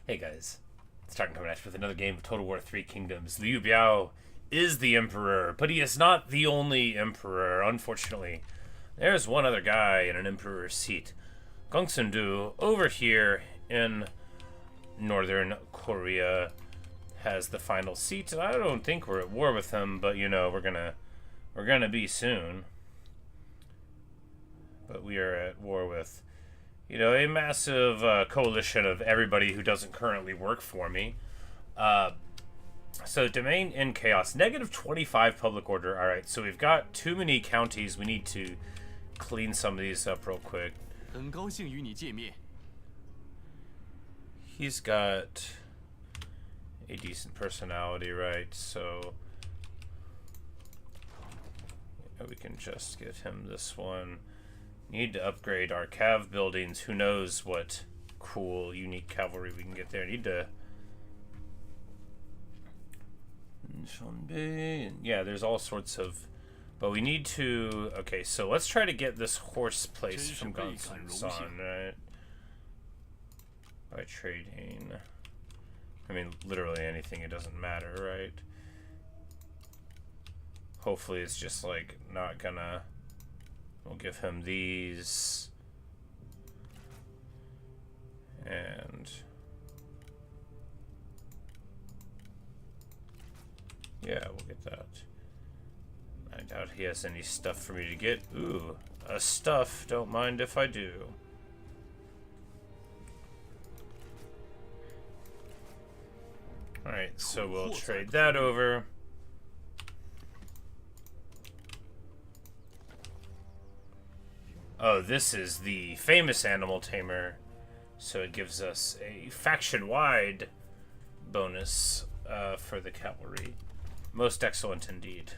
Hey guys, it's Cheng coming at you with another game of Total War 3 Kingdoms. Liu Biao is the Emperor, but he is not the only Emperor, unfortunately. There's one other guy in an Emperor's seat. Gong Sundu, over here in Northern Korea, has the final seat, and I don't think we're at war with him, but you know, we're gonna be soon. But we are at war with, you know, a massive coalition of everybody who doesn't currently work for me. So domain in chaos, negative 25 public order. All right, so we've got too many counties. We need to clean some of these up real quick. He's got a decent personality, right? So yeah, we can just get him this one. Need to upgrade our cav buildings. Who knows what cool, unique cavalry we can get there. Need to... Yeah, there's all sorts of... But we need to... Okay, so let's try to get this horse place from Gonsun, right? By trading... I mean, literally anything, it doesn't matter, right? Hopefully it's just, like, not gonna... We'll give him these. And... yeah, we'll get that. I doubt he has any stuff for me to get. Ooh, a stuff. Don't mind if I do. Alright, so we'll trade that over. Oh, this is the famous animal tamer, so it gives us a faction-wide bonus for the cavalry. Most excellent indeed.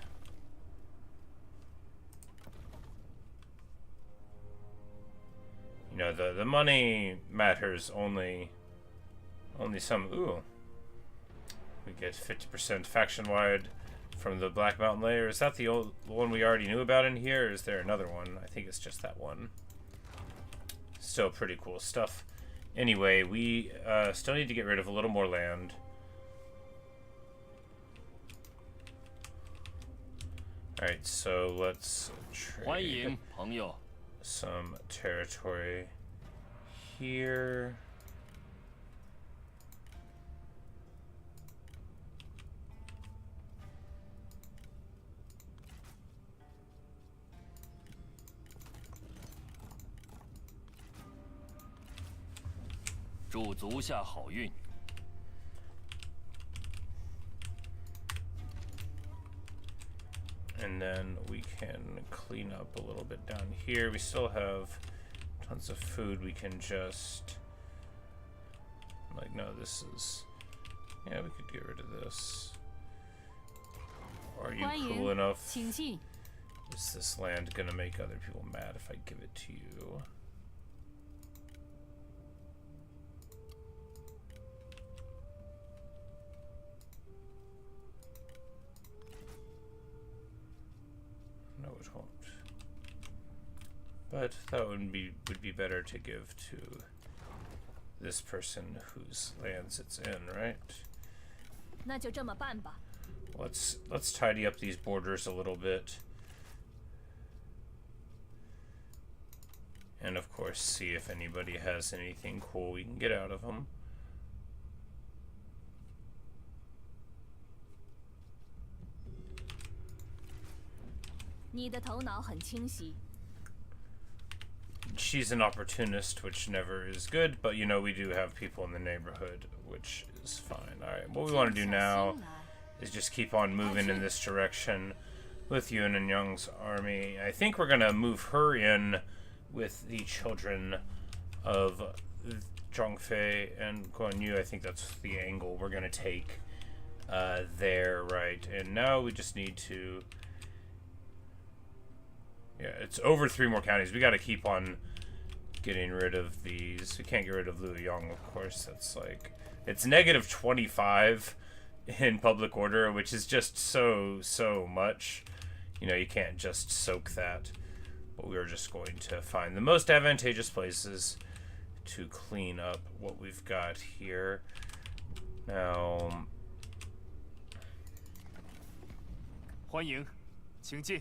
You know, the money matters only some. Ooh, we get 50% faction-wide from the Black Mountain layer. Is that the old one we already knew about in here, or is there another one? I think it's just that one. Still pretty cool stuff. Anyway, we still need to get rid of a little more land. Alright, so let's trade some territory here. And then we can clean up a little bit down here. We still have tons of food. We can just... like, no, this is... yeah, we could get rid of this. Are you cool enough? Is this land gonna make other people mad if I give it to you? No, it won't. But that would be better to give to this person whose lands it's in, right? Let's tidy up these borders a little bit. And of course, see if anybody has anything cool we can get out of them. She's an opportunist, which never is good, but you know, we do have people in the neighborhood, which is fine. Alright, what we want to do now is just keep on moving in this direction with Yun and Young's army. I think we're going to move her in with the children of Zhang and Guan Yu. I think that's the angle we're going to take there, right? And now we just need to... yeah, it's over 3 more counties. We got to keep on getting rid of these. We can't get rid of Liu Yong, of course. That's like... it's negative 25 in public order, which is just so much. You know, you can't just soak that. But we are just going to find the most advantageous places to clean up what we've got here. Now, 欢迎，请进。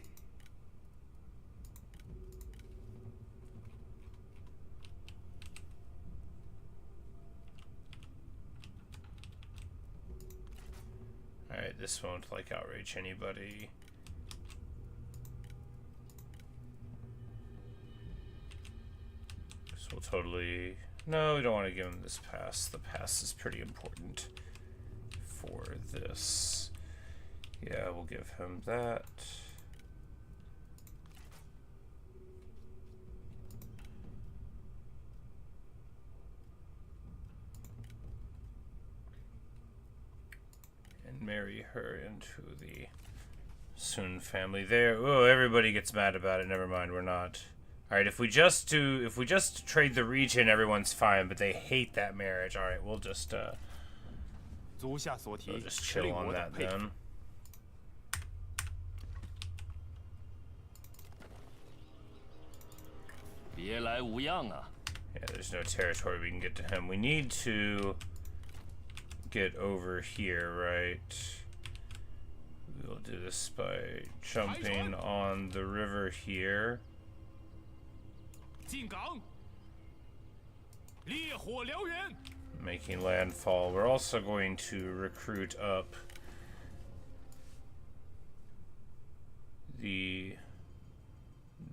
alright, this won't like outrage anybody. So we'll totally... No, we don't want to give him this pass. The pass is pretty important for this. Yeah, we'll give him that. And marry her into the Sun family there. Oh, everybody gets mad about it. Never mind, we're not. Alright, if we just trade the region, everyone's fine, but they hate that marriage. Alright, we'll just chill on that then. Yeah, there's no territory we can get to him. We need to get over here, right? We'll do this by jumping on the river here. Making landfall. We're also going to recruit up the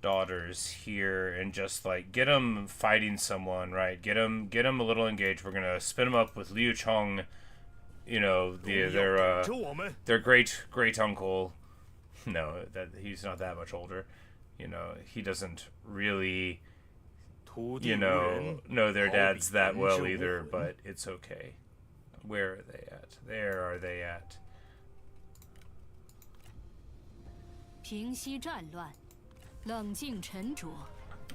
daughters here and just like get them fighting someone, right? Get them a little engaged. We're gonna spin them up with Liu Chong, you know, their great uncle. No, that he's not that much older. You know, he doesn't really, you know their dads that well either, but it's okay. Where are they at? There are they at?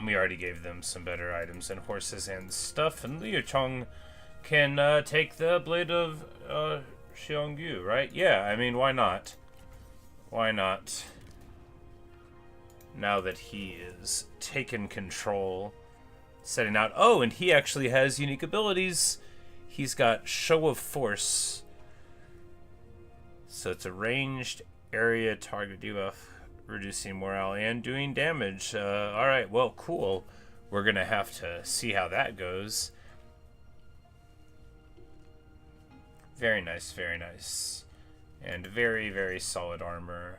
We already gave them some better items and horses and stuff, and Liu Chong can take the blade of Xiongyu, right? Yeah, I mean, why not? Why not? Now that he is taken control, setting out. Oh, and he actually has unique abilities. He's got Show of Force. So it's a ranged area target debuff, reducing morale and doing damage. Alright, well, cool. We're gonna have to see how that goes. Very nice, very nice. And very, very solid armor.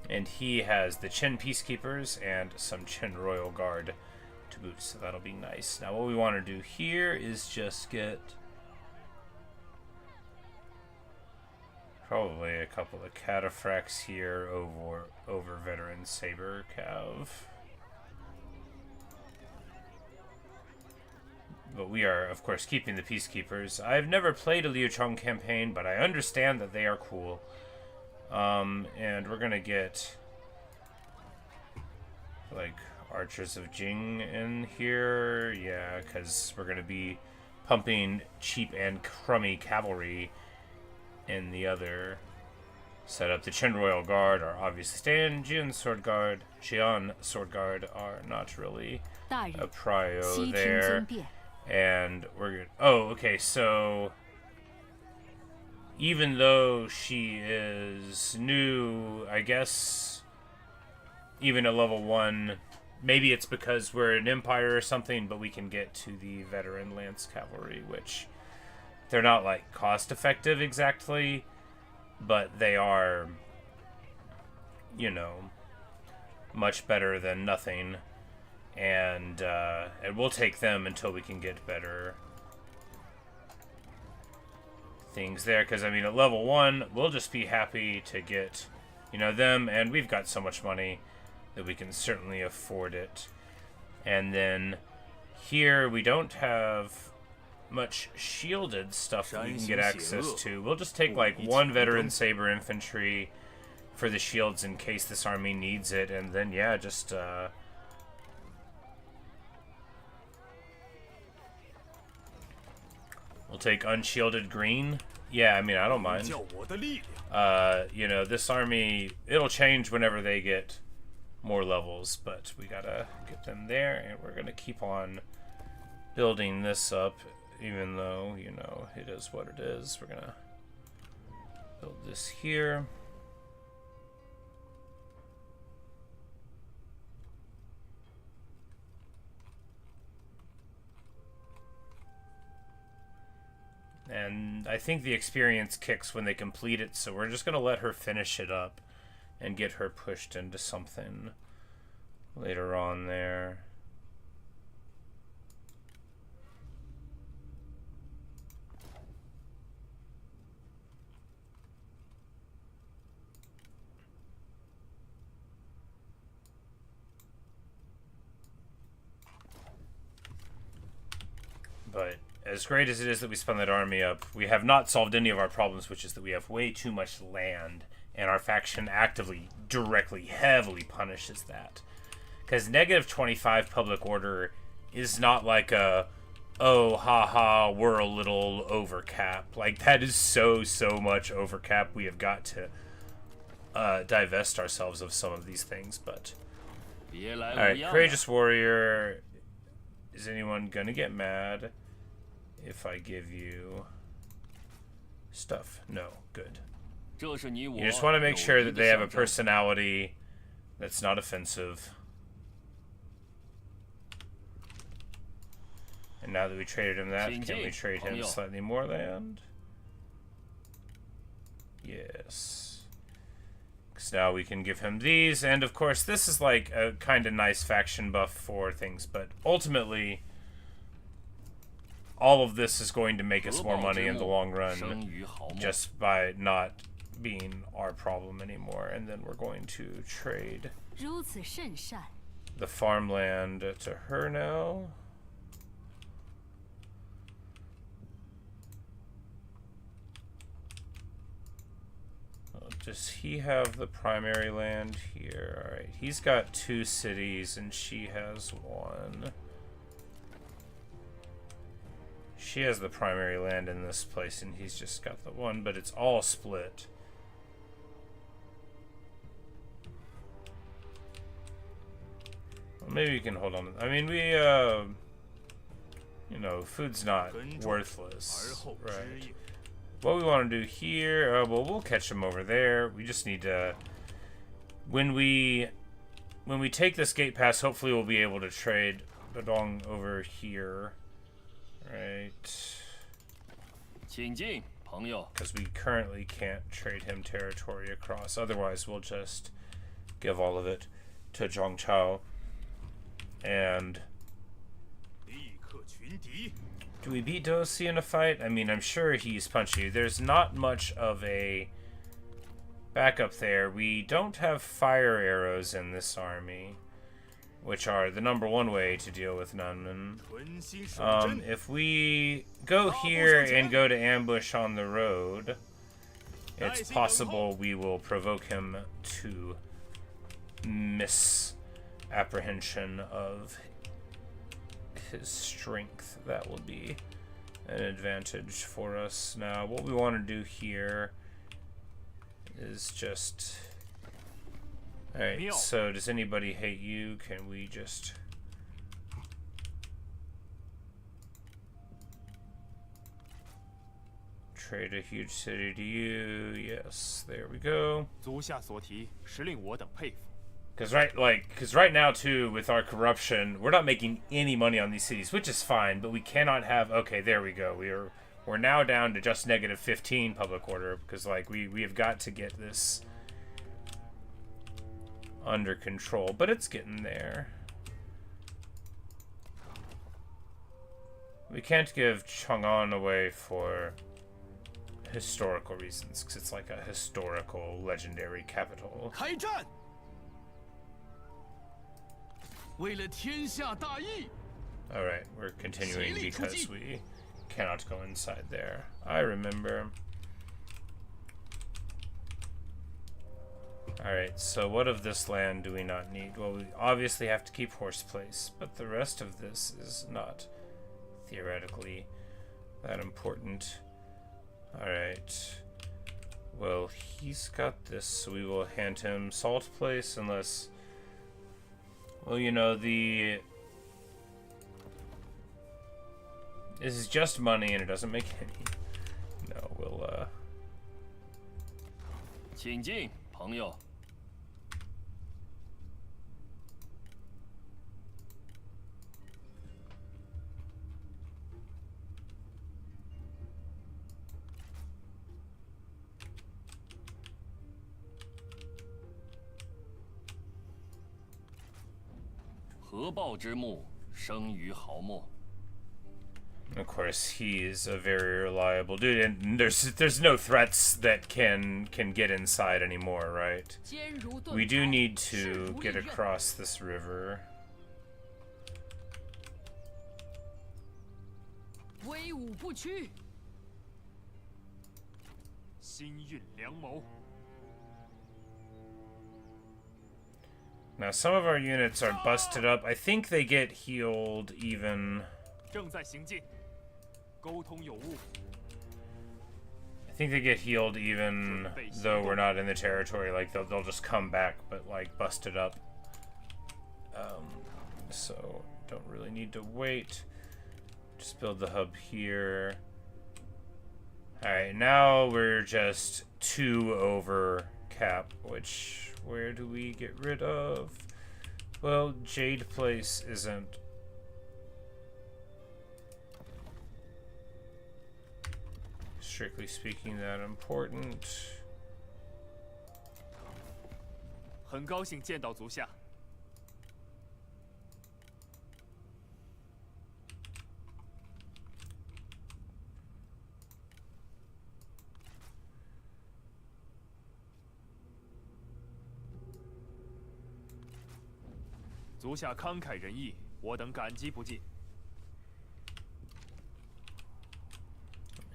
And he has the Chen Peacekeepers and some Chen Royal Guard to boot, so that'll be nice. Now what we want to do here is just get probably a couple of cataphracts here over Veteran Saber Cav. But we are, of course, keeping the Peacekeepers. I've never played a Liu Chong campaign, but I understand that they are cool. And we're gonna get like Archers of Jing in here, yeah, because we're gonna be pumping cheap and crummy cavalry in the other setup. The Chen Royal Guard are obviously staying. Jian Sword Guard are not really a prio there, and we're good. Oh, okay, so even though she is new, I guess, even at level 1, maybe it's because we're an empire or something, but we can get to the veteran lance cavalry, which they're not, like, cost-effective exactly, but they are, you know, much better than nothing, and we'll take them until we can get better things there, because I mean at level 1 we'll just be happy to get, you know, them, and we've got so much money that we can certainly afford it. And then here we don't have much shielded stuff that we can get access to. We'll just take like 1 veteran saber infantry for the shields in case this army needs it, and then yeah, just we'll take unshielded green. Yeah, I mean, I don't mind. You know, this army, it'll change whenever they get more levels, but we gotta get them there, and we're gonna keep on building this up, even though, you know, it is what it is. We're gonna build this here. And I think the experience kicks when they complete it, so we're just gonna let her finish it up and get her pushed into something later on there. But as great as it is that we spun that army up, we have not solved any of our problems, which is that we have way too much land, and our faction actively, directly, heavily punishes that. Because negative 25 public order is not like a, oh, haha, we're a little overcap. Like, that is so much overcap. We have got to divest ourselves of some of these things, but... Alright, Courageous Warrior. Is anyone gonna get mad if I give you stuff? No, good. You just want to make sure that they have a personality that's not offensive. And now that we traded him that, can we trade him slightly more land? Yes. Because now we can give him these, and of course this is like a kind of nice faction buff for things, but ultimately all of this is going to make us more money in the long run just by not being our problem anymore. And then we're going to trade the farmland to her now. Does he have the primary land here? Alright, he's got 2 cities and she has 1. She has the primary land in this place and he's just got the 1, but it's all split. Well, maybe you can hold on. I mean, we, you know, food's not worthless, right? What we want to do here, well, we'll catch them over there. We just need to, when we take this gate pass, hopefully we'll be able to trade Badong over here, right? Because we currently can't trade him territory across. Otherwise, we'll just give all of it to Zhongchao. And do we beat Dosi in a fight? I mean, I'm sure he's punchy. There's not much of a backup there. We don't have fire arrows in this army, which are the #1 way to deal with Nunmen. If we go here and go to ambush on the road, it's possible we will provoke him to misapprehension of his strength. That will be an advantage for us. Now, what we want to do here is just... Alright, so does anybody hate you? Can we just... trade a huge city to you? Yes, there we go. Because right now too, with our corruption, we're not making any money on these cities, which is fine. But we cannot have. Okay, there we go. We're now down to just -15 public order because like we have got to get this under control. But it's getting there. We can't give Chang'an away for historical reasons because it's like a historical, legendary capital. Alright, we're continuing because we cannot go inside there. I remember. Alright, so what of this land do we not need? Well, we obviously have to keep Horse Place, but the rest of this is not theoretically that important. Alright. Well, he's got this, so we will hand him Salt Place unless Well, you know, this is just money and it doesn't make any. No, we'll, 请进，朋友。合抱之木，生于毫末。 Of course, he is a very reliable dude, and there's no threats that can get inside anymore, right? We do need to get across this river. 威武不屈。心运良谋。 Now, some of our units are busted up. I think they get healed even. 正在行进，沟通有误。 I think they get healed even though we're not in the territory. Like they'll just come back, but like busted up. So don't really need to wait. Just build the hub here. All right, now we're just 2 over cap. Which where do we get rid of? Well, Jade Place isn't. Strictly speaking, that important. 很高兴见到足下。足下慷慨仁义，我等感激不尽。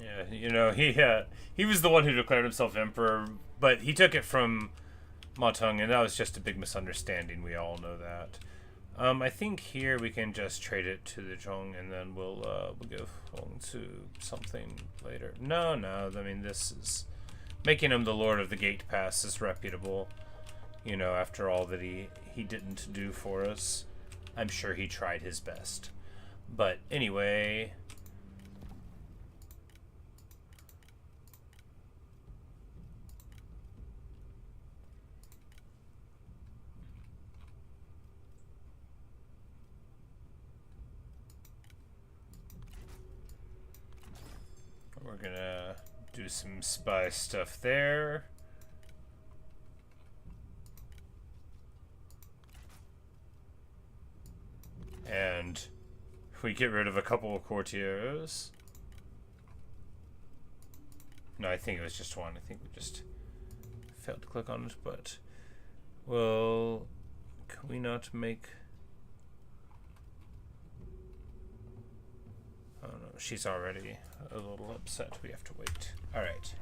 Yeah, you know, he was the one who declared himself emperor, but he took it from Ma Teng, and that was just a big misunderstanding. We all know that. I think here we can just trade it to the Zhang, and then we'll give Hong to something later. No, I mean this is making him the Lord of the Gate Pass is reputable. You know, after all that he didn't do for us, I'm sure he tried his best. But anyway. We're gonna do some spy stuff there. And we get rid of a couple of courtiers. No, I think it was just one. I think we just failed to click on it, but well, can we not make... I don't know, she's already a little upset. We have to wait. All right.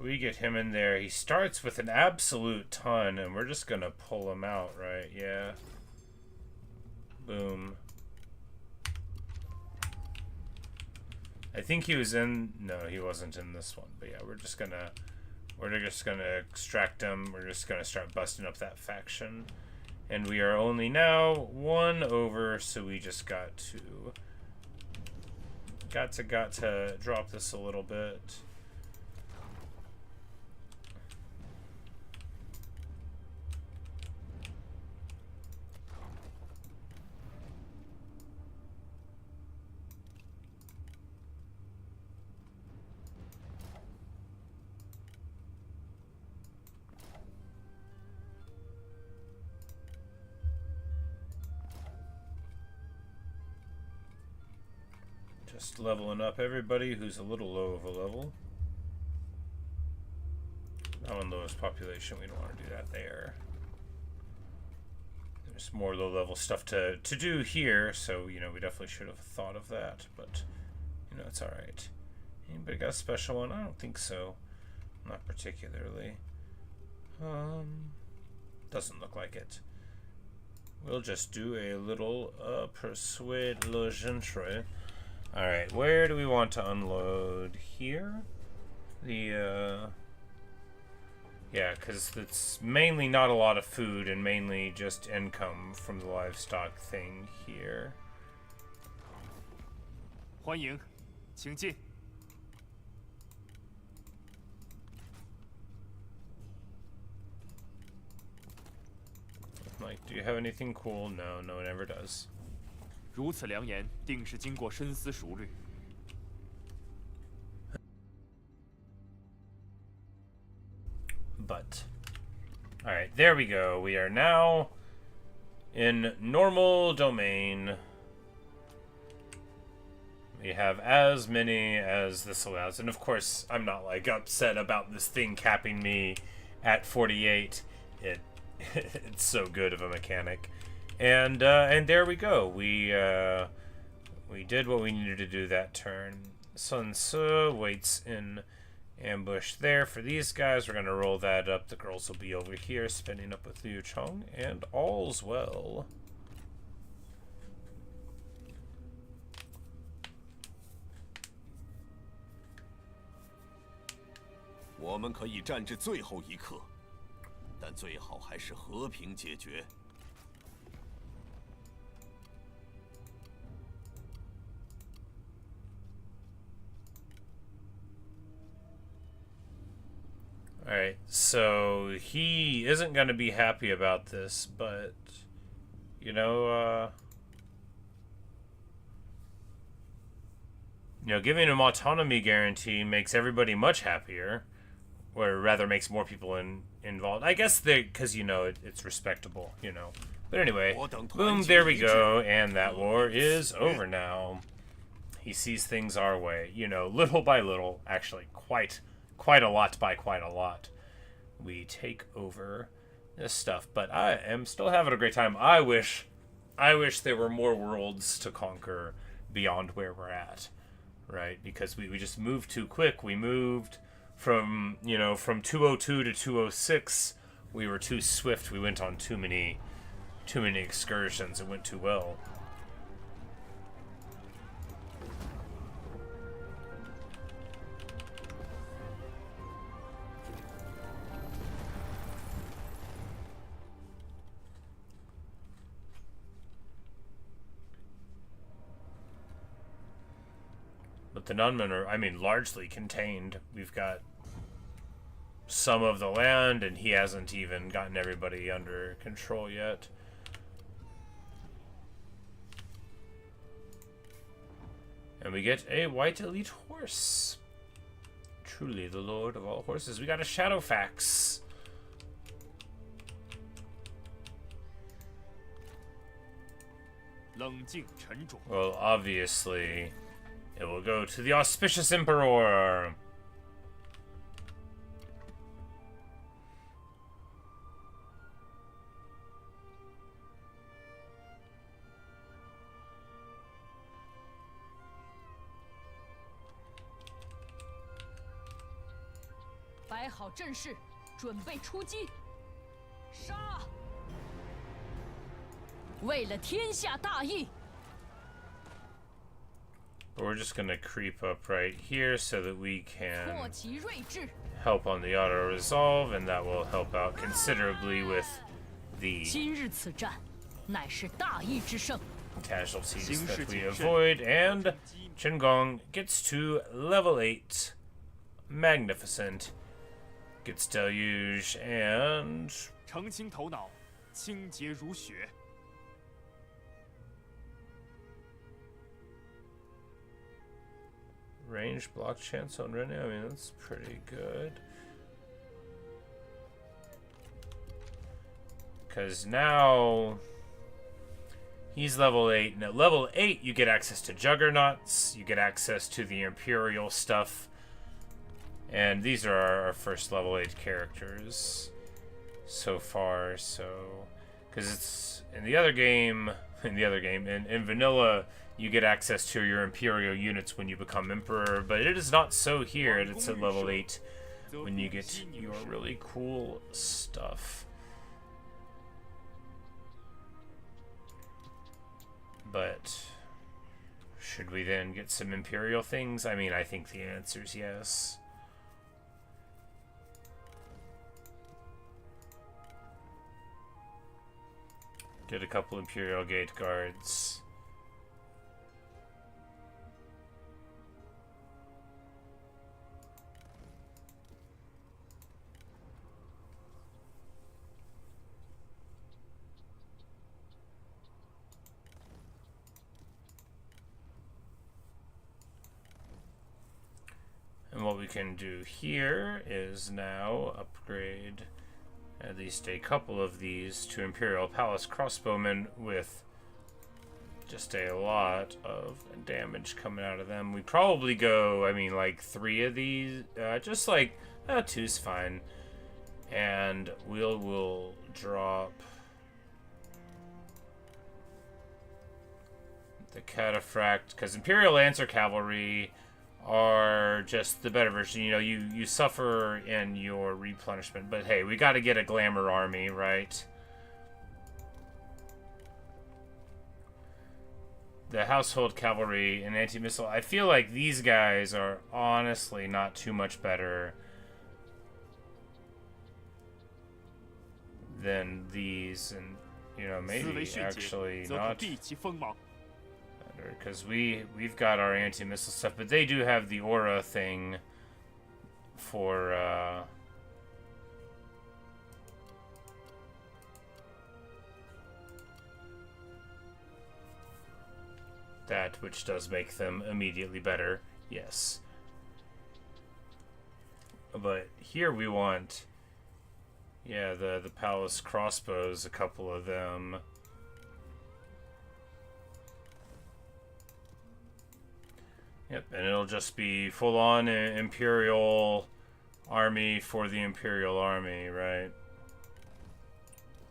We get him in there. He starts with an absolute ton, and we're just gonna pull him out, right? Yeah. Boom. I think he was in... No, he wasn't in this one. But yeah, we're just gonna extract him. We're just gonna start busting up that faction. And we are only now 1 over, so we just got to drop this a little bit. Just leveling up everybody who's a little low of a level. Not on lowest population, we don't want to do that there. There's more low level stuff to do here, so you know we definitely should have thought of that, but you know it's alright. Anybody got a special one? I don't think so. Not particularly. Doesn't look like it. We'll just do a little persuade le gentry. Alright, where do we want to unload? Here? The, yeah, because it's mainly not a lot of food and mainly just income from the livestock thing here. 欢迎，请进。 Like, do you have anything cool? No, no one ever does. 如此良言，定是经过深思熟虑。 But, alright, there we go. We are now in normal domain. We have as many as this allows. And of course, I'm not like upset about this thing capping me at 48. It's so good of a mechanic. And there we go. We did what we needed to do that turn. Sun Tzu waits in ambush there for these guys. We're gonna roll that up. The girls will be over here spinning up with Liu Chong, and all's well. 我们可以战至最后一刻，但最好还是和平解决。 Alright, so he isn't going to be happy about this, but, you know, giving him autonomy guarantee makes everybody much happier, or rather makes more people involved. I guess because, it's respectable, But anyway, boom, there we go, and that war is over now. He sees things our way, little by little, actually, quite a lot by quite a lot. We take over this stuff, but I am still having a great time. I wish there were more worlds to conquer beyond where we're at, right? Because we just moved too quick. We moved from 202 to 206. We were too swift. We went on too many excursions. It went too well. But the Nunmen are, largely contained. We've got some of the land, and he hasn't even gotten everybody under control yet. And we get a white elite horse. Truly the lord of all horses. We got a Shadowfax. Well, obviously, it will go to the auspicious Emperor. But we're just gonna creep up right here so that we can help on the auto resolve, and that will help out considerably with the casualties that we avoid. And Cheng gets to level 8. Magnificent. Gets Deluge and 澄清头脑，清洁如雪。 range block chance on René. That's pretty good. Because now he's level 8. Now, level 8, you get access to Juggernauts. You get access to the Imperial stuff. And these are our first level 8 characters so far. So, because it's in the other game, in vanilla, you get access to your Imperial units when you become Emperor, but it is not so here. It's at level 8 when you get your really cool stuff. But should we then get some Imperial things? I mean, I think the answer is yes. Get a couple Imperial Gate Guards. And what we can do here is now upgrade at least a couple of these to Imperial Palace crossbowmen with just a lot of damage coming out of them. We probably go, I mean, like 3 of these, just like 2's fine. And we'll drop the Cataphract, because Imperial Lancer Cavalry are just the better version. You know, you suffer in your replenishment, but hey, we got to get a glamour army, right? The Household Cavalry and Anti-Missile, I feel like these guys are honestly not too much better than these, and you know, maybe actually not, because we've got our anti-missile stuff, but they do have the aura thing for that, which does make them immediately better, yes. But here we want, yeah, the palace crossbows, a couple of them. Yep, and it'll just be full-on Imperial army for the Imperial army, right?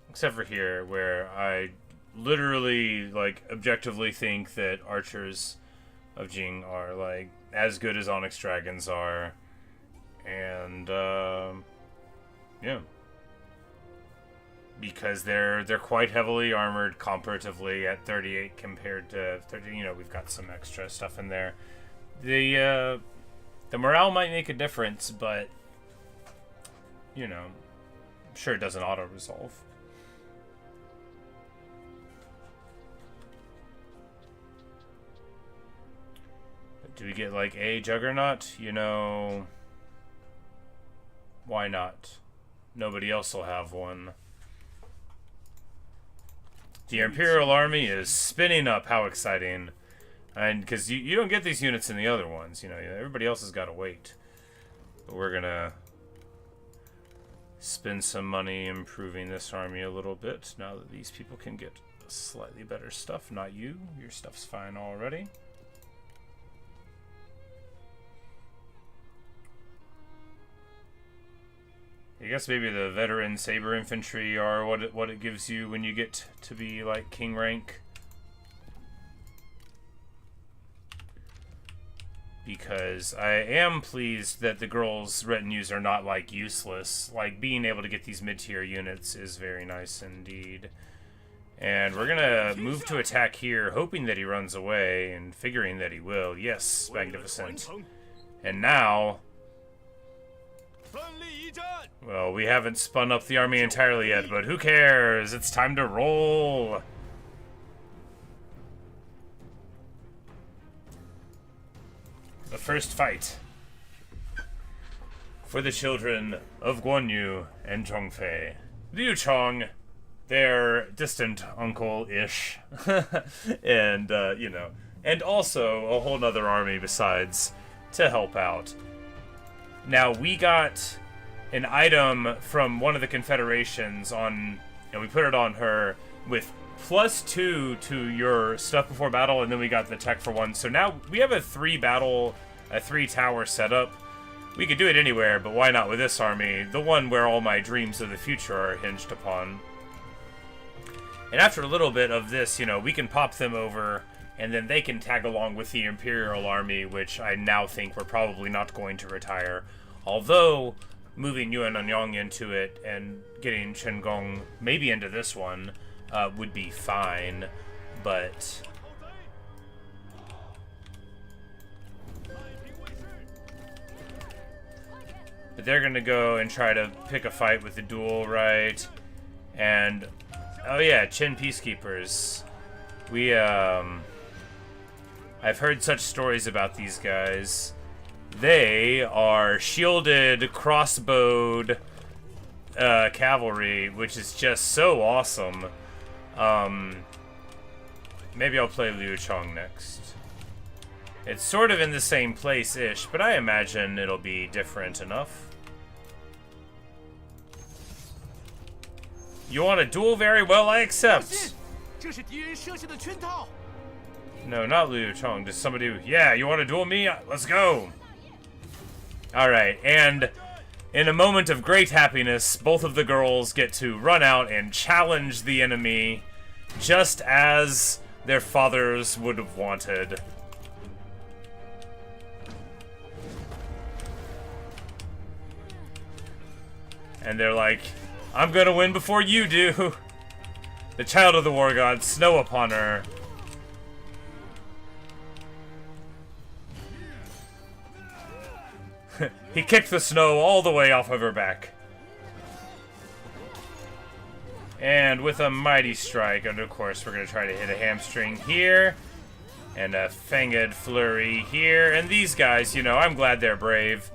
Except for here, where I literally, like, objectively think that archers of Jing are, like, as good as Onyx Dragons are. And, yeah. Because they're quite heavily armored comparatively at 38 compared to 30. You know, we've got some extra stuff in there. The morale might make a difference, but you know, I'm sure it doesn't auto-resolve. But do we get like a Juggernaut? You know, why not? Nobody else will have one. The Imperial army is spinning up. How exciting. And because you don't get these units in the other ones, you know, everybody else has got to wait. But we're gonna spend some money improving this army a little bit now that these people can get slightly better stuff. Not you. Your stuff's fine already. I guess maybe the veteran saber infantry are what it gives you when you get to be like king rank. Because I am pleased that the girls' retinues are not, like, useless. Like, being able to get these mid-tier units is very nice indeed. And we're gonna move to attack here, hoping that he runs away, and figuring that he will. Yes, magnificent. And now... well, we haven't spun up the army entirely yet, but who cares? It's time to roll! The first fight for the children of Guan Yu and Zhongfei. Liu Chong, their distant uncle-ish, and, you know, and also a whole nother army besides to help out. Now, we got an item from one of the confederations on, and we put it on her with +2 to your stuff before battle, and then we got the tech for 1. So now we have a 3-tower setup. We could do it anywhere, but why not with this army? The one where all my dreams of the future are hinged upon. And after a little bit of this, you know, we can pop them over, and then they can tag along with the Imperial army, which I now think we're probably not going to retire. Although, moving Yuan Anyang into it and getting Chen Gong maybe into this one would be fine, but But they're gonna go and try to pick a fight with the duel, right? And oh yeah, Qin peacekeepers. I've heard such stories about these guys. They are shielded, crossbowed cavalry, which is just so awesome. Maybe I'll play Liu Chong next. It's sort of in the same place-ish, but I imagine it'll be different enough. You want a duel? Very well, I accept. 这是敌人设下的圈套。 No, not Liu Chong. Just somebody who, yeah, you want to duel me? Let's go. Alright, and in a moment of great happiness, both of the girls get to run out and challenge the enemy, just as their fathers would have wanted. And they're like, I'm gonna win before you do. The child of the war god, snow upon her. He kicked the snow all the way off of her back. And with a mighty strike, and of course we're going to try to hit a hamstring here. And a fanged flurry here. And these guys, you know, I'm glad they're brave.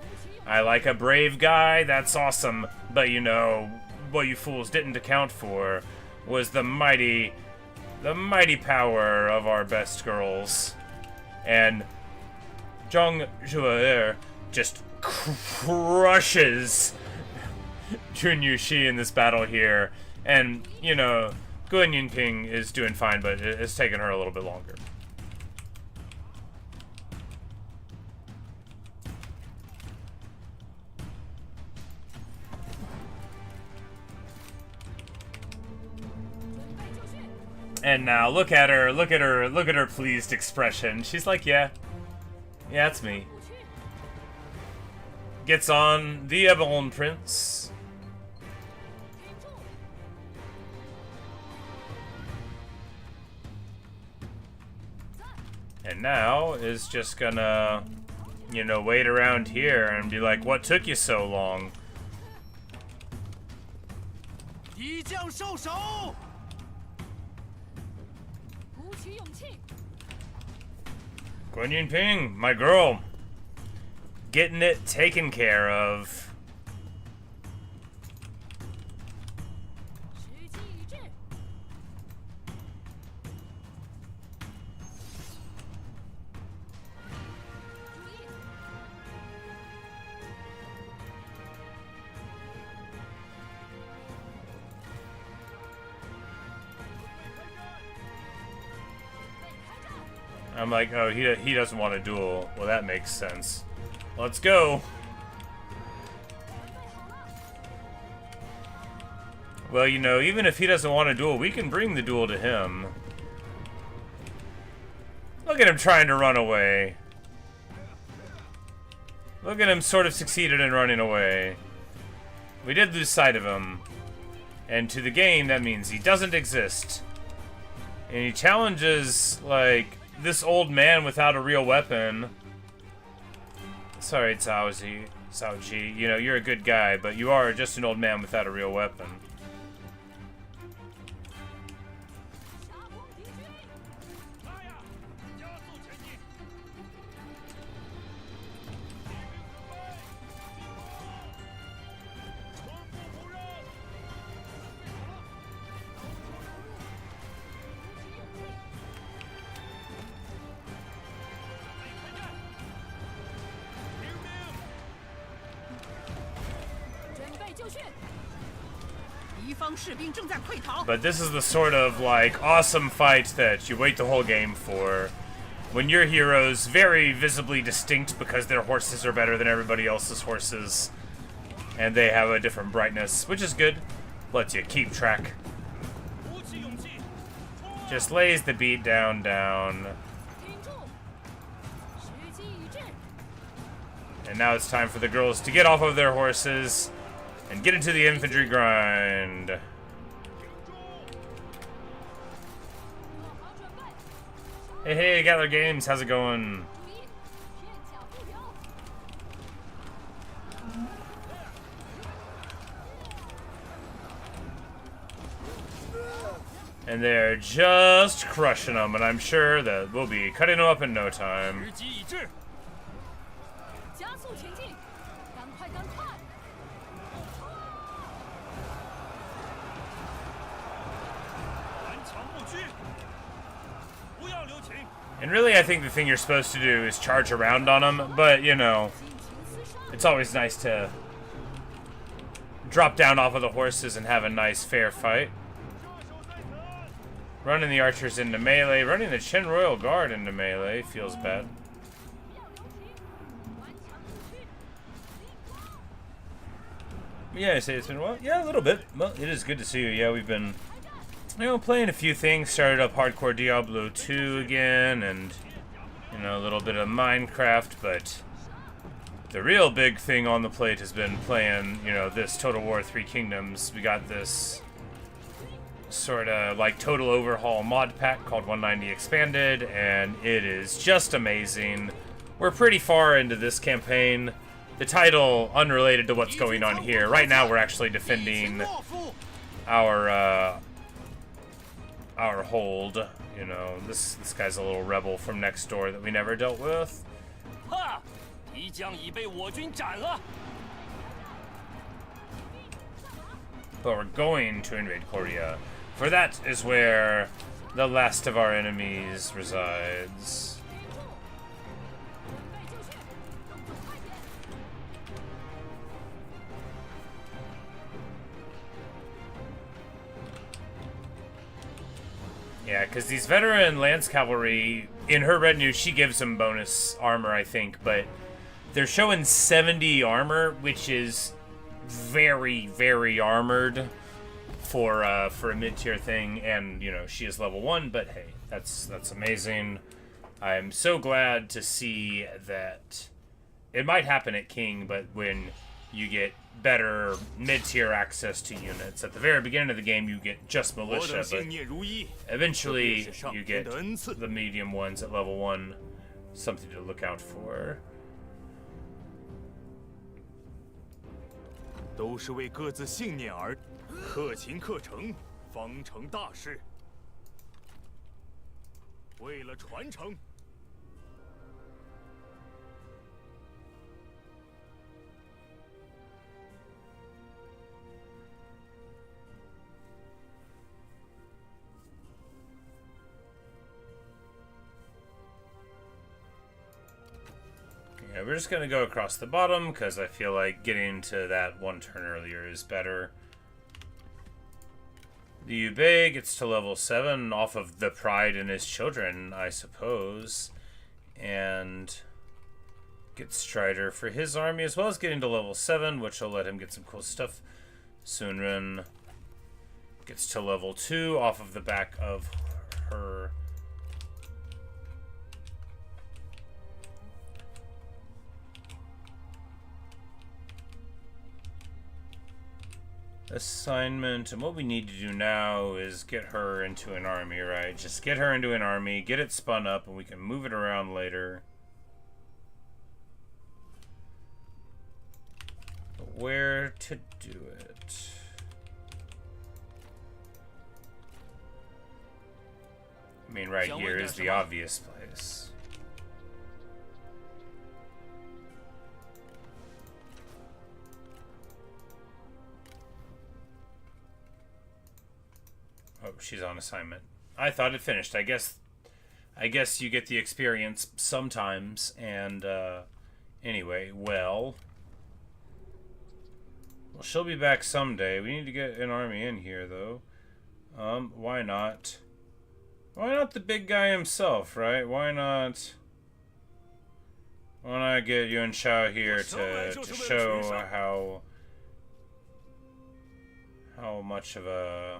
I like a brave guy, that's awesome. But you know, what you fools didn't account for was the mighty power of our best girls. And Xueer just crushes Jun Yuxi in this battle here. And, you know, Guan Yingping is doing fine, but it's taken her a little bit longer. And now look at her pleased expression. She's like, yeah, it's me. Gets on the Ebon Prince. And now is just gonna, you know, wait around here and be like, what took you so long? 一将受首。 鼓起勇气。 Guan Yingping, my girl. Getting it taken care of. 时机已至。 I'm like, oh, he doesn't want a duel. Well, that makes sense. Let's go. Well, you know, even if he doesn't want a duel, we can bring the duel to him. Look at him trying to run away. Look at him sort of succeeded in running away. We did lose sight of him. And to the game, that means he doesn't exist. And he challenges, like, this old man without a real weapon. Sorry, Cao Ji. You know, you're a good guy, but you are just an old man without a real weapon. But this is the sort of, like, awesome fight that you wait the whole game for. When your hero's very visibly distinct because their horses are better than everybody else's horses. And they have a different brightness, which is good. Lets you keep track. Just lays the beat down. And now it's time for the girls to get off of their horses and get into the infantry grind. Hey, Gather Games, how's it going? And they're just crushing them, and I'm sure that we'll be cutting them up in no time. 时机已至，加速前进，赶快赶快！ 顽强不屈，不要留情。 And really, I think the thing you're supposed to do is charge around on them, but, you know, 激情厮杀， it's always nice to drop down off of the horses and have a nice fair fight. Running the archers into melee, running the Chen Royal Guard into melee feels bad. 不要留情，顽强不屈。 Yeah, I say it's been a while. Yeah, a little bit. Well, it is good to see you. Yeah, we've been, you know, playing a few things. Started up hardcore Diablo 2 again, and, you know, a little bit of Minecraft, but the real big thing on the plate has been playing, you know, this Total War 3 Kingdoms. We got this sort of like total overhaul mod pack called 190 Expanded, and it is just amazing. We're pretty far into this campaign. The title unrelated to what's going on here. Right now we're actually defending our hold. You know, this guy's a little rebel from next door that we never dealt with. 哈，敌将已被我军斩了。 But we're going to invade Korea. For that is where the last of our enemies resides. 准备就绪，快点！ Yeah, because these veteran Lance Cavalry, in her retinue, she gives them bonus armor, I think, but they're showing 70 armor, which is very, very armored for a mid-tier thing, and, you know, she is level 1, but hey, that's amazing. I'm so glad to see that it might happen at King, but when you get better mid-tier access to units. At the very beginning of the game, you get just 我 militia, 等 but 信念如一， eventually 这便是上 you 天 get 的恩赐。 the medium ones at level 1. Something to look out for. 都是为各自信念而克勤克诚，方成大事。为了传承， Yeah, we're just gonna go across the bottom because I feel like getting to that one turn earlier is better. The Yubei gets to level 7 off of the pride in his children, I suppose. And gets Strider for his army, as well as getting to level 7, which will let him get some cool stuff. Sunrin gets to level 2 off of the back of her assignment. And what we need to do now is get her into an army, right? Just get her into an army, get it spun up, and we can move it around later. But where to do it? I mean, right here is the obvious place. Oh, she's on assignment. I thought it finished. I guess you get the experience sometimes. And anyway, well, she'll be back someday. We need to get an army in here, though. Why not? Why not the big guy himself, right? Why not get Yuan Shao here to show how much of a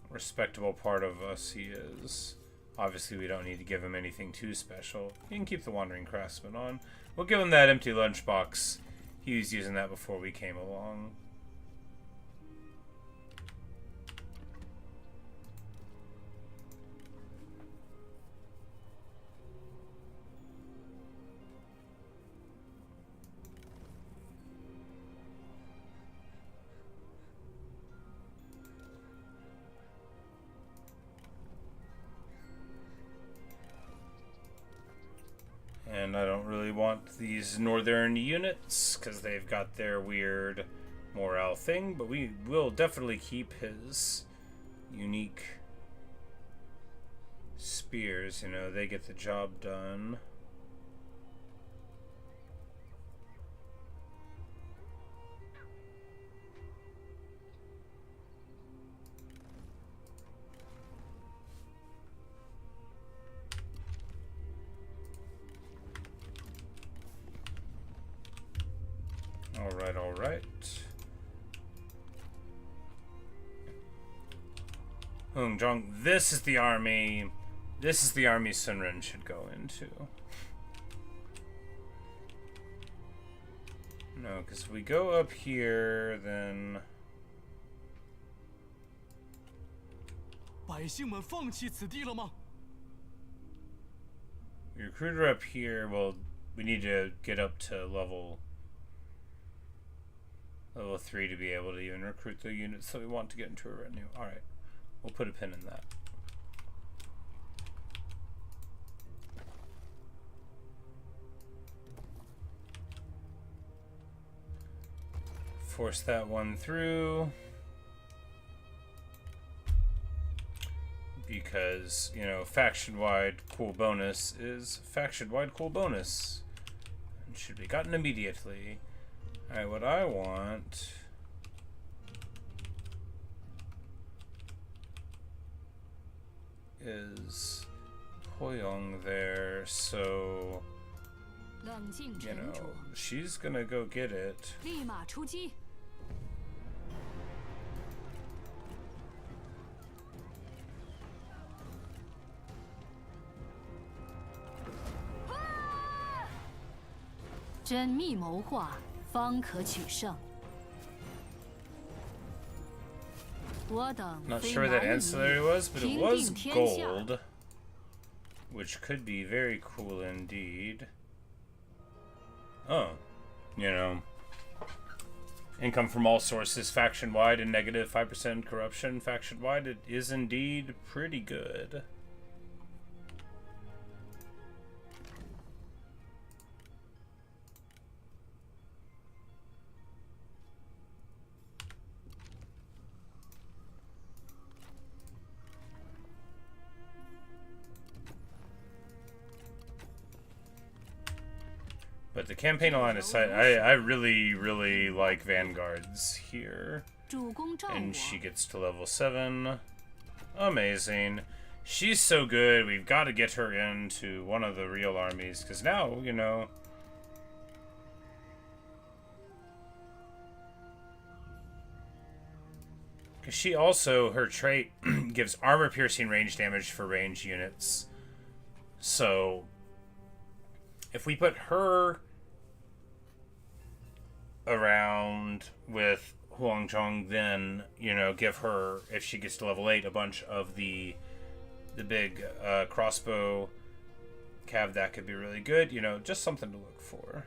respectable part of us he is. Obviously, we don't need to give him anything too special. You can keep the Wandering Craftsman on. We'll give him that empty lunchbox. He was using that before we came along. And I don't really want these northern units because they've got their weird morale thing, but we will definitely keep his unique spears. You know, they get the job done. All right. Zhang, this is the army. This is the army Sun Ren should go into. No, because if we go up here, then 百姓们放弃此地了吗？ recruiter up here. Well, we need to get up to level 3 to be able to even recruit the units that we want to get into a retinue. Alright, we'll put a pin in that. Force that one through. Because, you know, faction-wide cool bonus is faction-wide cool bonus. It should be gotten immediately. Alright, what I want is Poyong there, so, you know, she's gonna go get it. 立马出击！ 缜密谋划，方可取胜。我等 Not 非 sure that 难 ancillary 以 was, but it 平 was 定天下。 gold, which could be very cool indeed. Oh, you know, income from all sources faction-wide and negative 5% corruption faction-wide. It is indeed pretty good. But the campaign alliance side, I really, really like vanguards here. 主公召 And 我， she gets to level 7. Amazing. She's so good. We've got to get her into one of the real armies. Because now, you know... Because she also, her trait gives armor-piercing range damage for range units. So... If we put her around with Huangzhong, then, you know, give her, if she gets to level 8, a bunch of the big crossbow cav, that could be really good. You know, just something to look for.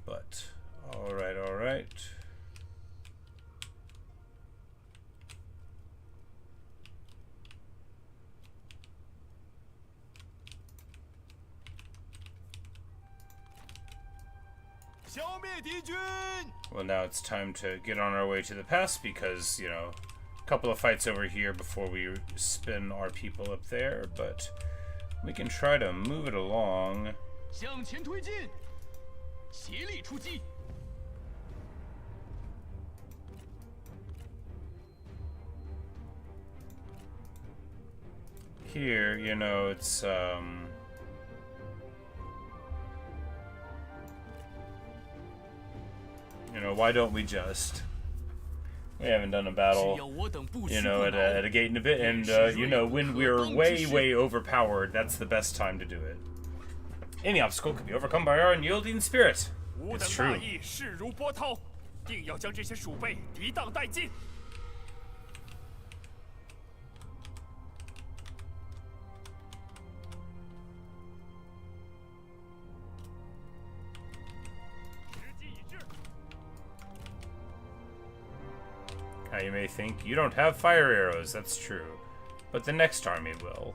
But, alright, alright. Well, now it's time to get on our way to the pass because, you know, a couple of fights over here before we spin our people up there, but we can try to move it along. 向前推进，协力出击。 Here, you know, it's, you know, why don't we just... We haven't done a battle, you know, at a gate in a bit, and, you know, when we're way overpowered, that's the best time to do it. Any obstacle could be overcome by our unyielding spirit. 吾 It's 等 true. 大义势如波涛，定要将这些鼠辈涤荡殆尽。 Alright, you may think, you don't have fire arrows. That's true. But the next army will.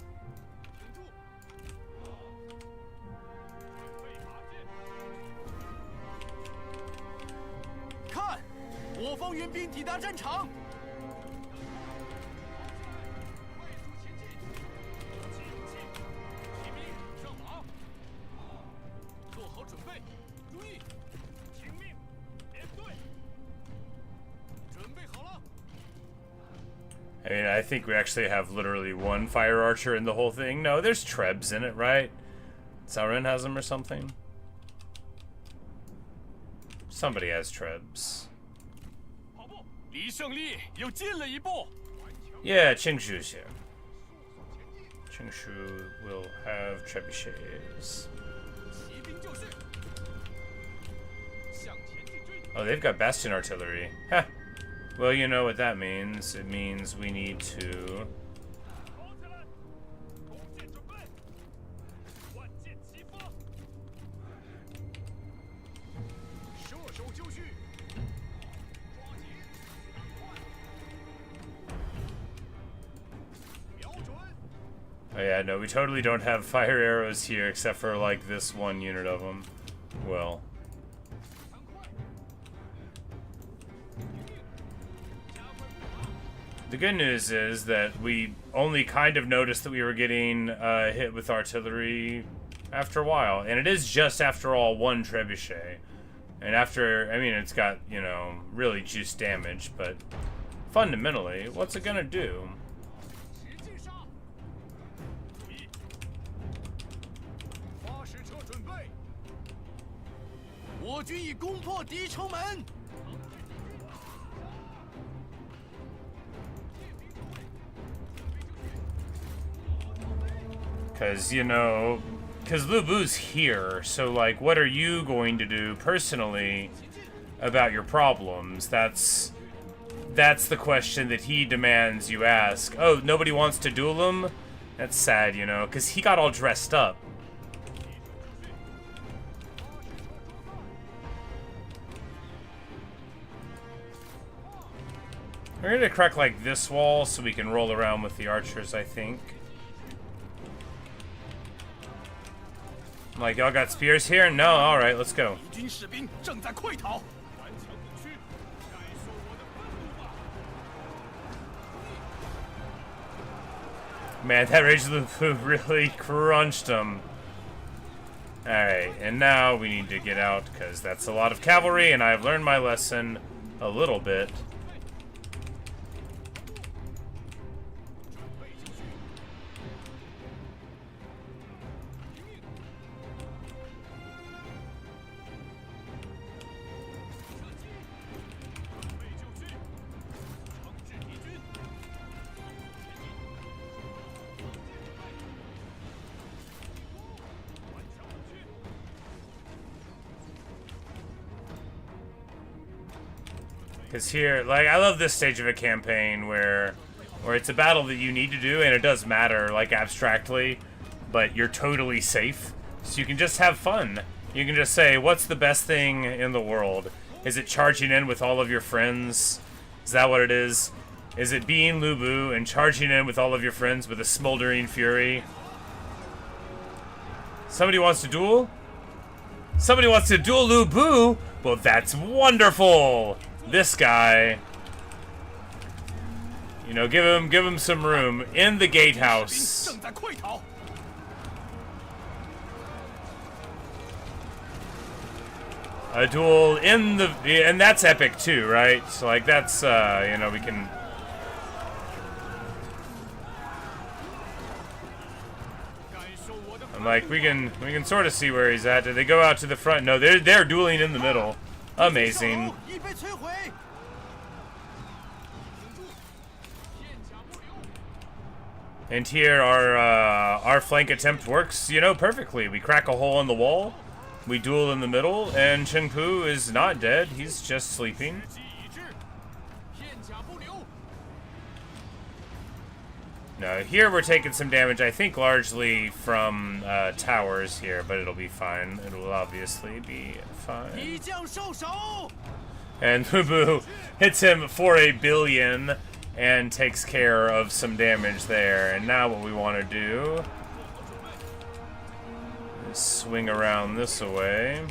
看，我方援兵抵达战场。做好准备，注意，听命，连队，准备好了。 I mean, I think we actually have literally one fire archer in the whole thing. No, there's Trebs in it, right? Sauron has them or something? Somebody has Trebs. 跑步，离胜利又近了一步。 Yeah, Qingshu's here. Qingshu will have trebuchets. 骑兵就绪，向前进军。 Oh, they've got bastion artillery. Huh. Well, you know what that means. It means we need to... 跑起来，弓箭准备，万箭齐发，射手就绪，抓紧，瞄准。 Oh yeah, no, we totally don't have fire arrows here except for, like, this one unit of them. Well... The good news is that we only kind of noticed that we were getting hit with artillery after a while. And it is just, after all, one trebuchet. And after, I mean, it's got, you know, really juice damage, but fundamentally, what's it gonna do? 实际上，注意，发矢车准备。我军已攻破敌城门。 Because, you know, because Lu Bu's here, so, like, what are you going to do personally about your problems? That's the question that he demands you ask. Oh, nobody wants to duel him? That's sad, you know, because he got all dressed up. We're going to crack, like, this wall so we can roll around with the archers, I think. Like, y'all got spears here? No? Alright, let's go. 敌军士兵正在溃逃。顽强不屈，感受我的愤怒吧！ Man, that Rage of the Pooh really crunched him. Alright, and now we need to get out, because that's a lot of cavalry, and I've learned my lesson a little bit. Because here, like, I love this stage of a campaign where it's a battle that you need to do, and it does matter, like, abstractly, but you're totally safe. So you can just have fun. You can just say, what's the best thing in the world? Is it charging in with all of your friends? Is that what it is? Is it being Lu Bu and charging in with all of your friends with a smoldering fury? Somebody wants to duel? Somebody wants to duel Lu Bu? Well, that's wonderful! This guy, you know, give him some room in the gatehouse. 正在溃逃。 A duel in the, and that's epic too, right? So, like, that's you know, we can. I'm like, we can sort of see where he's at. Did they go out to the front? No, they're dueling in the middle. Amazing. 已被摧毁。 And here our flank attempt works, you know, perfectly. We crack a hole in the wall, we duel in the middle, and Cheng Pu is not dead. He's just sleeping. 计已至，片甲不留。 Now here we're taking some damage, I think largely from towers here, but it'll be fine. It will obviously be fine. 敌将受首。And Lubu hits him for 1,000,000,000 and takes care of some damage there. And now what we want to do is swing around this way.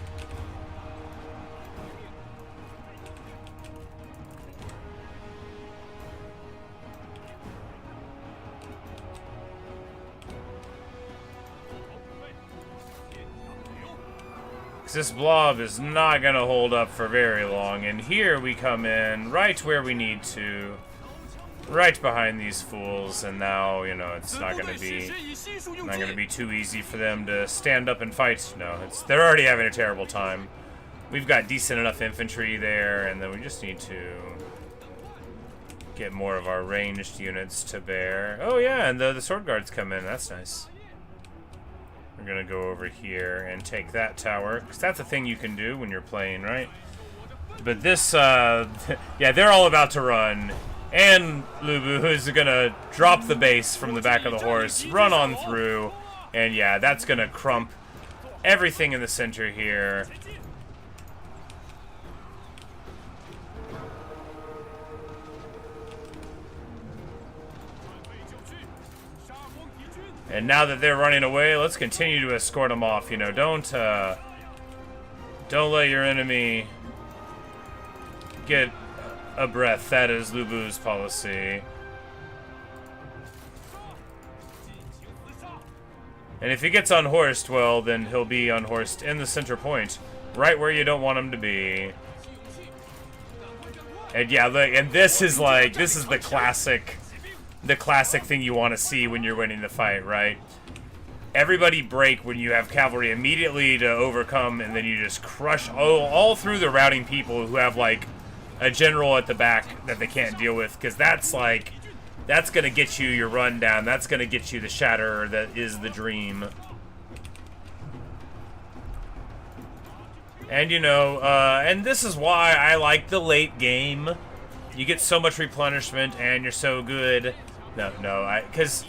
This blob is not going to hold up for very long, and here we come in right where we need to, right behind these fools, and now, you know, it's not going to be too easy for them to stand up and fight. No, they're already having a terrible time. We've got decent enough infantry there, and then we just need to get more of our ranged units to bear. Oh yeah, and the sword guards come in. That's nice. We're gonna go over here and take that tower, because that's a thing you can do when you're playing, right? But this, yeah, they're all about to run. And Lubu is gonna drop the base from the back of the horse, run on through, and yeah, that's gonna crump everything in the center here. And now that they're running away, let's continue to escort them off. You know, don't let your enemy get a breath. That is Lubu's policy. And if he gets unhorsed, well, then he'll be unhorsed in the center point, right where you don't want him to be. And yeah, look, and this is the classic thing you want to see when you're winning the fight, right? Everybody break when you have cavalry immediately to overcome, and then you just crush all through the routing people who have like a general at the back that they can't deal with, because that's gonna get you your rundown. That's gonna get you the shatter that is the dream. And you know, and this is why I like the late game. You get so much replenishment, and you're so good. Because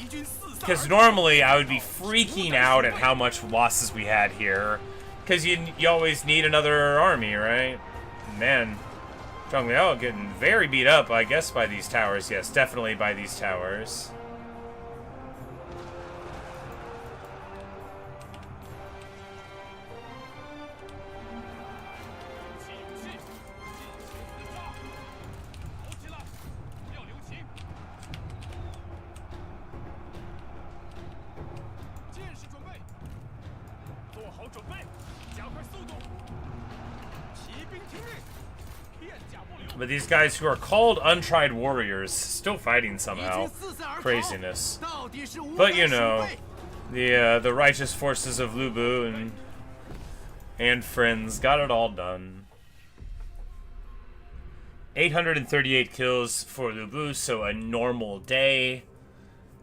normally I would be freaking out at how much losses we had here. Because you always need another army, right? Man, Zhang Liao getting very beat up, I guess, by these towers. Yes, definitely by these towers. But these guys who are called untried warriors, still fighting somehow. Craziness. But you know, the righteous forces of Lubu and friends got it all done. 838 kills for Lubu, so a normal day.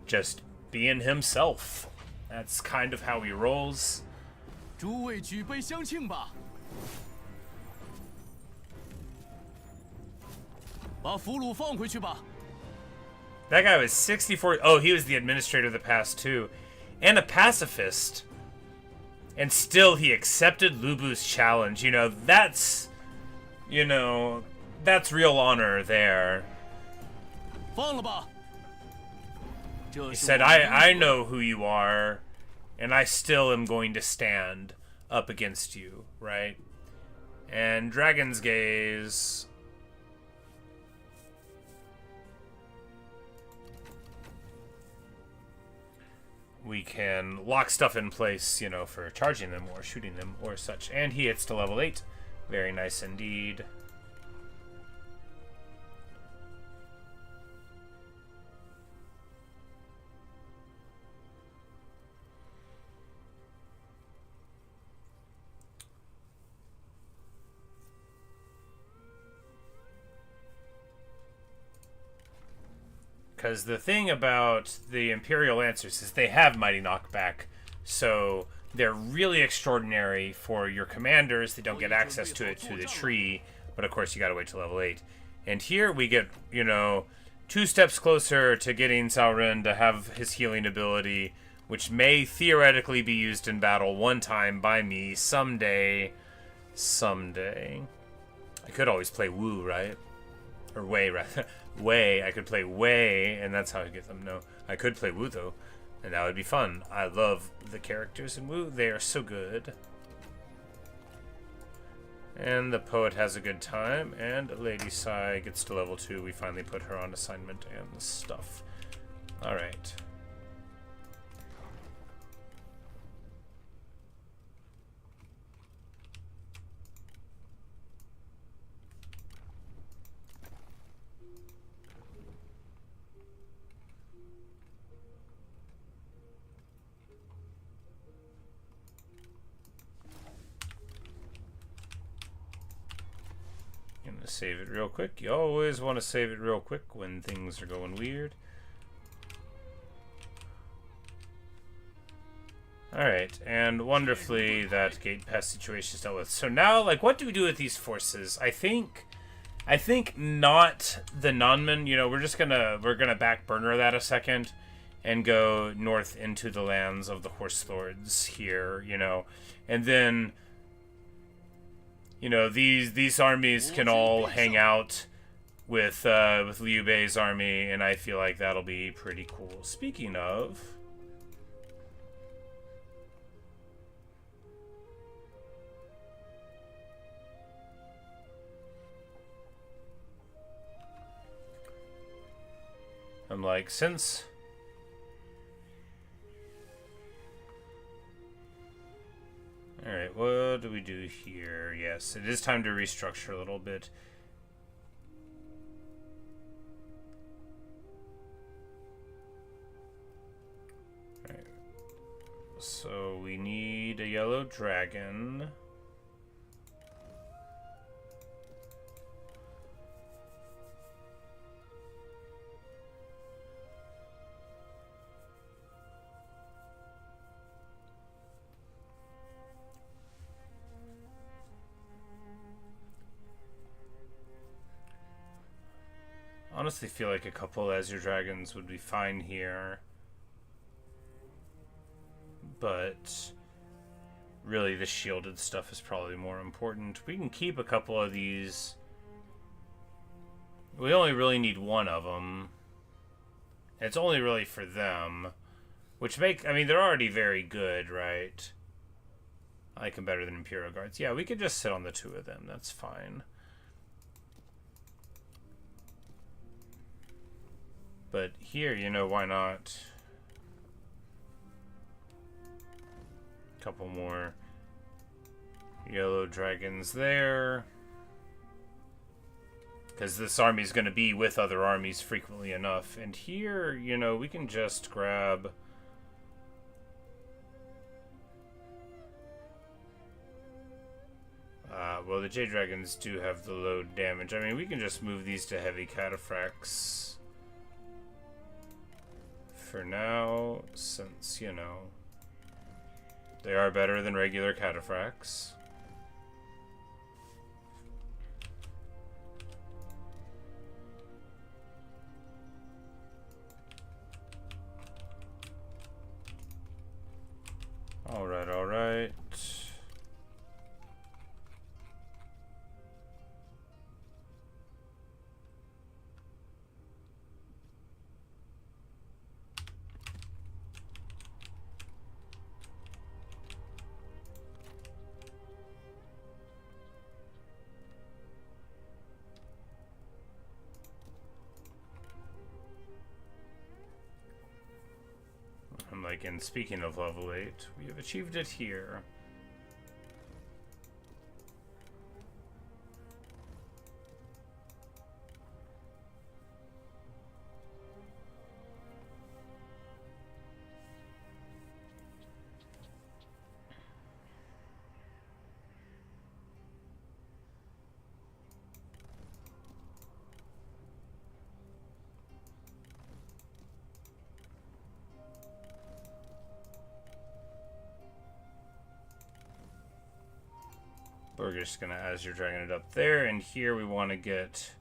Just being himself. That's kind of how he rolls. 诸位举杯相庆吧。 That guy was 64. Oh, he was the administrator of the past too, and a pacifist. And still, he accepted Lubu's challenge. You know, that's real honor there. He said, "I know who you are, and I still am going to stand up against you, right?" And Dragon's Gaze. We can lock stuff in place, you know, for charging them or shooting them or such. And he hits to level 8. Very nice indeed. Because the thing about the Imperial Lancers is they have mighty knockback, so they're really extraordinary for your commanders. They don't get access to it through the tree, but of course you gotta wait till level 8. And here we get, you know, 2 steps closer to getting Cao Ren to have his healing ability, which may theoretically be used in battle one time by me someday. I could always play Wu, right? Or Wei, rather. Wei, I could play Wei, and that's how I get them. No, I could play Wu, though, and that would be fun. I love the characters in Wu. They are so good. And the poet has a good time, and Lady Sai gets to level 2. We finally put her on assignment and stuff. Alright. Save it real quick. You always want to save it real quick when things are going weird. Alright, and wonderfully that gate pass situation is dealt with. So now, like, what do we do with these forces? I think not the Nanman. You know, we're gonna back burner that a second and go north into the lands of the Horse Lords here, you know. And then, you know, these armies can all hang out with Liu Bei's army, and I feel like that'll be pretty cool. Speaking of, I'm like, since alright, what do we do here? Yes, it is time to restructure a little bit. Alright. So we need a yellow dragon. Honestly feel like a couple Azure Dragons would be fine here. But really the shielded stuff is probably more important. We can keep a couple of these. We only really need one of them. It's only really for them. Which I mean, they're already very good, right? I like them better than Imperial Guards. Yeah, we could just sit on the 2 of them. That's fine. But here, you know, why not? A couple more yellow dragons there. Because this army is going to be with other armies frequently enough. And here, you know, we can just grab... well, the Jade Dragons do have the low damage. I mean, we can just move these to heavy cataphracts for now, since, you know, they are better than regular cataphracts. Alright, alright. Like, and speaking of level 8, we have achieved it here. We're just gonna Azure Dragon it up there, and here we want to get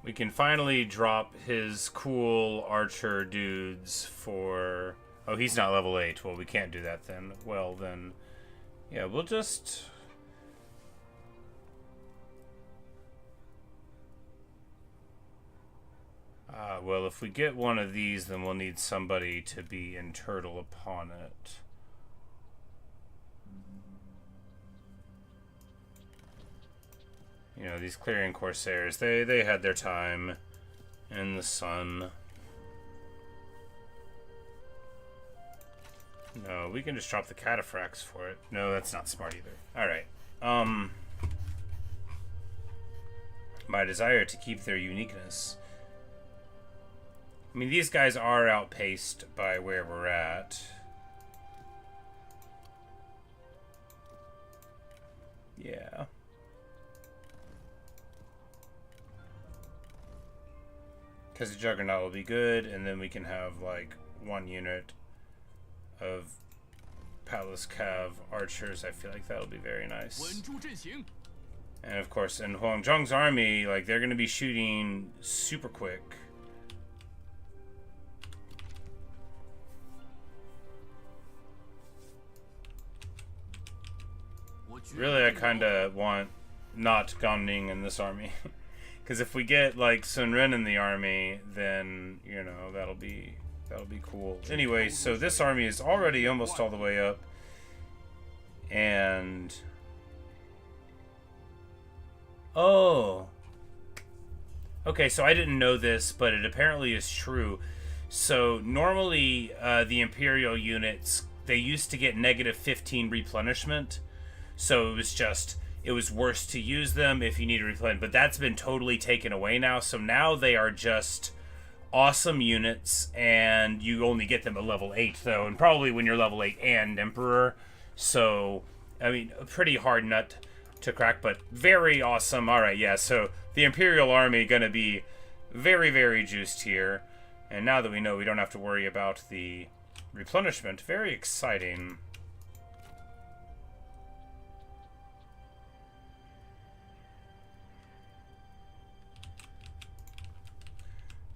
We can finally drop his cool archer dudes for... Oh, he's not level 8. Well, we can't do that then. Well, then... Yeah, we'll just... well, if we get one of these, then we'll need somebody to be in turtle upon it. You know, these clearing corsairs, they had their time in the sun. No, we can just drop the cataphracts for it. No, that's not smart either. Alright. My desire to keep their uniqueness. I mean, these guys are outpaced by where we're at. Yeah. Because the Juggernaut will be good, and then we can have, like, 1 unit of Palace Cav archers. I feel like that'll be very nice. And, of course, in Huang Zhang's army, like, they're going to be shooting super quick. Really, I kind of want not Gan Ning in this army. Because if we get, like, Sun Ren in the army, then, you know, that'll be cool. Anyway, so this army is already almost all the way up. And... Oh. Okay, so I didn't know this, but it apparently is true. So, normally, the Imperial units, they used to get negative 15 replenishment. So, it was worse to use them if you need to replenish, but that's been totally taken away now. So now they are just awesome units, and you only get them at level 8, though, and probably when you're level 8 and Emperor. So, I mean, a pretty hard nut to crack, but very awesome. All right, yeah, so the Imperial army gonna be very, very juiced here. And now that we know we don't have to worry about the replenishment, very exciting.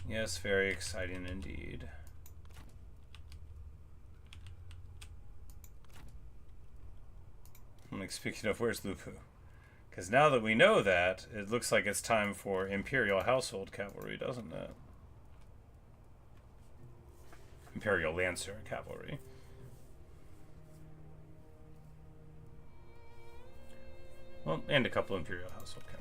Yes, very exciting indeed. Like, speaking of, where's Lupu? Because now that we know that, it looks like it's time for Imperial Household Cavalry, doesn't it? Imperial Lancer Cavalry. Well, and a couple Imperial Household Cavalry.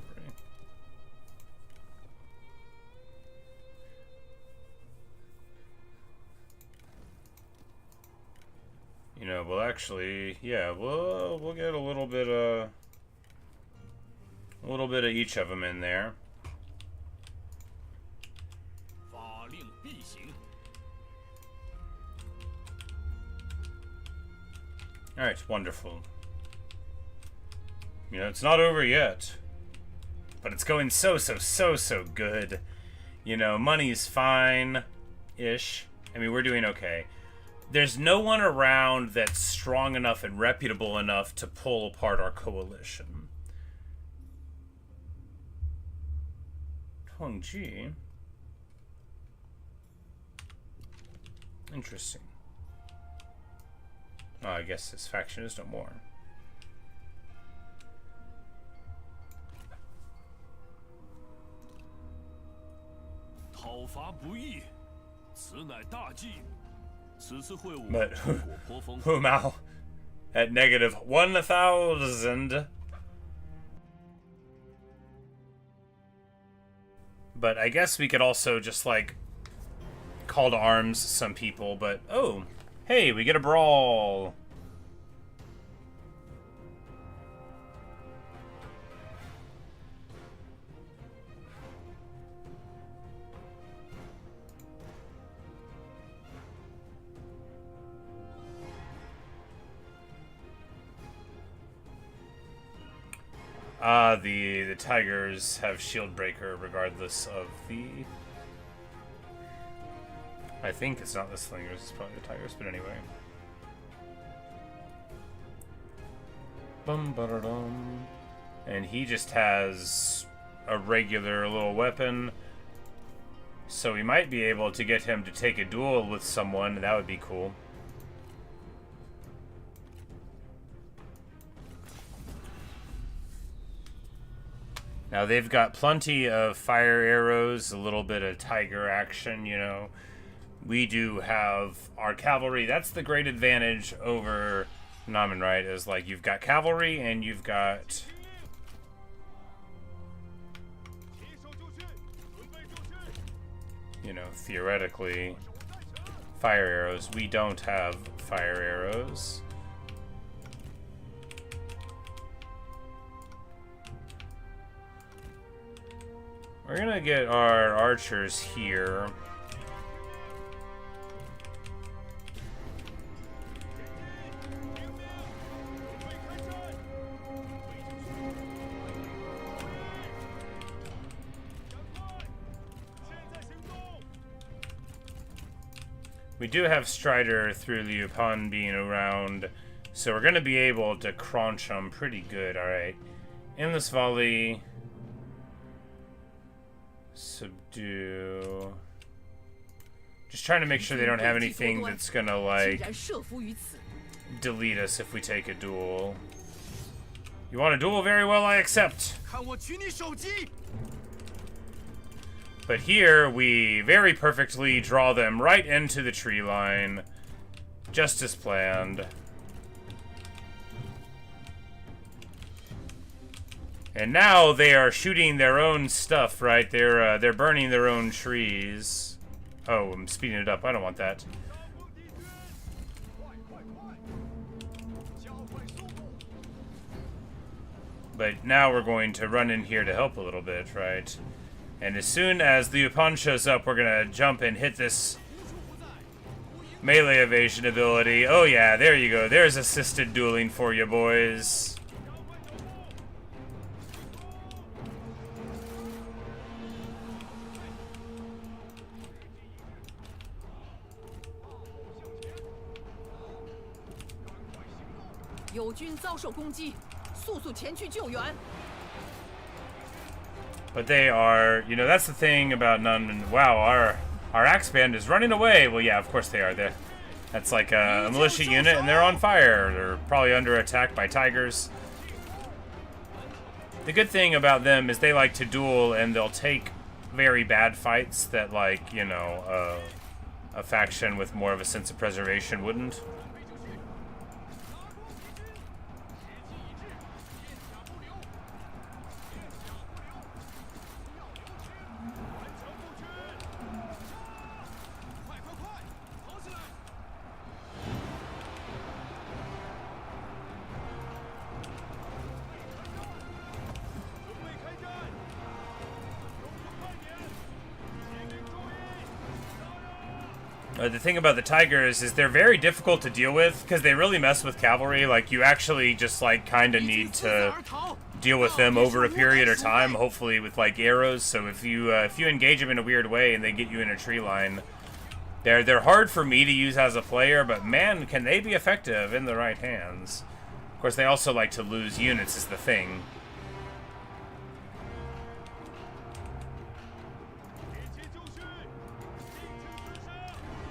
You know, well, actually, yeah, we'll get a little bit of each of them in there. All right, wonderful. You know, it's not over yet, but it's going so good. You know, money's fine-ish. I mean, we're doing okay. There's no one around that's strong enough and reputable enough to pull apart our coalition. Huangji. Interesting. Oh, I guess this faction is no more. But Hu Mao at negative 1,000. But I guess we could also just, like, call to arms some people, but oh, hey, we get a brawl. The tigers have shield breaker regardless of the... I think it's not the slingers, it's probably the tigers, but anyway. Bum ba da dum. And he just has a regular little weapon. So we might be able to get him to take a duel with someone. That would be cool. Now they've got plenty of fire arrows, a little bit of tiger action, you know. We do have our cavalry. That's the great advantage over Namen, right? Is like you've got cavalry and you've got, you know, theoretically fire arrows. We don't have fire arrows. We're gonna get our archers here. We do have Strider through Liu Pan being around, so we're gonna be able to crunch them pretty good. Alright. Endless Volley. Subdue. Just trying to make sure they don't have anything that's gonna, like, delete us if we take a duel. You want a duel? Very well, I accept. But here, we very perfectly draw them right into the tree line. Just as planned. And now they are shooting their own stuff, right? They're burning their own trees. Oh, I'm speeding it up. I don't want that. But now we're going to run in here to help a little bit, right? And as soon as Liu Pan shows up, we're gonna jump and hit this melee evasion ability. Oh yeah, there you go. There's assisted dueling for you, boys. But they are, you know, that's the thing about Nunman. Wow, our axe band is running away. Well, yeah, of course they are. That's like a militia unit, and they're on fire. They're probably under attack by tigers. The good thing about them is they like to duel, and they'll take very bad fights that, like, you know, a faction with more of a sense of preservation wouldn't. The thing about the tigers is they're very difficult to deal with because they really mess with cavalry. Like, you actually just, like, kind of need to deal with them over a period of time, hopefully with, like, arrows. So if you engage them in a weird way and they get you in a tree line, they're hard for me to use as a player, but man, can they be effective in the right hands. Of course, they also like to lose units is the thing.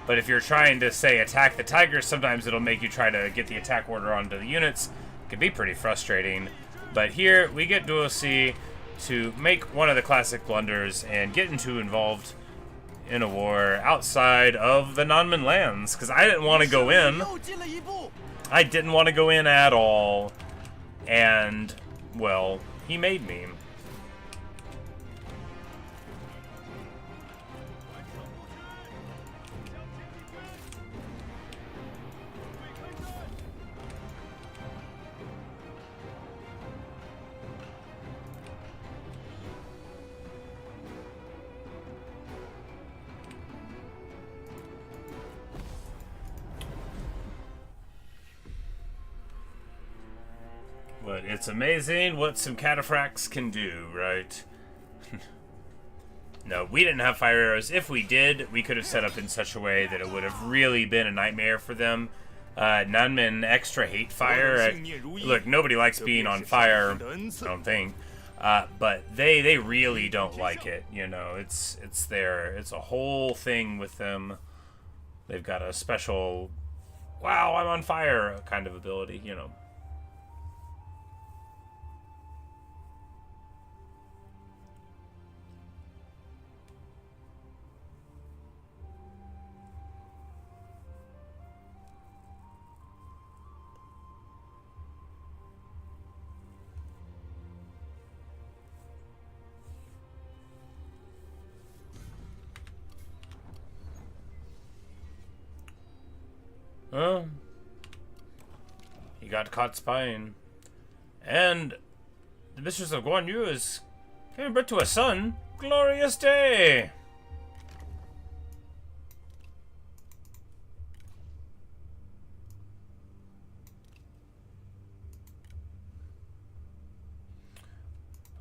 But if you're trying to, say, attack the tigers, sometimes it'll make you try to get the attack order onto the units. It can be pretty frustrating. But here, we get Duo C to make one of the classic blunders and get involved in a war outside of the Nanman lands. Because I didn't want to go in. I didn't want to go in at all. And, well, he made me. But it's amazing what some cataphracts can do, right? No, we didn't have fire arrows. If we did, we could have set up in such a way that it would have really been a nightmare for them. Nanmen extra hate fire. Look, nobody likes being on fire, I don't think. But they really don't like it, you know. It's a whole thing with them. They've got a special, wow, I'm on fire kind of ability, you know. Oh, he got caught spying. And the mistress of Guan Yu is giving birth to a son. Glorious day!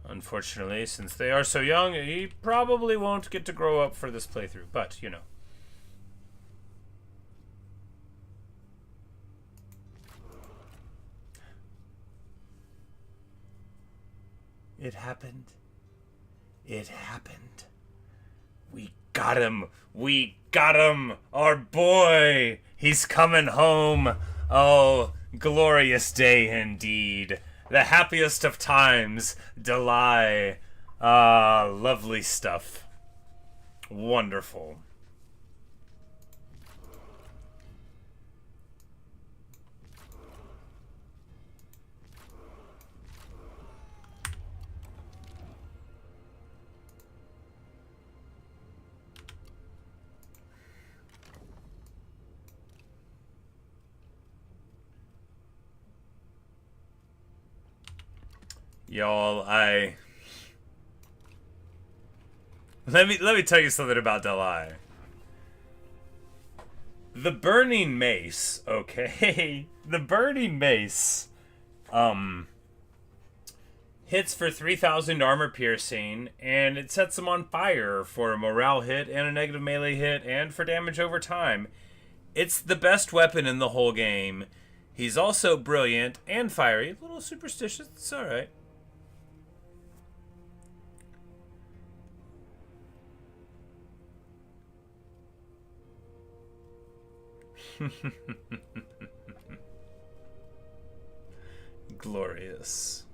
Unfortunately, since they are so young, he probably won't get to grow up for this playthrough, but, you know. It happened. It happened. We got him. We got him. Our boy. He's coming home. Oh, glorious day indeed. The happiest of times. Dailai. Ah, lovely stuff. Wonderful. Y'all, let me tell you something about Dailai. The burning mace, okay? The burning mace hits for 3,000 armor piercing, and it sets him on fire for a morale hit and a negative melee hit and for damage over time. It's the best weapon in the whole game. He's also brilliant and fiery. A little superstitious, it's alright. Glorious.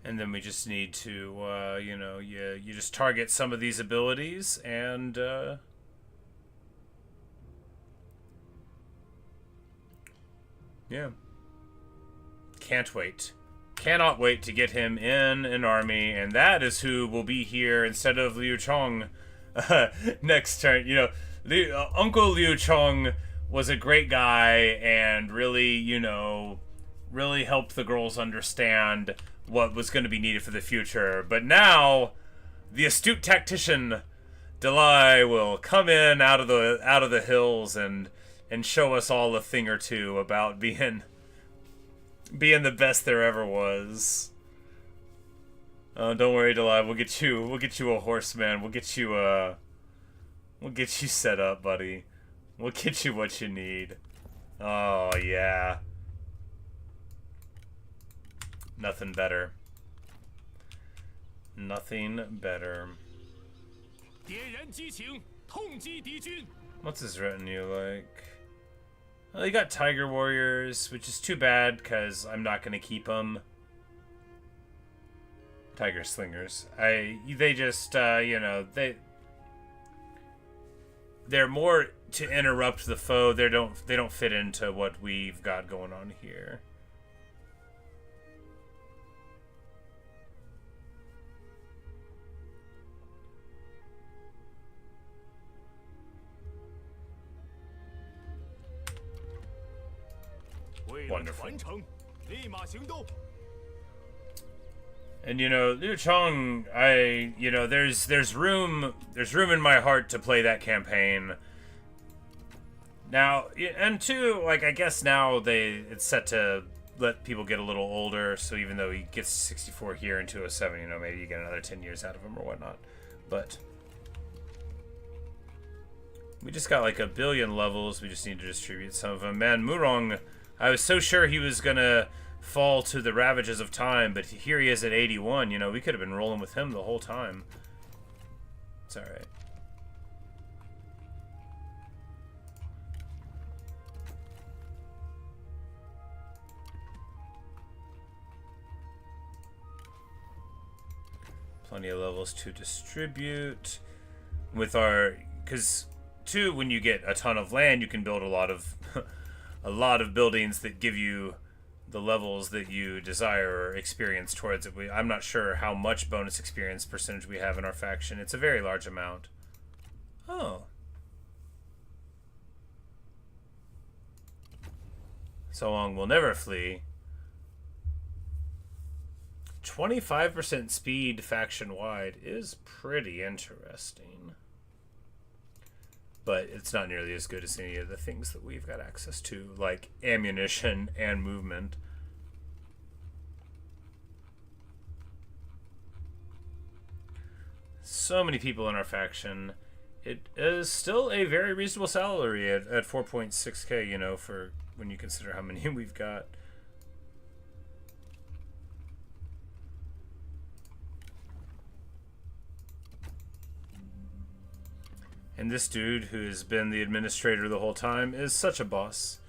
And then we just need to, you know, you just target some of these abilities and, yeah. Can't wait. Cannot wait to get him in an army, and that is who will be here instead of Liu Chong next turn. You know, Uncle Liu Chong was a great guy and really, you know, really helped the girls understand what was going to be needed for the future. But now, the astute tactician Dailai will come in out of the hills and show us all a thing or two about being the best there ever was. Don't worry, Dailai. We'll get you a horseman. We'll get you set up, buddy. We'll get you what you need. Oh yeah. Nothing better. Nothing better. What's his retinue like? Well, you got Tiger Warriors, which is too bad because I'm not gonna keep them. Tiger Slingers. They just you know, they're more to interrupt the foe. They don't fit into what we've got going on here. Wonderful. And you know, Liu Chong, you know, there's room in my heart to play that campaign. Now, and two, like, I guess now it's set to let people get a little older, so even though he gets 64 here and 207, you know, maybe you get another 10 years out of him or whatnot. But We just got like 1 billion levels. We just need to distribute some of them. Man, Murong, I was so sure he was gonna fall to the ravages of time, but here he is at 81. You know, we could have been rolling with him the whole time. It's alright. Plenty of levels to distribute. With our, because too, when you get a ton of land, you can build a lot of a lot of buildings that give you the levels that you desire or experience towards it. I'm not sure how much bonus experience percentage we have in our faction. It's a very large amount. Oh. So long we'll never flee. 25% speed faction-wide is pretty interesting. But it's not nearly as good as any of the things that we've got access to, like ammunition and movement. So many people in our faction. It is still a very reasonable salary at 4.6k, you know, for when you consider how many we've got. And this dude, who has been the administrator the whole time, is such a boss.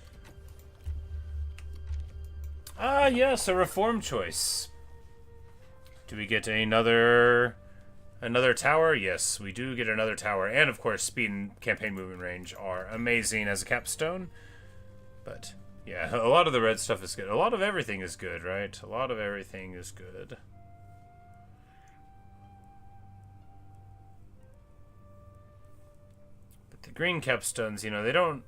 Ah, yes, a reform choice. Do we get another tower? Yes, we do get another tower. And, of course, speed and campaign movement range are amazing as a capstone. But, yeah, a lot of the red stuff is good. A lot of everything is good, right? A lot of everything is good. The green capstones, you know, they don't...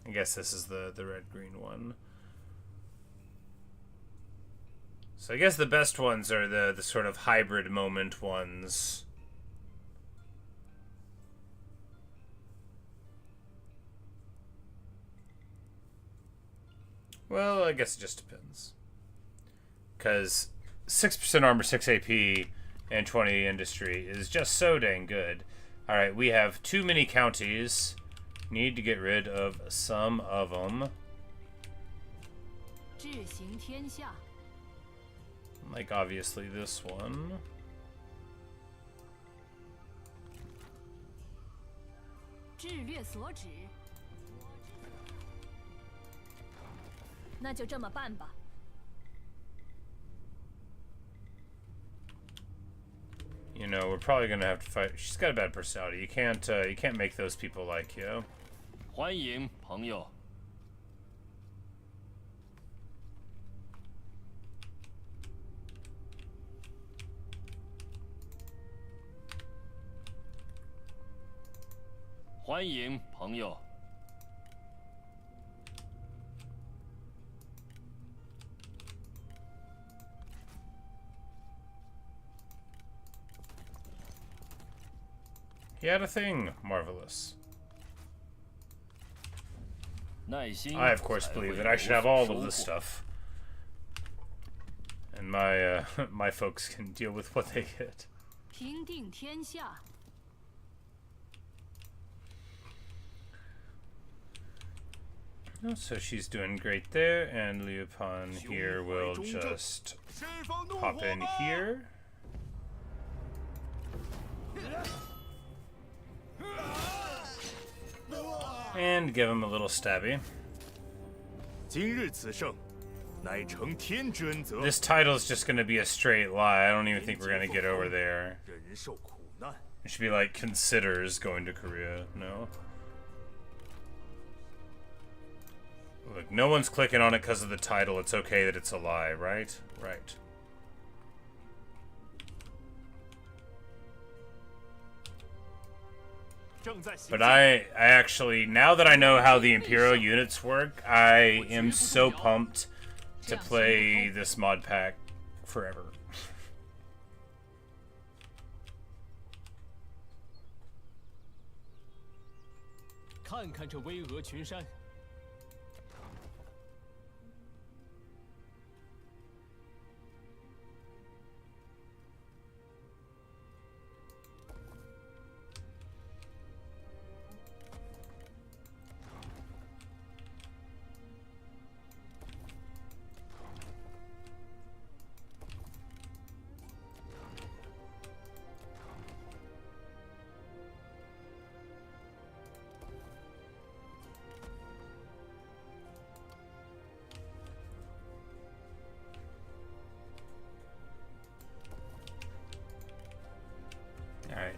I guess this is the red-green one. So I guess the best ones are the sort of hybrid moment ones. Well, I guess it just depends. Because 6% armor, 6 AP, and 20 industry is just so dang good. Alright, we have too many counties. Need to get rid of some of them. Like, obviously, this one. You know, we're probably gonna have to fight. She's got a bad personality. You can't make those people like you. 欢迎朋友。欢迎朋友。 He had a thing. Marvelous. 耐心 I, of course, believe that I should have all of this stuff. And my my folks can deal with what they get. 平定天下。 Oh, so she's doing great there, and Liupan here will just pop in here. And give him a little stabby. 今日此胜，乃承天之恩泽。 This title's just gonna be a straight lie. I don't even think we're gonna get over there. 人受苦难， It should be like considers going to Korea. No. Look, no one's clicking on it because of the title. It's okay that it's a lie, right? Right. But I actually, now that I know how the Imperial units work, I am so pumped to play this mod pack forever. 看看这巍峨群山。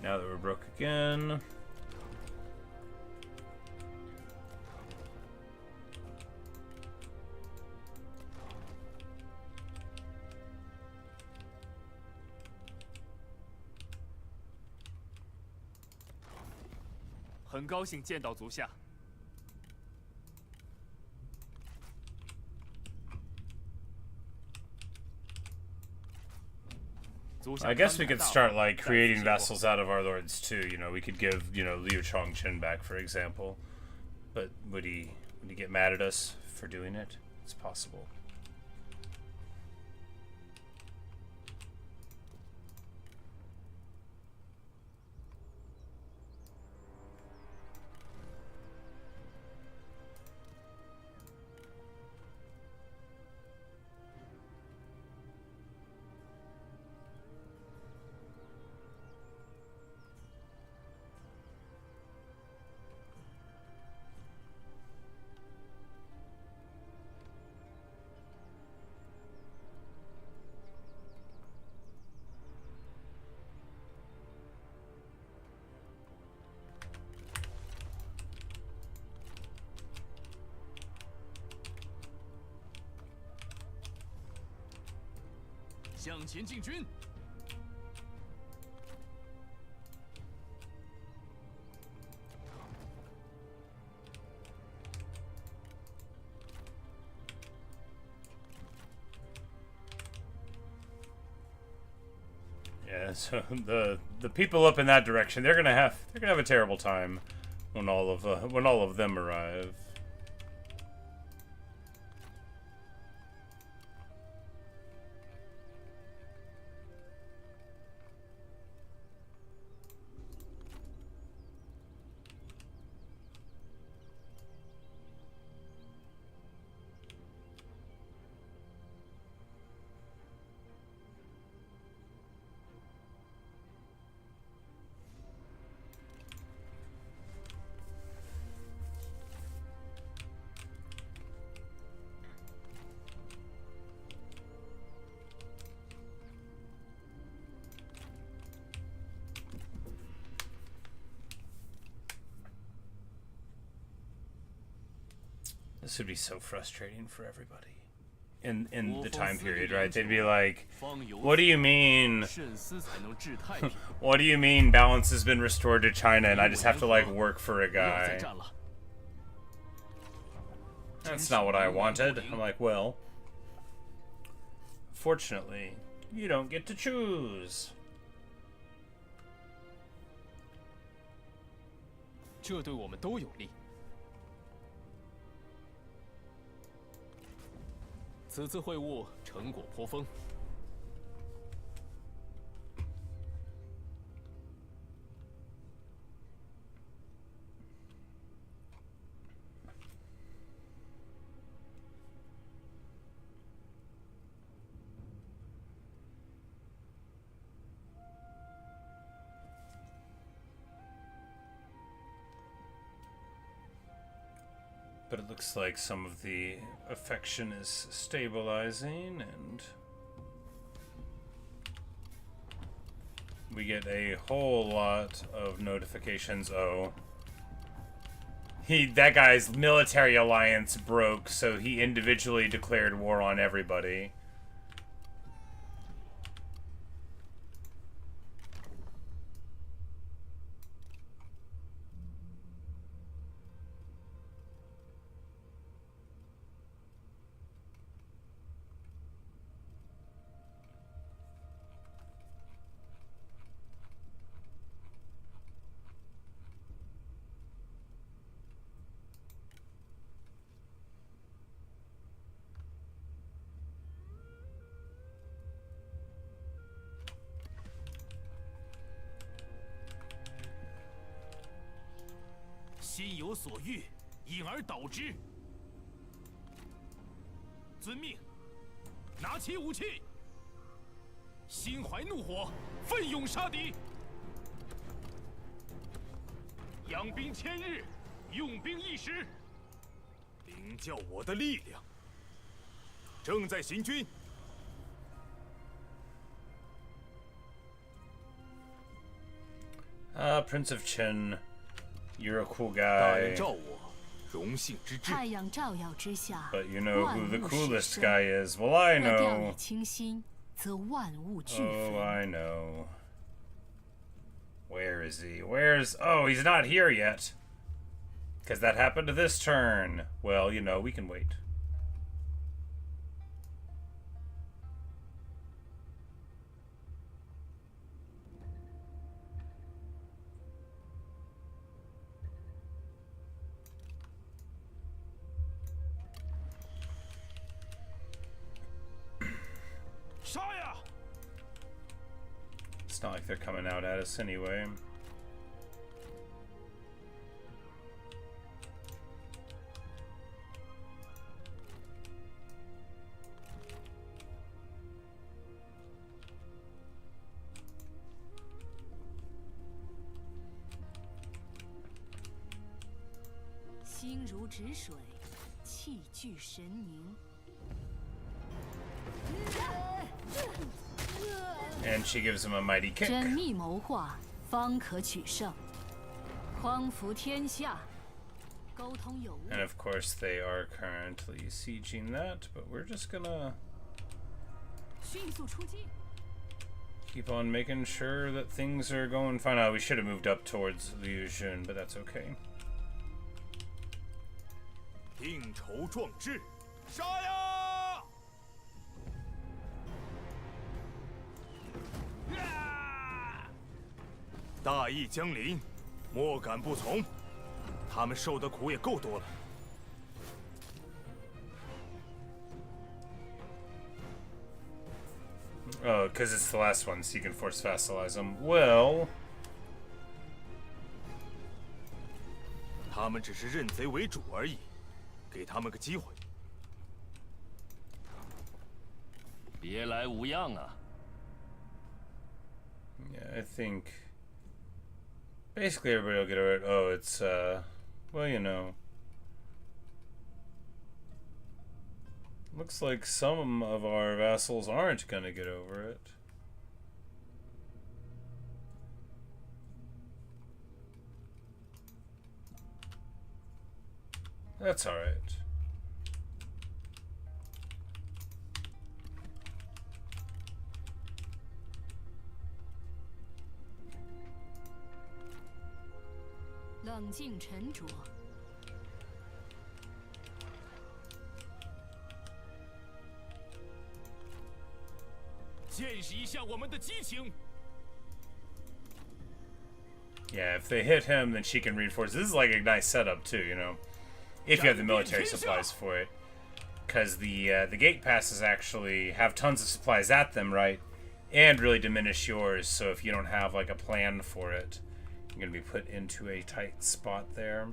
now that we're broke again.很高兴见到足下。 I guess we could start like creating vessels out of our lords too. You know, we could give Liu Chongqing back, for example. But would he get mad at us for doing it? It's possible.向前进军。Yeah, so the people up in that direction, they're gonna have a terrible time when all of them arrive. This would be so frustrating for everybody in the time period, right? They'd be like, what do you mean? What do you mean balance has been restored to China and I just have to like work for a guy? That's not what I wanted. I'm like, well, fortunately, you don't get to choose. 这对我们都有利。 此次会晤成果颇丰。But it looks like some of the affection is stabilizing, and we get a whole lot of notifications. Oh, that guy's military alliance broke, so he individually declared war on everybody.《心有所欲，因而导之。遵命，拿起武器，心怀怒火，奋勇杀敌。养兵千日，用兵一时。领教我的力量。正在行军。Prince of Chen, you're a cool 大人 guy. 召我，荣幸之至。太阳照耀之下， But you know who the 万物 coolest 始生 guy is? Well, I 若掉以 know. 轻心，则万物俱 Oh, 焚。 I know. Where is he? Where's... Oh, he's not here yet. Because that happened this turn. Well, you know, we can wait. It's not like they're coming out at us anyway. “心如止水，气聚神凝。” And she gives him a mighty kick. 缜密谋划，方可取胜。匡扶天下，沟通有误。 And of course they are currently sieging that, but we're just gonna 迅速出击。 keep on making sure that things are going fine. Oh, we should have moved up towards Liu Jun, but that's okay. 定筹壮志，杀呀！ 大义将临，莫敢不从。他们受的苦也够多了。 Oh, because it's the last one, so you can force vassalize them. Well... 他们只是认贼为主而已，给他们个机会。别来无恙啊！ Yeah, I think... Basically everybody will get over it. Oh, it's, well, you know... Looks like some of our vassals aren't gonna get over it. That's alright. 冷静沉着，见识一下我们的激情。 Yeah, if they hit him, then she can reinforce. This is like a nice setup too, you know, if you have the military supplies for it, because the gate passes actually have tons of supplies at them, right, and really diminish yours. So if you don't have like a plan for it, you're gonna be put into a tight spot there.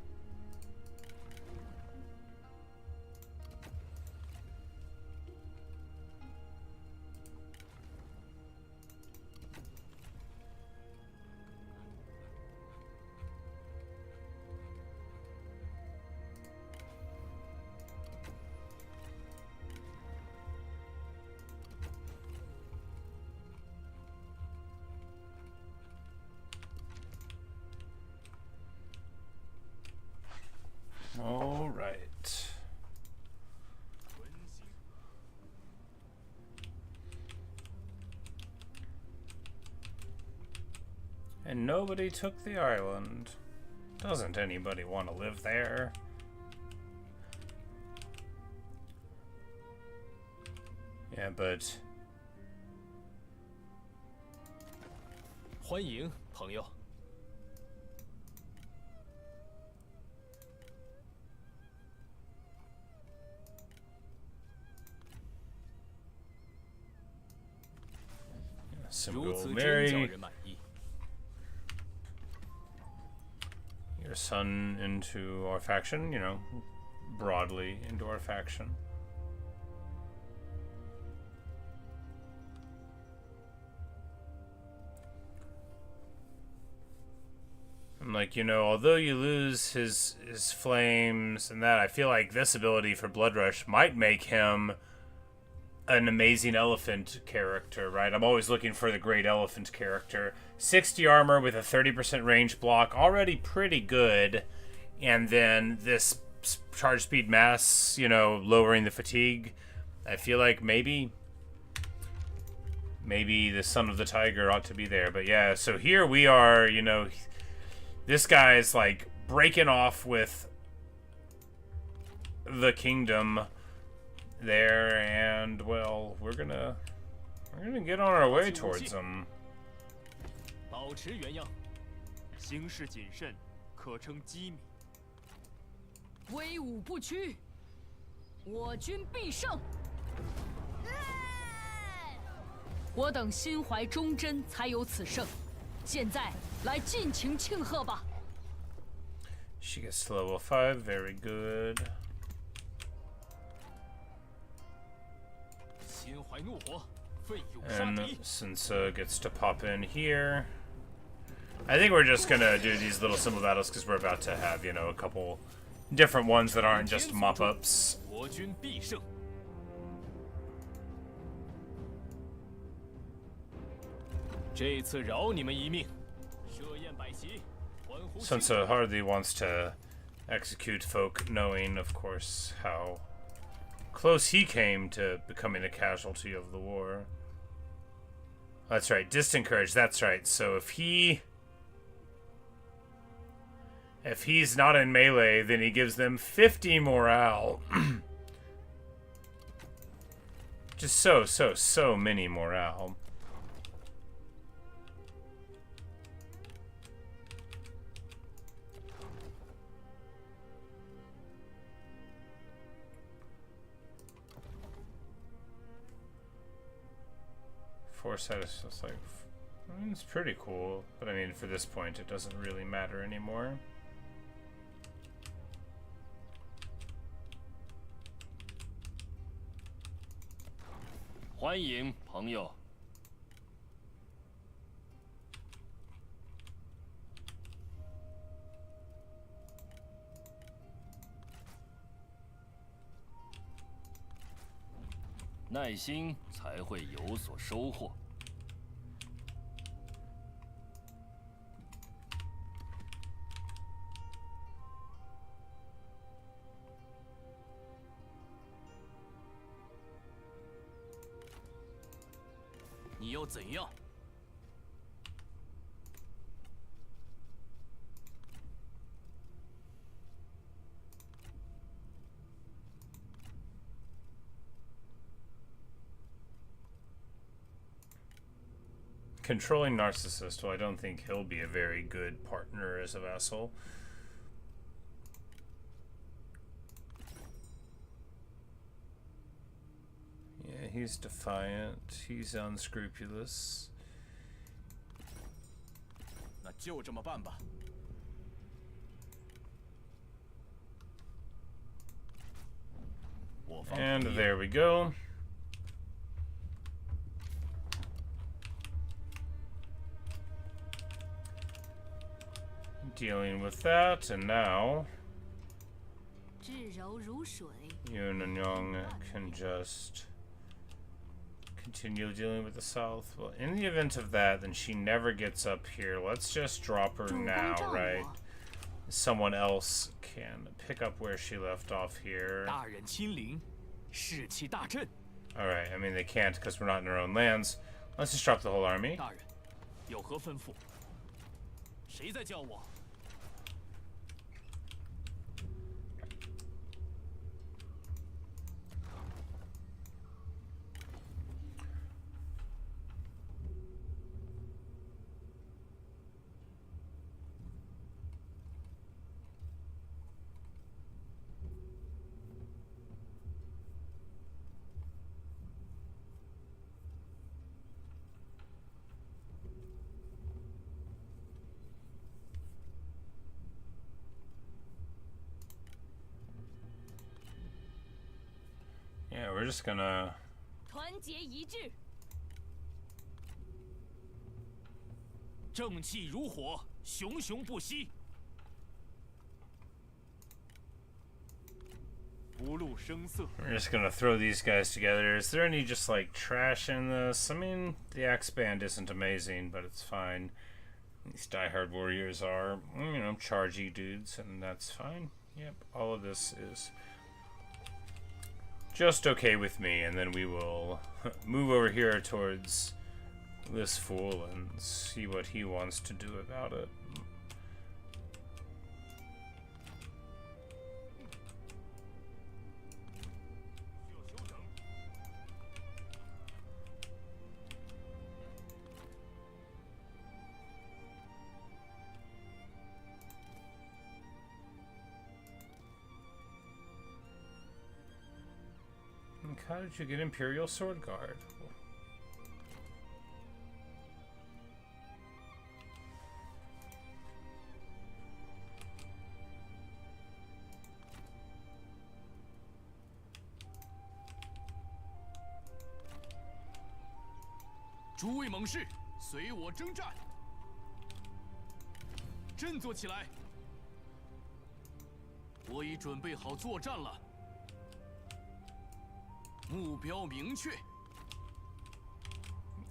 All right. And nobody took the island. Doesn't anybody want to live there? Yeah, but... 欢迎，朋友。 Simple 如此真叫 marry 人满意。 your son into our faction, you know, broadly into our faction. I'm like, you know, although you lose his flames and that, I feel like this ability for Blood Rush might make him an amazing elephant character, right? I'm always looking for the great elephant character. 60 armor with a 30% range block, already pretty good. And then this charge speed mass, you know, lowering the fatigue. I feel like maybe the Son of the Tiger ought to be there. But yeah, so here we are, you know, this guy's like breaking off with the kingdom there, and well, we're gonna get on our way towards them. 保持原样，行事谨慎，可称机敏。威武不屈，我军必胜。我等心怀忠贞，才有此胜。现在来尽情庆贺吧。She gets to level 5, very good. 心怀怒火，奋勇杀 And 敌。 Sansa gets to pop in here. I think we're just gonna do these little simple battles because we're about to have, you know, a couple different ones that aren't just mop-ups. 国军必胜。这次饶你们一命。设宴摆席，欢呼庆祝。 Sansa hardly wants to execute folk, knowing, of course, how close he came to becoming a casualty of the war. That's right, distant courage, that's right. So if he's not in melee, then he gives them 50 morale. Just so many morale. Foresight is just like, I mean, it's pretty cool, but I mean, for this point, it doesn't really matter anymore. 欢迎朋友。耐心才会有所收获。你要怎样？ Controlling narcissist, well, I don't think he'll be a very good partner as a vassal. Yeah, he's defiant, he's unscrupulous. 那就这么办吧。 And there we go. Dealing with that, and now 至柔如水。 Yun and Young can just continue dealing with the south. Well, in the event of that, then she never gets up here. Let's just drop her now, right? Someone else can pick up where she left off here. 大人亲临，士气大振。 Alright, I mean, they can't because we're not in our own lands. Let's just drop the whole army. 大人，有何吩咐？谁在叫我？ Yeah, we're just gonna... 团结一致。 正气如火，熊熊不息。We're just gonna throw these guys together. Is there any just like trash in this? I mean, the axe band isn't amazing, but it's fine. These diehard warriors are, you know, chargy dudes, and that's fine. Yep, all of this is just okay with me, and then we will move over here towards this fool and see what he wants to do about it. How did you get Imperial Sword Guard?诸位猛士，随我征战！振作起来！我已准备好作战了。 目标明确。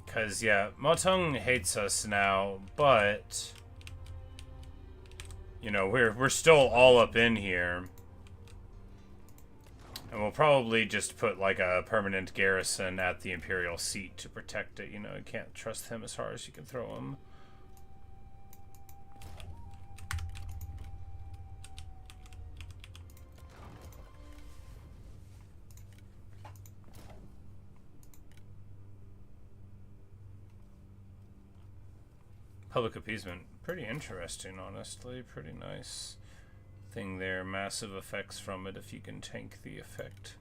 Cause yeah, Motong hates us now, but you know we're still all up in here, and we'll probably just put like a permanent garrison at the Imperial seat to protect it. You know, you can't trust him as hard as you can throw him. Public appeasement, pretty interesting, honestly. Pretty nice thing there. Massive effects from it if you can tank the effect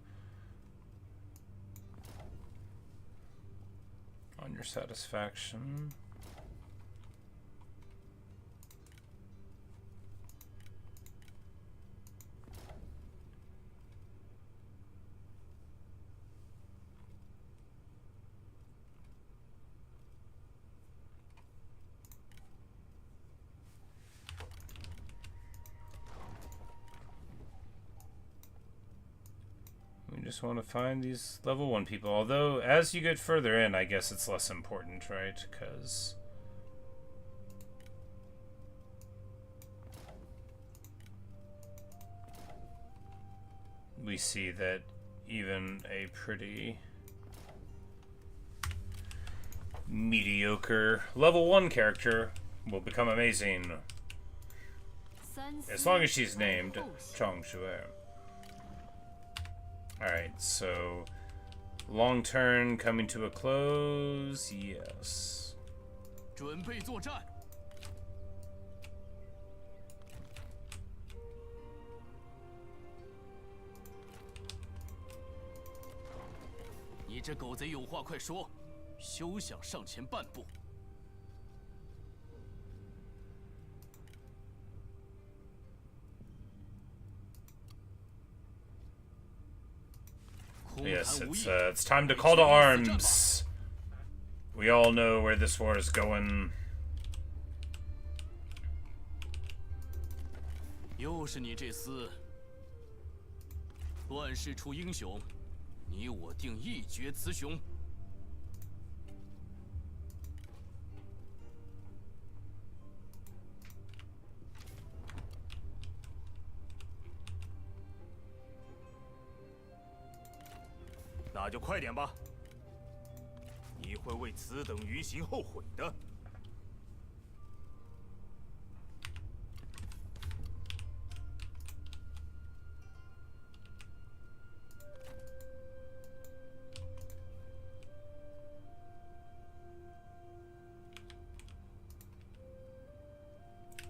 on your satisfaction. Just want to find these level 1 people, although as you get further in I guess it's less important, right? Because we see that even a pretty mediocre level 1 character will become amazing as long as she's named Xueer. Alright, so long turn coming to a close, yes. 准备作战。你这狗贼有话快说，休想上前半步。 Yes, it's time to call to arms. We all know where this war is going. 又是你这厮！乱世出英雄，你我定一决雌雄。那就快点吧，你会为此等愚行后悔的。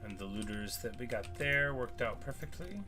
And the looters that we got there worked out perfectly.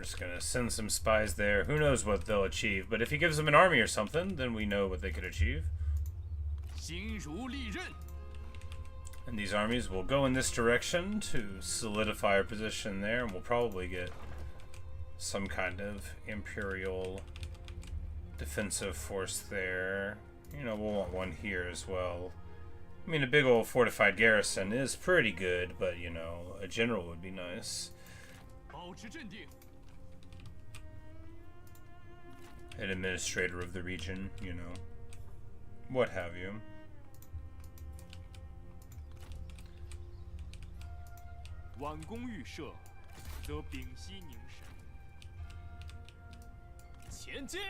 just gonna send some spies there. Who knows what they'll achieve? But if he gives them an army or something, then we know what they could achieve. 心如利刃。 And these armies will go in this direction to solidify our position there, and we'll probably get some kind of Imperial defensive force there. You know, we'll want one here as well. I mean, a big old fortified garrison is pretty good, but, you know, a general would be nice. 保持镇定。 An administrator of the region, you know. What have you. 挽弓预设，则屏息凝神。前进！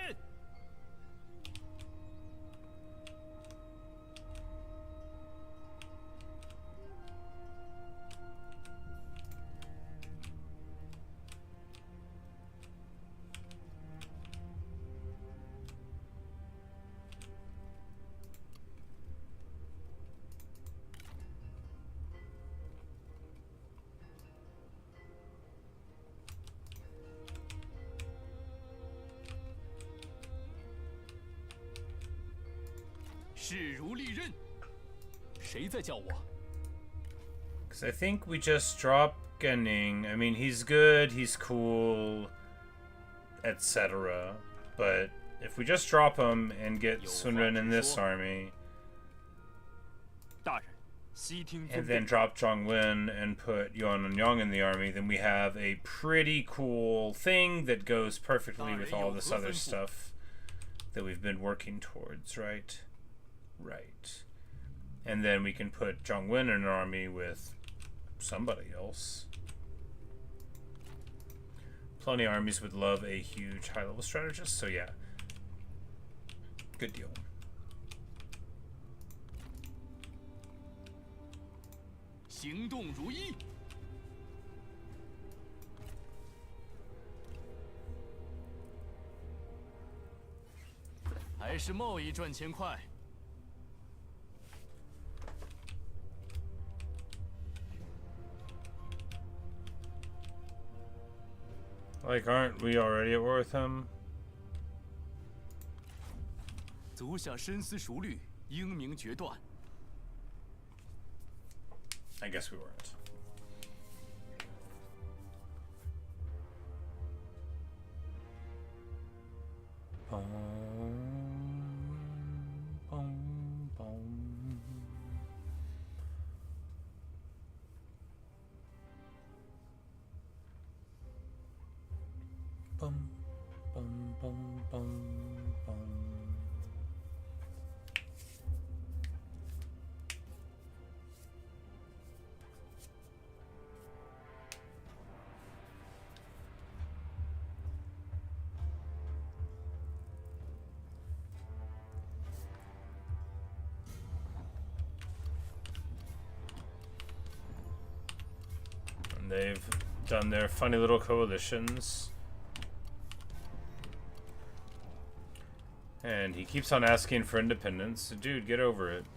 势如利刃。谁在叫我？ Because I think we just drop Genning. I mean, he's good, he's cool, etc. But if we just drop him and get Sunren in this army, 大人，悉听 and 尊 then 便。 drop Zhongwen and put Yuan and Yang in the army, then we have a pretty cool thing that goes perfectly with all this other stuff that we've been working towards, right? Right. And then we can put Zhongwen in an army with somebody else. Plenty of armies would love a huge high-level strategist, so yeah. Good deal. 行动如一。还是贸易赚钱快。 Like, aren't we already at war with him? 足下深思熟虑，英明决断。 I guess we weren't. And they've done their funny little coalitions. And he keeps on asking for independence. Dude, get over it. "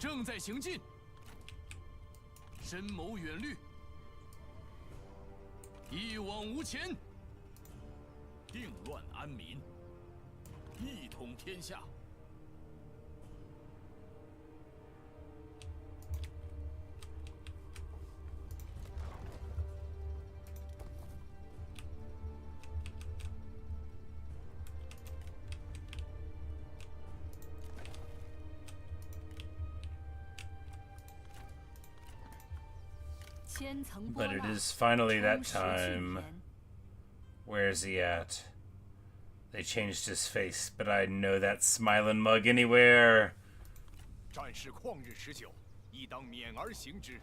正在行进，深谋远虑，一往无前，定乱安民，一统天下。But it is finally that time. Where's he at? They changed his face, but I know that smiling mug anywhere. 战事旷日持久，亦当免而行之。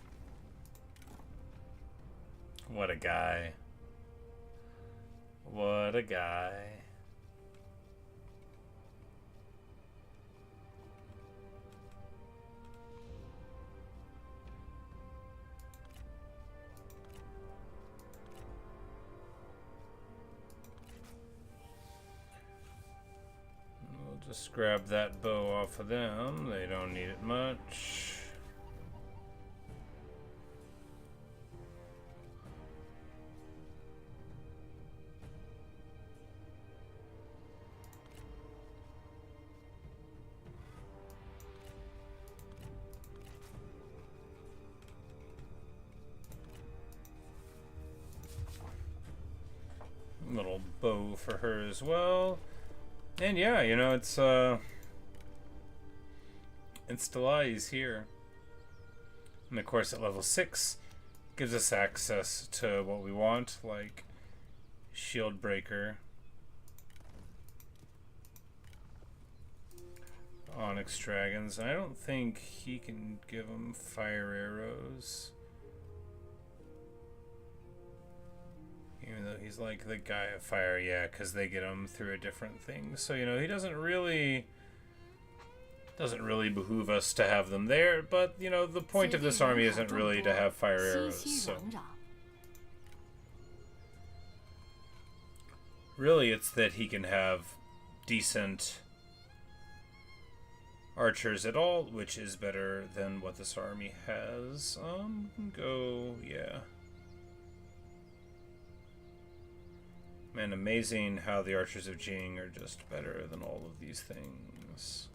What a guy. What a guy. We'll just grab that bow off of them. They don't need it much. Little bow for her as well. And yeah, you know, it's Dalai's here. And of course at level 6 gives us access to what we want, like shield breaker, onyx dragons. I don't think he can give them fire arrows. Even though he's like the guy of fire, yeah, because they get him through a different thing. So, you know, he doesn't really behoove us to have them there. But, you know, the point of this army isn't really to have fire arrows. So, really, it's that he can have decent archers at all, which is better than what this army has. Yeah. Man, amazing how the archers of Jing are just better than all of these things.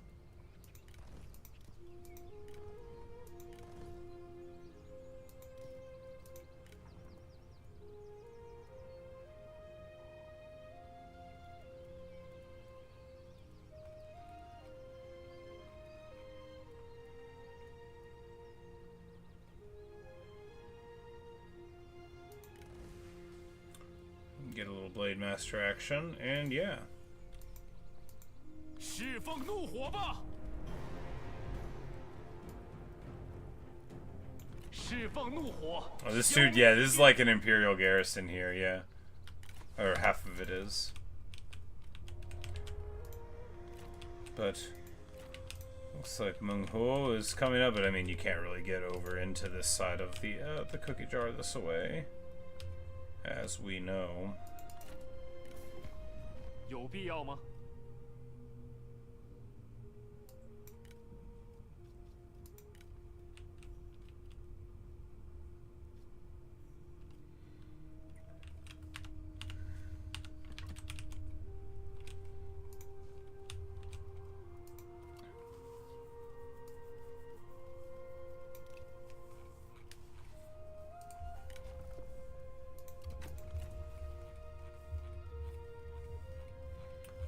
Get a little Blade Master action, and yeah. Oh, this dude, yeah, this is like an Imperial garrison here, yeah. Or half of it is. But looks like Meng Huo is coming up, but I mean, you can't really get over into this side of the cookie jar this way, as we know. 有必要吗？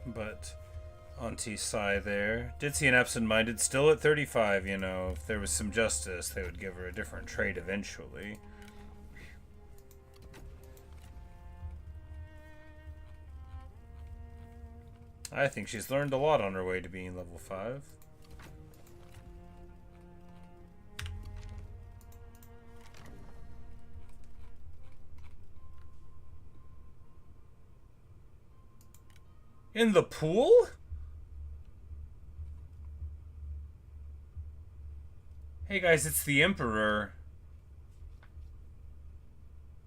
But Auntie Sai there did see an absent-minded, still at 35, you know. If there was some justice, they would give her a different trade eventually. I think she's learned a lot on her way to being level 5. In the pool? Hey guys, it's the Emperor.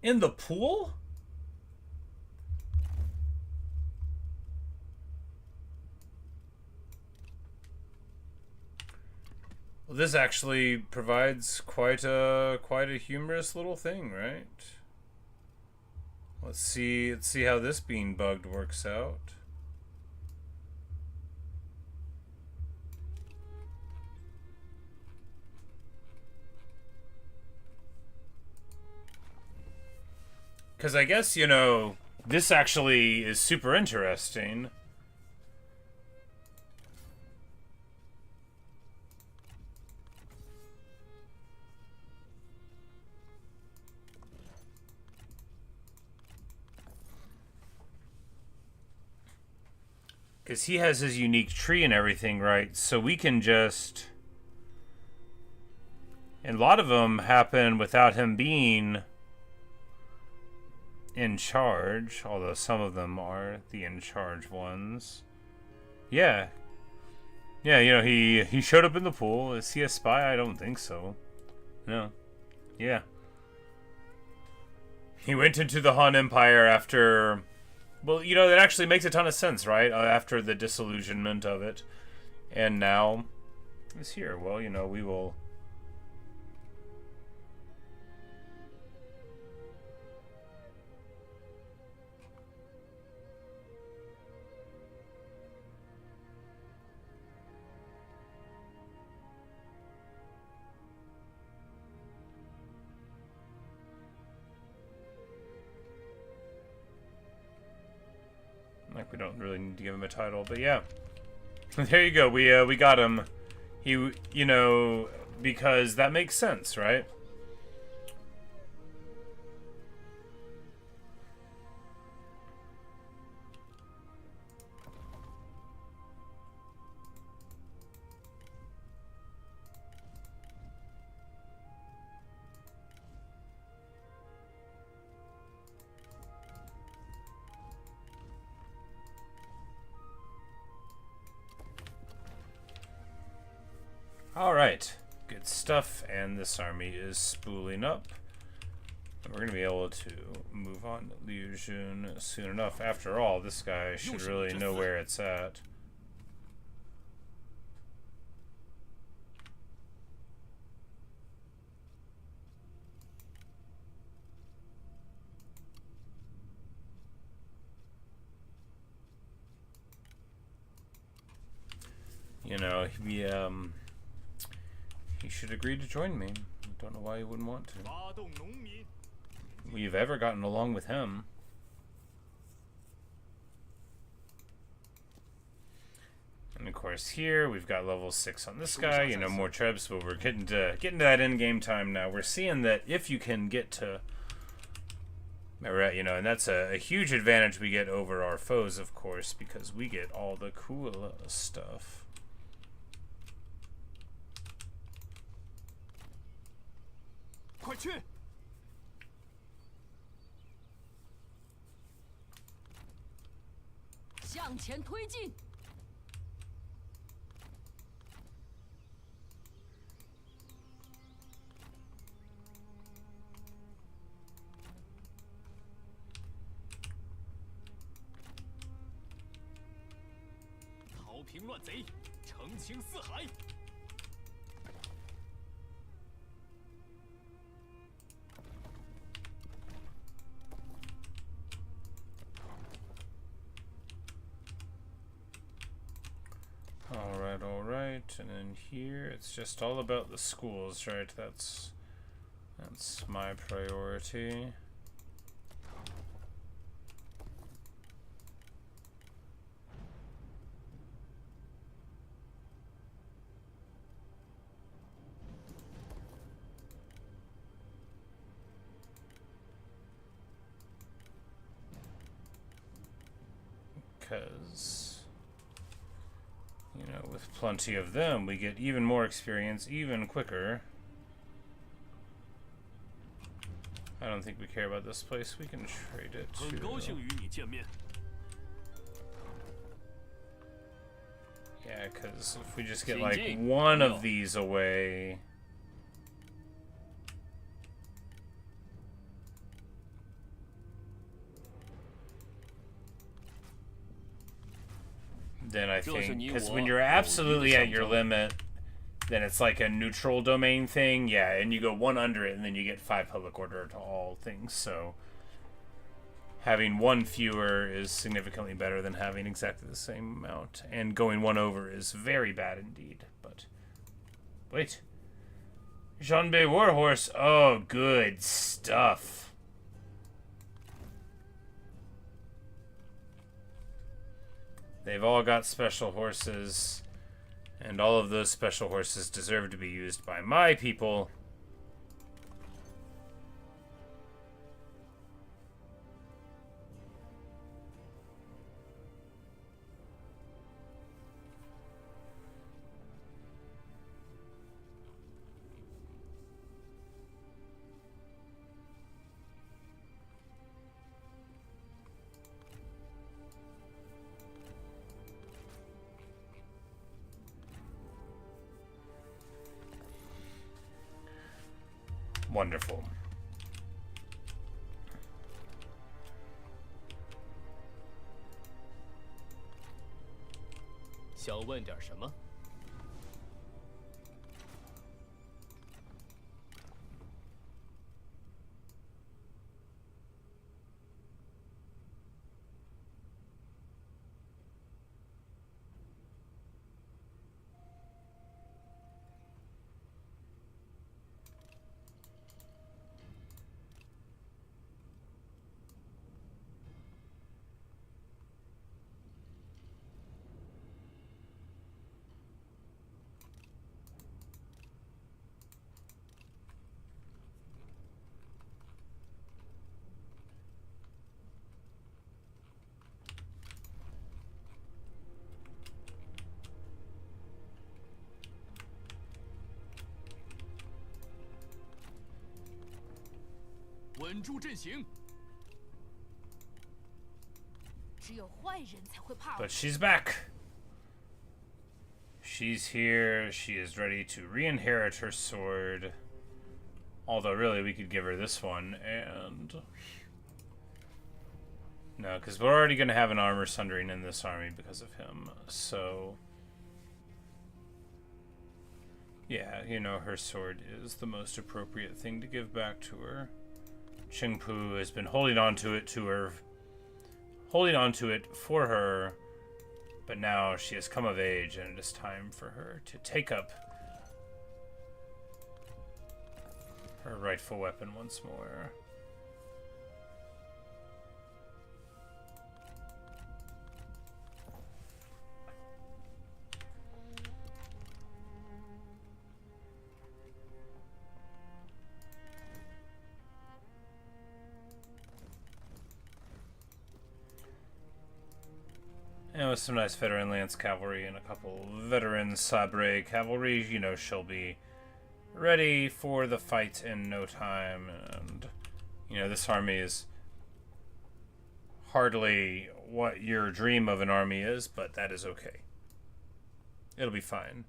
In the pool? Well, this actually provides quite a humorous little thing, right? Let's see how this being bugged works out. Because I guess, you know, this actually is super interesting. Because he has his unique tree and everything, right? So we can just... And a lot of them happen without him being in charge. Although some of them are the in-charge ones. Yeah. Yeah, you know, he showed up in the pool. Is he a spy? I don't think so. No. Yeah. He went into the Han Empire after... Well, you know, that actually makes a ton of sense, right? After the disillusionment of it. And now he's here. Well, you know, we will... Like, we don't really need to give him a title, but yeah. There you go, we got him. He, you know, because that makes sense, right? Alright, good stuff, and this army is spooling up. And we're going to be able to move on to Liu Jun soon enough. After all, this guy should really know where it's at. You know, he should agree to join me. I don't know why he wouldn't want to. We've ever gotten along with him. And of course here we've got level 6 on this guy, you know, more trebs, but we're getting to that end game time now. We're seeing that if you can get to, you know, and that's a huge advantage we get over our foes, of course, because we get all the cool stuff. Quick! 向前推进。讨平乱贼，澄清四海。 Alright, and then here it's just all about the schools, right? That's my priority. Because, you know, with plenty of them, we get even more experience, even quicker. I don't think we care about this place. We can trade it to... Yeah, because if we just get like one of these away... Then I think, because when you're absolutely at your limit, then it's like a neutral domain thing, yeah, and you go one under it, and then you get 5 public order to all things, so having one fewer is significantly better than having exactly the same amount, and going one over is very bad indeed, but... Wait. Zhanbei Warhorse, oh, good stuff. They've all got special horses, and all of those special horses deserve to be used by my people. Wonderful. 想问点什么？ 稳住阵型。只有坏人才会怕我。 But she's back. She's here. She is ready to re-inherit her sword. Although, really, we could give her this one, and... No, because we're already going to have an armor sundering in this army because of him, so... Yeah, you know, her sword is the most appropriate thing to give back to her. Cheng Pu has been holding on to it for her, but now she has come of age, and it is time for her to take up her rightful weapon once more. And with some nice veteran lance cavalry and a couple veteran sabre cavalry, you know, she'll be ready for the fight in no time. And, you know, this army is hardly what your dream of an army is, but that is okay. It'll be fine.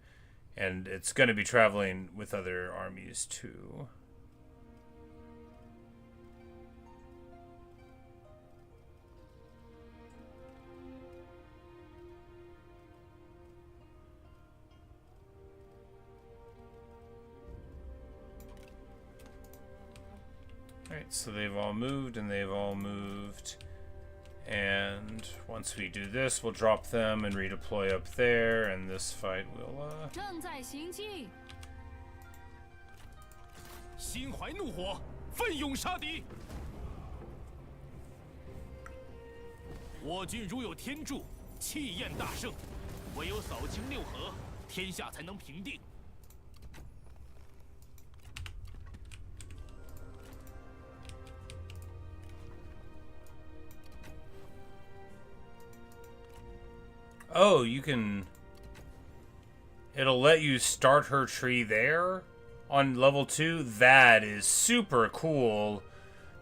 And it's going to be traveling with other armies, too. Alright, so they've all moved, and they've all moved. And once we do this, we'll drop them and redeploy up there, and this fight will, 正在行进。心怀怒火，奋勇杀敌。我军如有天助，气焰大盛。唯有扫清六合，天下才能平定。 Oh, you can... It'll let you start her tree there on level 2? That is super cool.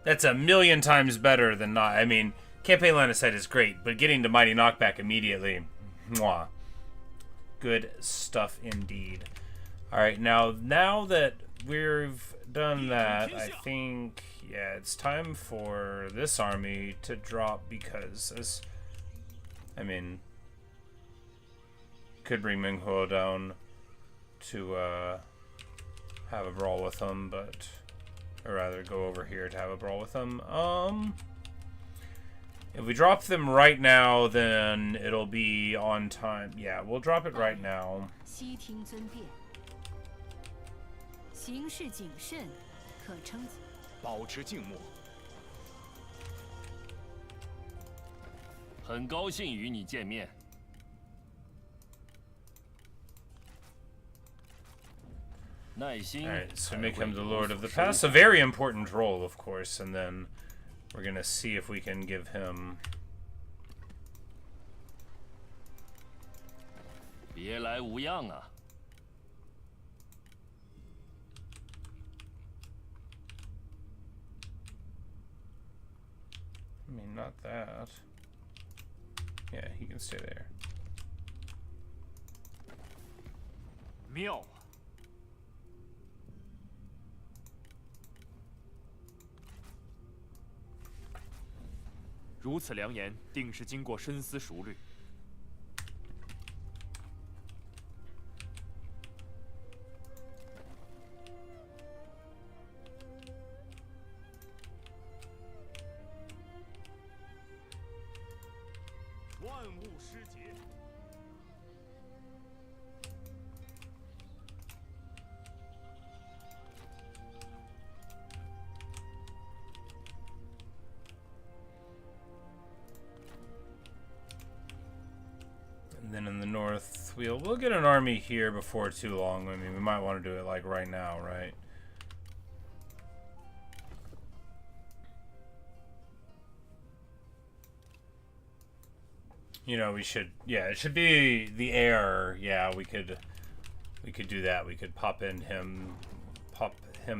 That's a million times better than not. I mean, campaign line of sight is great, but getting to mighty knockback immediately, mwah. Good stuff indeed. Alright, now that we've done that, I think, yeah, it's time for this army to drop because, I mean... Could bring Ming Huo down to have a brawl with them, but or rather go over here to have a brawl with them. If we drop them right now, then it'll be on time. Yeah, we'll drop it right now. 悉听尊便，行事谨慎，可称。保持静默。很高兴与你见面。 Alright, so make him the Lord of the Pass. A very important role, of course, and then we're gonna see if we can give him... 别来无恙啊！ I mean, not that. Yeah, he can stay there. 妙。如此良言，定是经过深思熟虑。万物失节。 And then in the north, we'll get an army here before too long. I mean, we might want to do it like right now, right? You know, we should, yeah, it should be the heir. Yeah, we could do that. We could pop him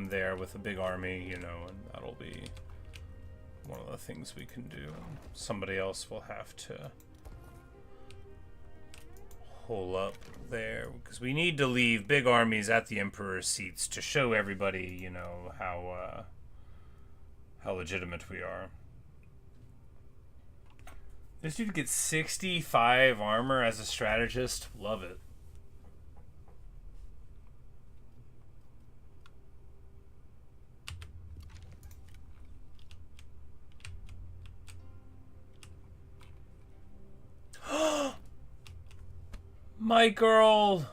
there with a big army, you know, and that'll be one of the things we can do. Somebody else will have to hole up there, because we need to leave big armies at the Emperor's seats to show everybody, you know, how legitimate we are. This dude gets 65 armor as a strategist. Love it. My girl.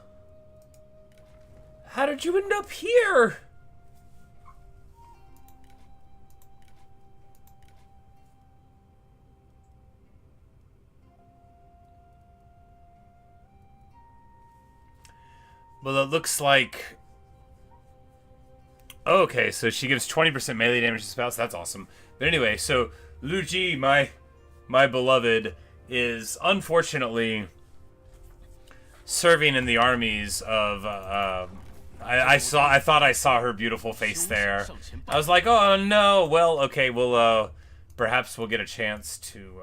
How did you end up here? Well, it looks like... Okay, so she gives 20% melee damage to spells. That's awesome. But anyway, so Lu Ji, my beloved, is unfortunately serving in the armies of... I thought I saw her beautiful face there. I was like, oh no. Well, okay, we'll perhaps we'll get a chance to...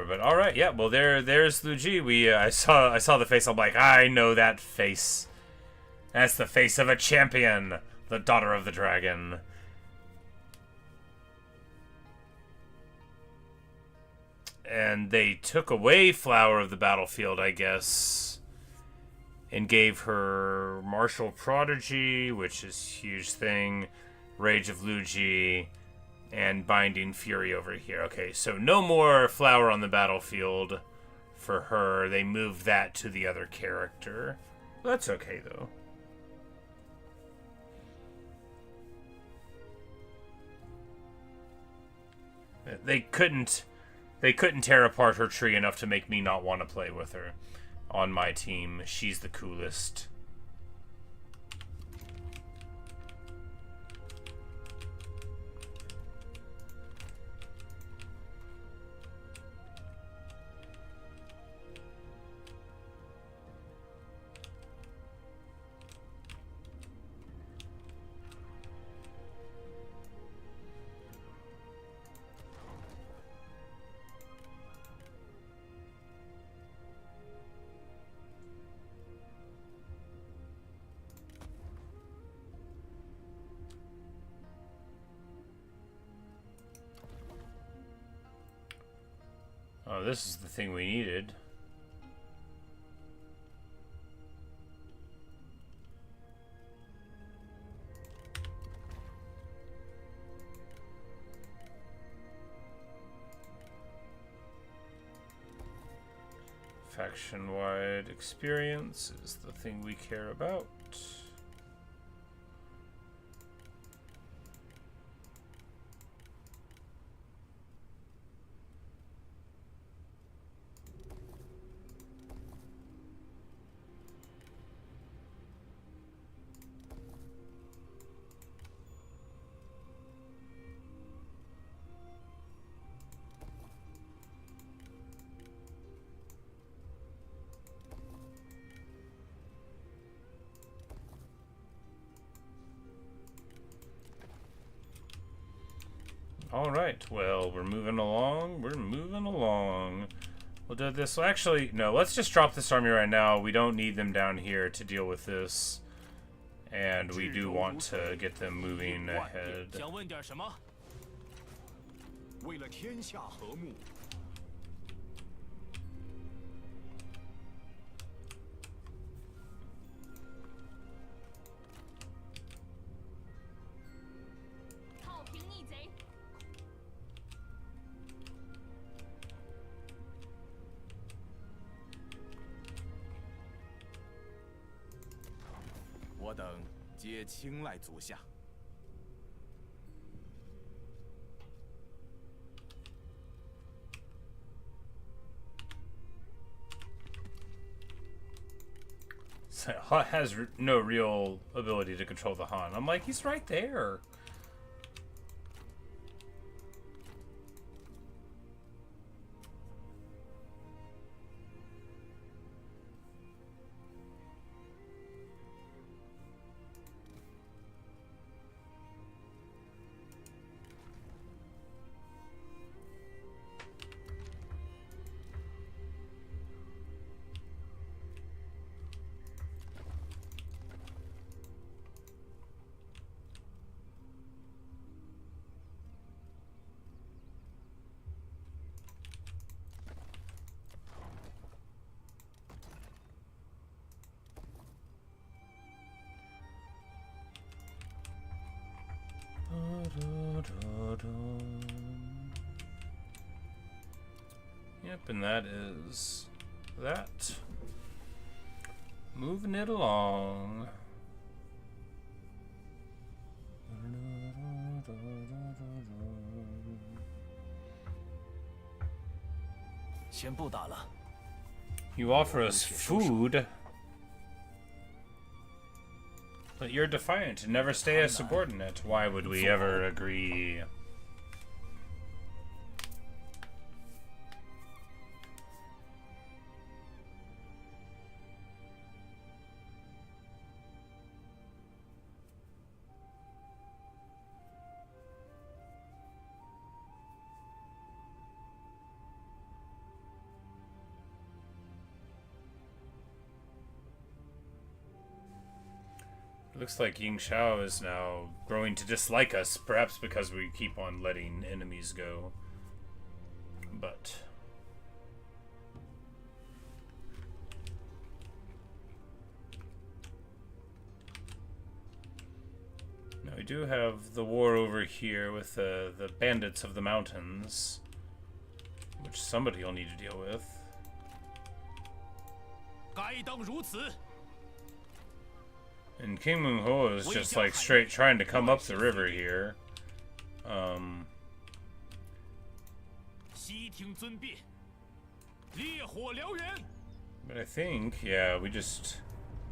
But all right, yeah. Well, there's Lu Ji. I saw the face. I'm like, I know that face. That's the face of a champion, the daughter of the dragon. And they took away Flower of the Battlefield, I guess, and gave her Martial Prodigy, which is a huge thing, Rage of Lu Ji, and Binding Fury over here. Okay, so no more Flower on the Battlefield for her. They moved that to the other character. That's okay, though. They couldn't tear apart her tree enough to make me not want to play with her on my team. She's the coolest. Oh, this is the thing we needed. Faction-wide experience is the thing we care about. Alright, well, we're moving along. We're moving along. We'll do this. Well, actually, no, let's just drop this army right now. We don't need them down here to deal with this. And we do want to get them moving ahead. 想问点什么？为了天下和睦，炮兵逆贼。我等皆青睐足下。 So, Hut has no real ability to control the Han. I'm like, he's right there. Yep, and that is that. Moving it along. 先不打了。 You offer us food, but you're defiant and never stay as subordinate. Why would we ever agree? Looks like Ying Xiao is now growing to dislike us, perhaps because we keep on letting enemies go. But now we do have the war over here with the bandits of the mountains, which somebody will need to deal with. 该当如此。 And King Mung Ho is just like straight trying to come up the river here. 悉听尊便，烈火燎原。 But I think, yeah,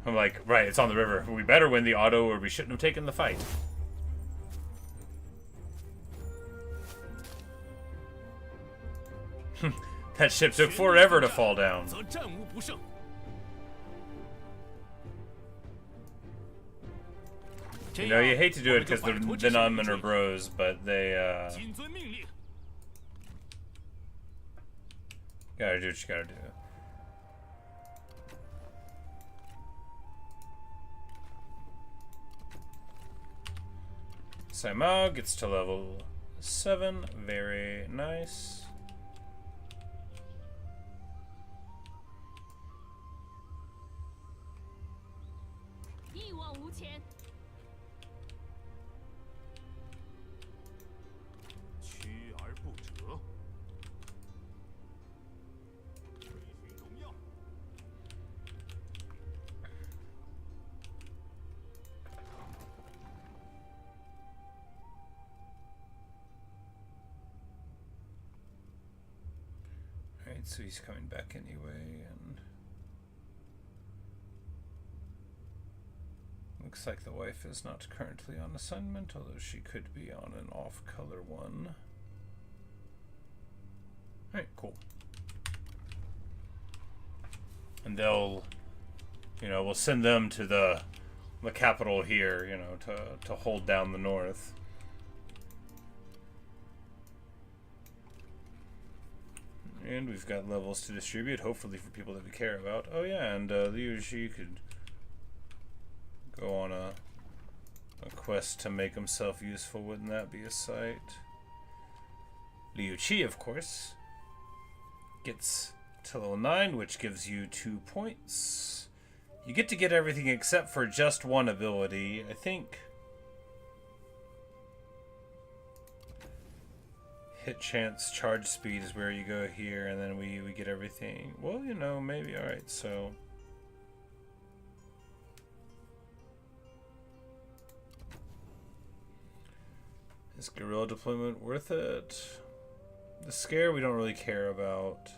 I'm like, right, it's on the river. We better win the auto or we shouldn't have taken the fight. That ship took forever to fall down. 则战无不胜。 You know, you hate to do it because the Nunmen are bros, but they, 谨遵命令。 gotta do what you gotta do. Saimao gets to level 7, very nice. So he's coming back anyway, and looks like the wife is not currently on assignment, although she could be on an off-color one. Alright, cool. And they'll, you know, we'll send them to the capital here, you know, to hold down the north. And we've got levels to distribute, hopefully for people that we care about. Oh yeah, and Liu Xi could go on a quest to make himself useful. Wouldn't that be a sight? Liu Qi, of course, gets to level 9, which gives you 2 points. You get to get everything except for just one ability, I think. Hit chance, charge speed is where you go here, and then we get everything. Well, you know, maybe. Alright, so... Is guerrilla deployment worth it? The scare we don't really care about.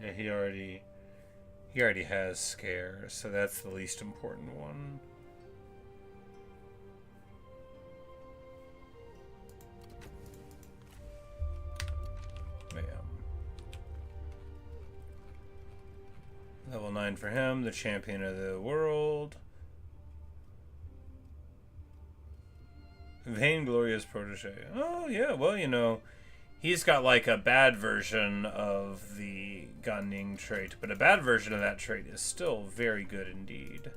Yeah, he already has scare, so that's the least important one. Bam. Level 9 for him, the champion of the world. Vainglorious protege. Oh yeah, well, you know, he's got like a bad version of the Ganning trait, but a bad version of that trait is still very good indeed.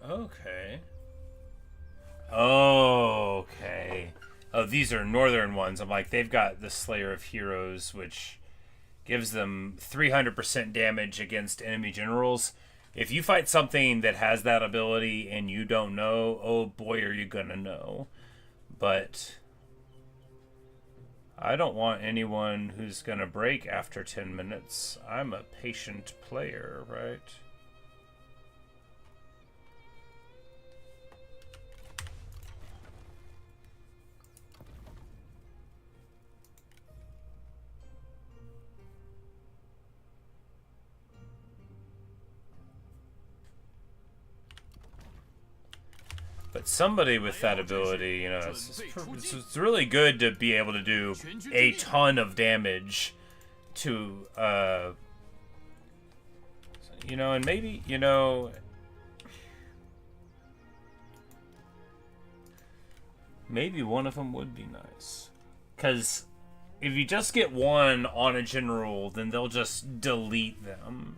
Okay. Okay. Oh, these are northern ones. I'm like, they've got the Slayer of Heroes, which gives them 300% damage against enemy generals. If you fight something that has that ability and you don't know, oh boy, are you gonna know. But I don't want anyone who's gonna break after 10 minutes. I'm a patient player, right? But somebody with that ability, you know, it's really good to be able to do a ton of damage to, you know, and maybe, you know, maybe one of them would be nice. Because if you just get one on a general, then they'll just delete them.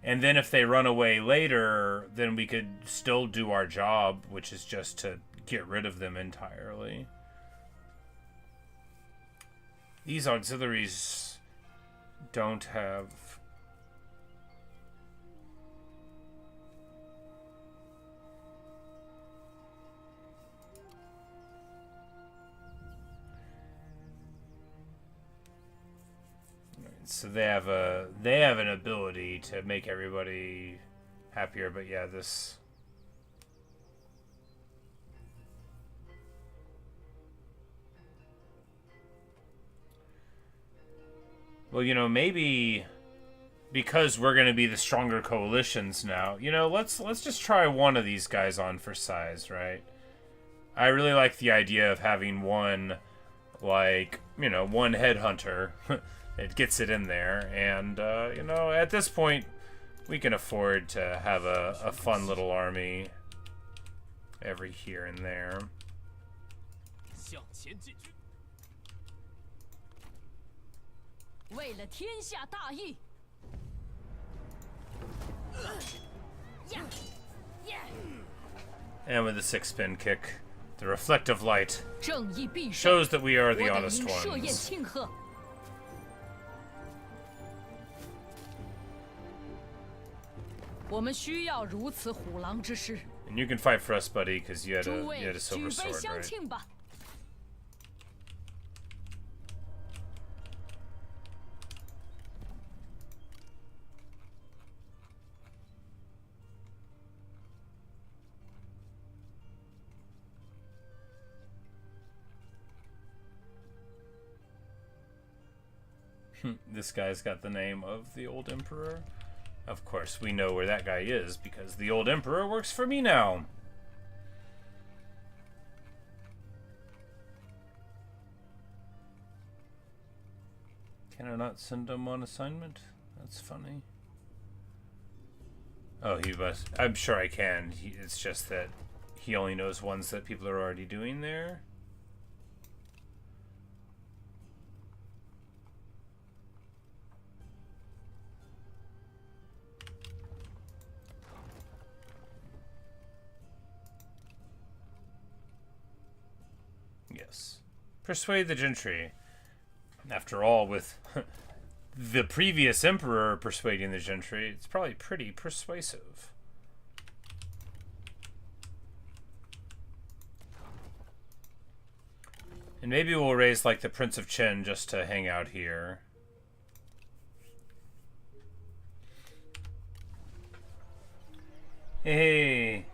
And then if they run away later, then we could still do our job, which is just to get rid of them entirely. These auxiliaries don't have... So they have an ability to make everybody happier, but yeah, this... Well, you know, maybe because we're going to be the stronger coalitions now, you know, let's just try one of these guys on for size, right? I really like the idea of having one, like, you know, one headhunter. It gets it in there, and, you know, at this point, we can afford to have a fun little army every here and there. And with the 6-pin kick, the reflective light shows that we are the honest ones. 我们需要如此虎狼之师。 And you can fight for us, buddy, because you had 诸 a 位 silver 举杯 sword, 相 right? 庆吧！ This guy's got the name of the old emperor. Of course, we know where that guy is because the old emperor works for me now. Can I not send him on assignment? That's funny. Oh, he must. I'm sure I can. It's just that he only knows ones that people are already doing there. Yes. Persuade the gentry. After all, with the previous emperor persuading the gentry, it's probably pretty persuasive. And maybe we'll raise, like, the Prince of Chen just to hang out here. Hey.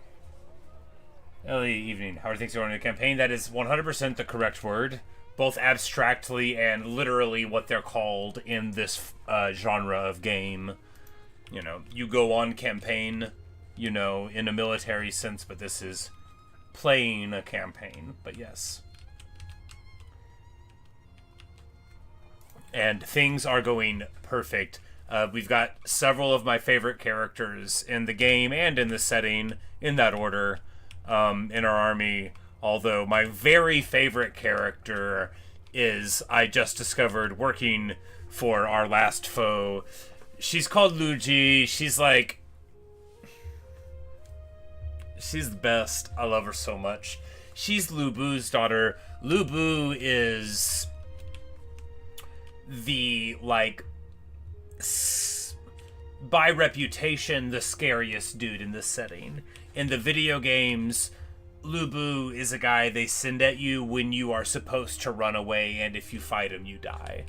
Early evening. How are things going in the campaign? That is 100% the correct word. Both abstractly and literally what they're called in this genre of game. You know, you go on campaign, you know, in a military sense, but this is playing a campaign. But yes. And things are going perfect. We've got several of my favorite characters in the game and in the setting, in that order. In our army, although my very favorite character is, I just discovered working for our last foe. She's called Luji. She's like, she's the best. I love her so much. She's Lu Bu's daughter. Lu Bu is the, like, by reputation, the scariest dude in this setting. In the video games, Lu Bu is a guy they send at you when you are supposed to run away, and if you fight him, you die.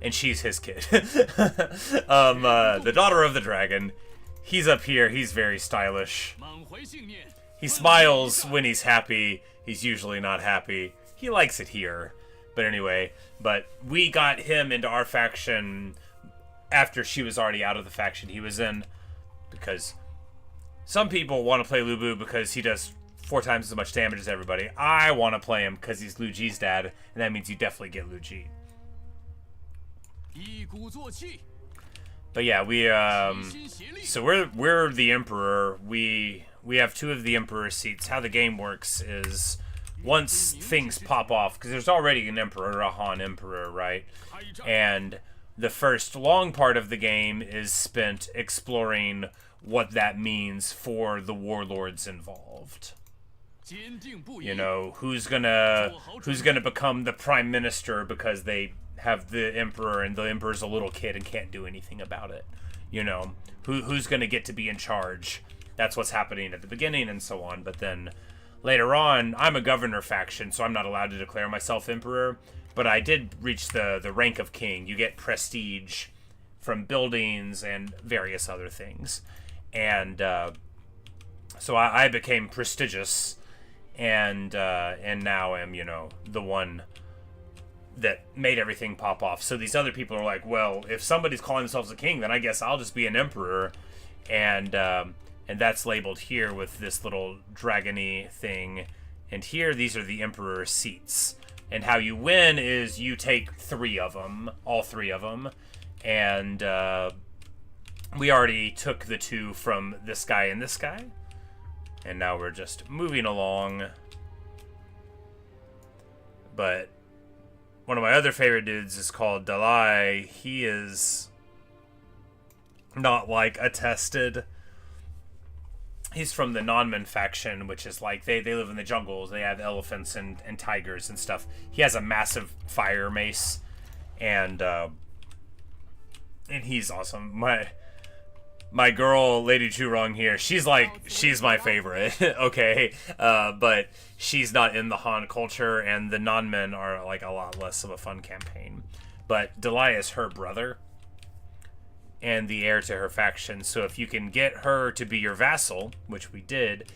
And she's his kid. The daughter of the dragon. He's up here. He's very stylish. He smiles when he's happy. He's usually not happy. He likes it here. But anyway, but we got him into our faction after she was already out of the faction he was in, because some people want to play Lu Bu because he does 4 times as much damage as everybody. I want to play him because he's Lu Ji's dad, and that means you definitely get Lu Ji. But yeah, we so we're the emperor. We have 2 of the emperor seats. How the game works is once things pop off, because there's already an emperor, a Han emperor, right? And the first long part of the game is spent exploring what that means for the warlords involved. You know, who's gonna become the prime minister because they have the emperor and the emperor's a little kid and can't do anything about it. You know, who's gonna get to be in charge. That's what's happening at the beginning and so on. But then later on, I'm a governor faction, so I'm not allowed to declare myself emperor. But I did reach the rank of king. You get prestige from buildings and various other things. And so I became prestigious, and now am, you know, the one that made everything pop off. So these other people are like, well, if somebody's calling themselves a king, then I guess I'll just be an emperor. And that's labeled here with this little dragony thing. And here, these are the emperor seats. And how you win is you take 3 of them, all 3 of them. And we already took the 2 from this guy and this guy. And now we're just moving along. But one of my other favorite dudes is called Dalai. He is not, like, attested. He's from the Nonman faction, which is like, they live in the jungles. They have elephants and tigers and stuff. He has a massive fire mace, and he's awesome. my girl, Lady Churong here, she's my favorite, okay? But she's not in the Han culture, and the non-men are, like, a lot less of a fun campaign. But Dailai is her brother, and the heir to her faction, so if you can get her to be your vassal, which we did,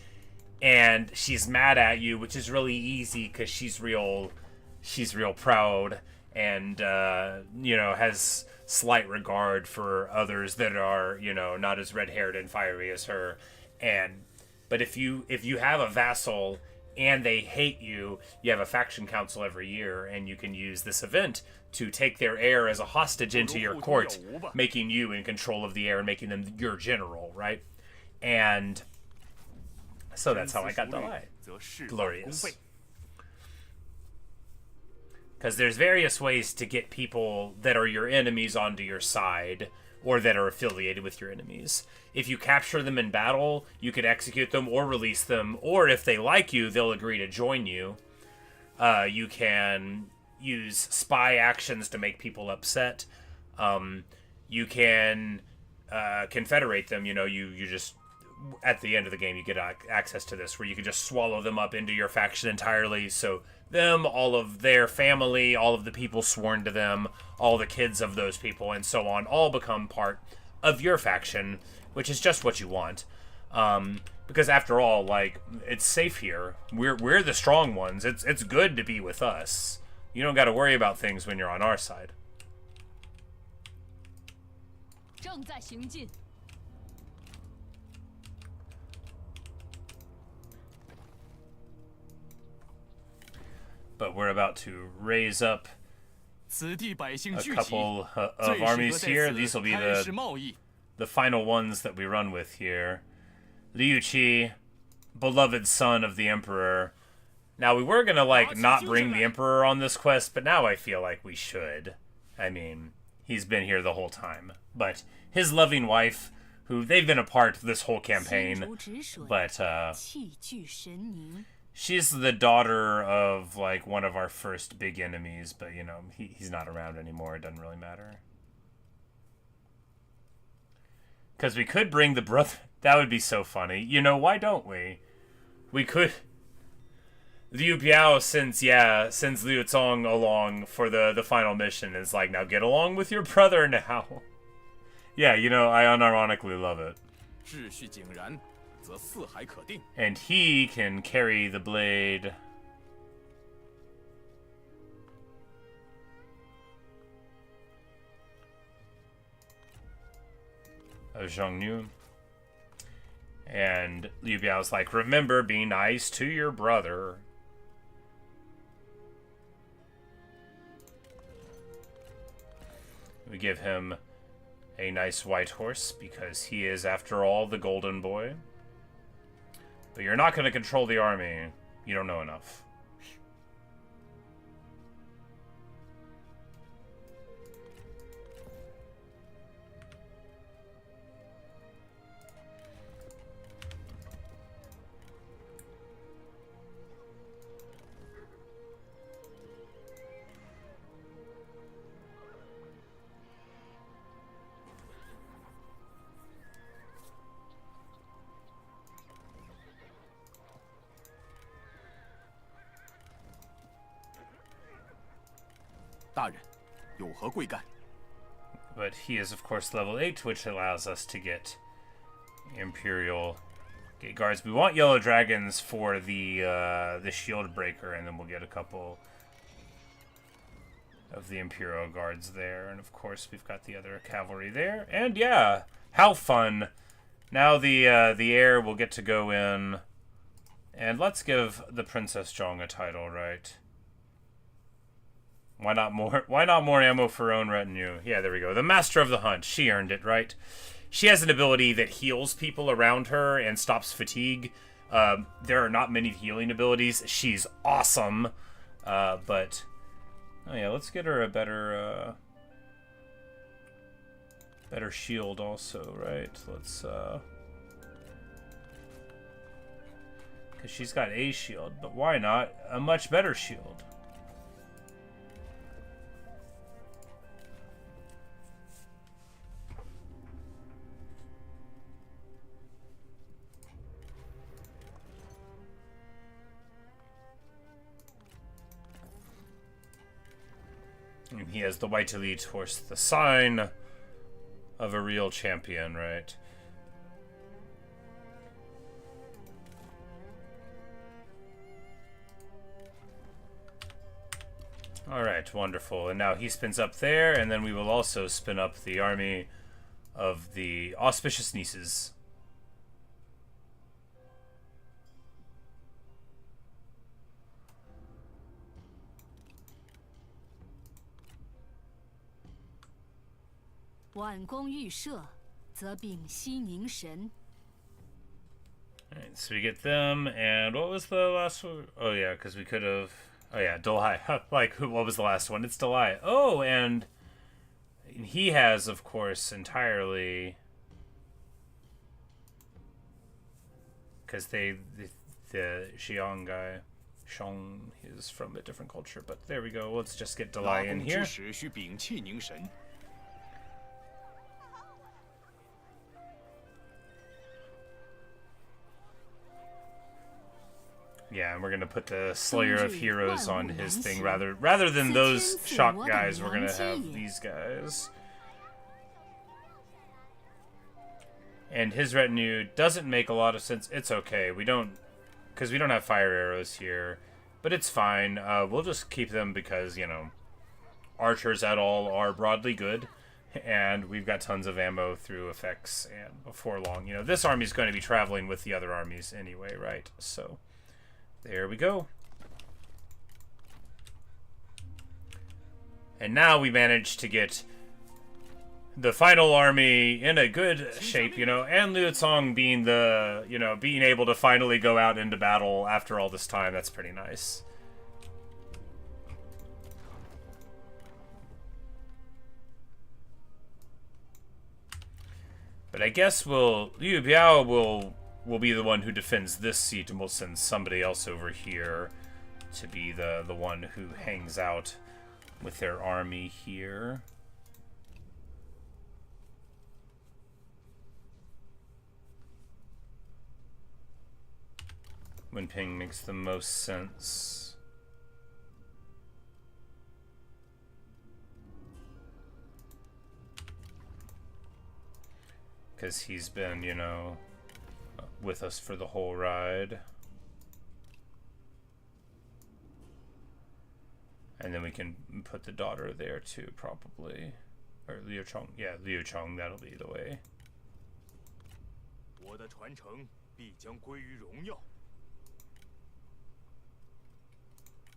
and she's mad at you, which is really easy, because she's real proud, and, you know, has slight regard for others that are, you know, not as red-haired and fiery as her. But if you have a vassal and they hate you, you have a faction council every year, and you can use this event to take their heir as a hostage into your court, making you in control of the heir and making them your general, right? And so that's how I got Dailai. Glorious. Because there's various ways to get people that are your enemies onto your side, or that are affiliated with your enemies. If you capture them in battle, you could execute them or release them, or if they like you, they'll agree to join you. You can use spy actions to make people upset. You can confederate them. You know, you just, at the end of the game, you get access to this, where you can just swallow them up into your faction entirely, so them, all of their family, all of the people sworn to them, all the kids of those people, and so on, all become part of your faction, which is just what you want. Because after all, like, it's safe here. We're the strong ones. It's good to be with us. You don't got to worry about things when you're on our side. 正在行进。 But we're about to raise up a couple of armies here. These will be the final ones that we run with here. Liu Qi, beloved son of the Emperor. Now, we were going to, like, not bring the Emperor on this quest, but now I feel like we should. I mean, he's been here the whole time. But his loving wife, who they've been apart this whole campaign, but, she's the daughter of, like, one of our first big enemies, but, you know, he's not around anymore. It doesn't really matter. Because we could bring the brother... That would be so funny. You know, why don't we? We could... Liu Biao sends Liu Cong along for the final mission. It's like, now get along with your brother now. Yeah, you know, I unironically love it. And he can carry the blade. Of Zhang. And Liu Biao's like, remember, be nice to your brother. We give him a nice white horse, because he is, after all, the golden boy. But you're not going to control the army. You don't know enough. But he is, of course, level 8, which allows us to get Imperial Gate Guards. We want yellow dragons for the shield breaker, and then we'll get a couple of the Imperial Guards there. And, of course, we've got the other cavalry there. And, yeah, how fun. Now the heir will get to go in. And let's give the Princess Zhang a title, right? Why not more ammo for her own retinue? Yeah, there we go. The Master of the Hunt. She earned it, right? She has an ability that heals people around her and stops fatigue. There are not many healing abilities. She's awesome. But, oh yeah, let's get her a better shield also, right? Let's, because she's got a shield, but why not a much better shield? And he has the white elite horse, the sign of a real champion, right? Alright, wonderful. And now he spins up there, and then we will also spin up the army of the auspicious nieces.挽弓预射，则屏息凝神。 Alright, so we get them, and what was the last one? Oh yeah, because we could have... Oh yeah, Dalai. Like, what was the last one? It's Dalai. Oh, and he has, of course, entirely... Because the Xiang guy, Shang, is from a different culture. But there we go. Let's just get Dalai in here. 时需屏气凝神。 Yeah, and we're gonna put the Slayer of Heroes on his thing rather than those shock guys. We're gonna have these guys. And his retinue doesn't make a lot of sense. It's okay. We don't have fire arrows here, but it's fine. We'll just keep them because, you know, archers at all are broadly good, and we've got tons of ammo through effects. And before long, you know, this army's going to be traveling with the other armies anyway, right? So. There we go. And now we managed to get the final army in a good shape, you know, and Liu Cong being the, you know, being able to finally go out into battle after all this time. That's pretty nice. But I guess Liu Biao will be the one who defends this seat, and we'll send somebody else over here to be the one who hangs out with their army here. Yingping makes the most sense. Because he's been, you know, with us for the whole ride. And then we can put the daughter there too, probably. Or Liu Chong. Yeah, Liu Chong, that'll be the way. 我的传承必将归于荣耀。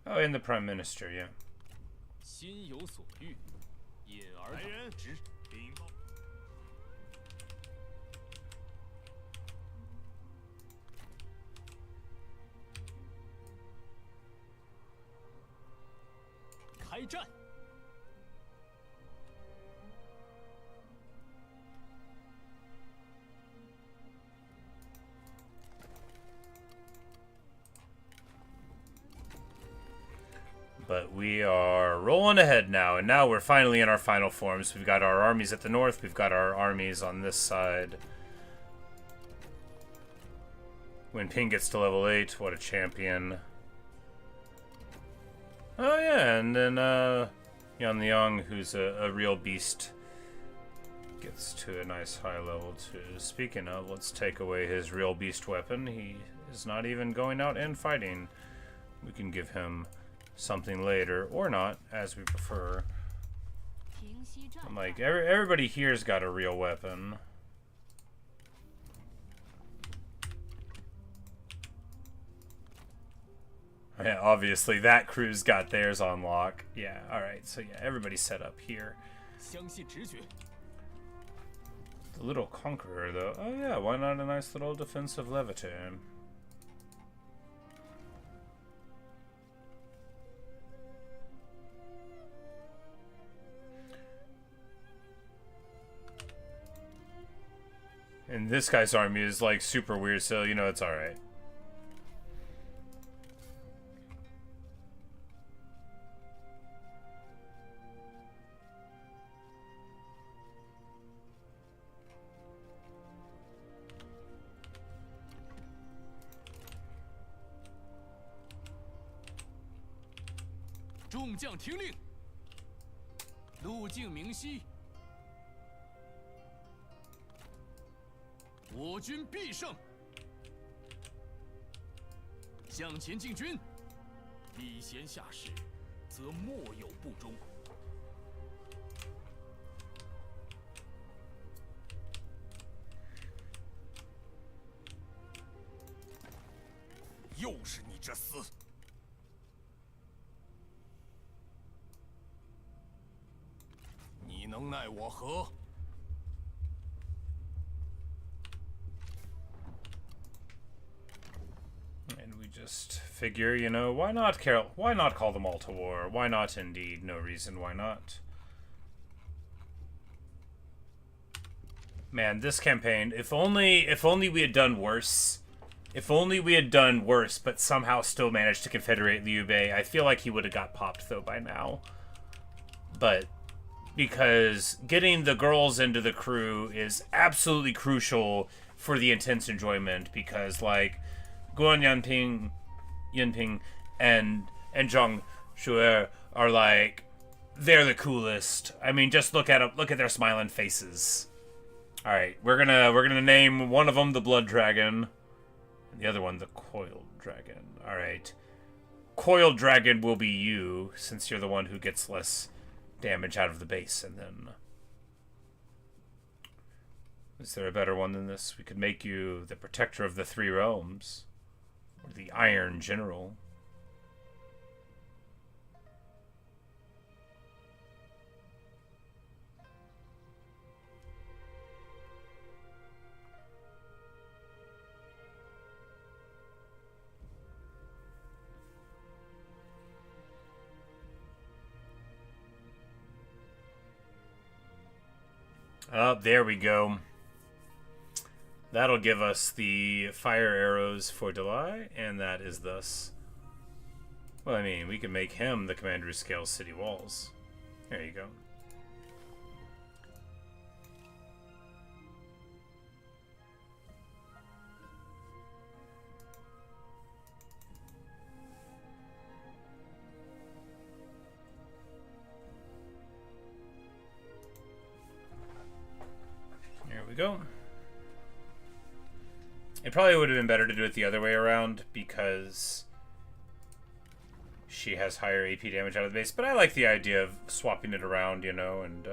Oh, and the Prime Minister, yeah. 心有所欲，引而来人，之。 禀报。 开战！ But we are rolling ahead now, and now we're finally in our final forms. We've got our armies at the north, we've got our armies on this side. When Ping gets to level 8, what a champion. Oh yeah, and then Yan Liang, who's a real beast, gets to a nice high level too. Speaking of, let's take away his real beast weapon. He is not even going out and fighting. We can give him something later, or not, as we prefer. I'm like, everybody here's got a real weapon. Yeah, obviously that crew's got theirs on lock. Yeah, alright, so yeah, everybody's set up here. 相信直觉。 The little conqueror, though. Oh yeah, why not a nice little defensive levity? And this guy's army is like super weird, so you know it's alright. 路径明晰，我军必胜。向前进军，礼贤下士，则莫有不忠。又是你这厮！你能奈我何？ And we just figure, you know, why not, Carol? Why not call them all to war? Why not, indeed? No reason why not. Man, this campaign, if only we had done worse. If only we had done worse, but somehow still managed to confederate Liu Bei. I feel like he would have got popped, though, by now. But because getting the girls into the crew is absolutely crucial for the intense enjoyment, because, like, Guan, Yingping, and Zhang, Xueer are, like, they're the coolest. I mean, just look at them, look at their smiling faces. All right, we're gonna name one of them the Blood Dragon, and the other one the Coiled Dragon. All right, Coiled Dragon will be you, since you're the one who gets less damage out of the base. And then, is there a better one than this? We could make you the Protector of the Three Realms, or the Iron General. Oh, there we go. That'll give us the fire arrows for Dailai, and that is thus. Well, I mean, we can make him the commander who scales city walls. There you go. There we go. It probably would have been better to do it the other way around, because she has higher AP damage out of the base, but I like the idea of swapping it around, you know, and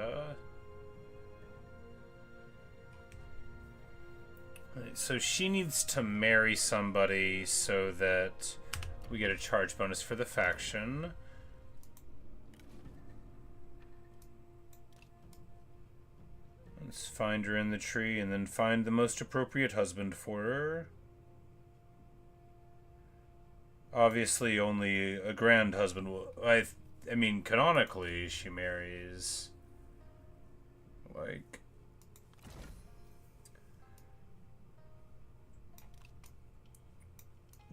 so she needs to marry somebody so that we get a charge bonus for the faction. Let's find her in the tree and then find the most appropriate husband for her. Obviously, only a grand husband will... I mean, canonically, she marries... like...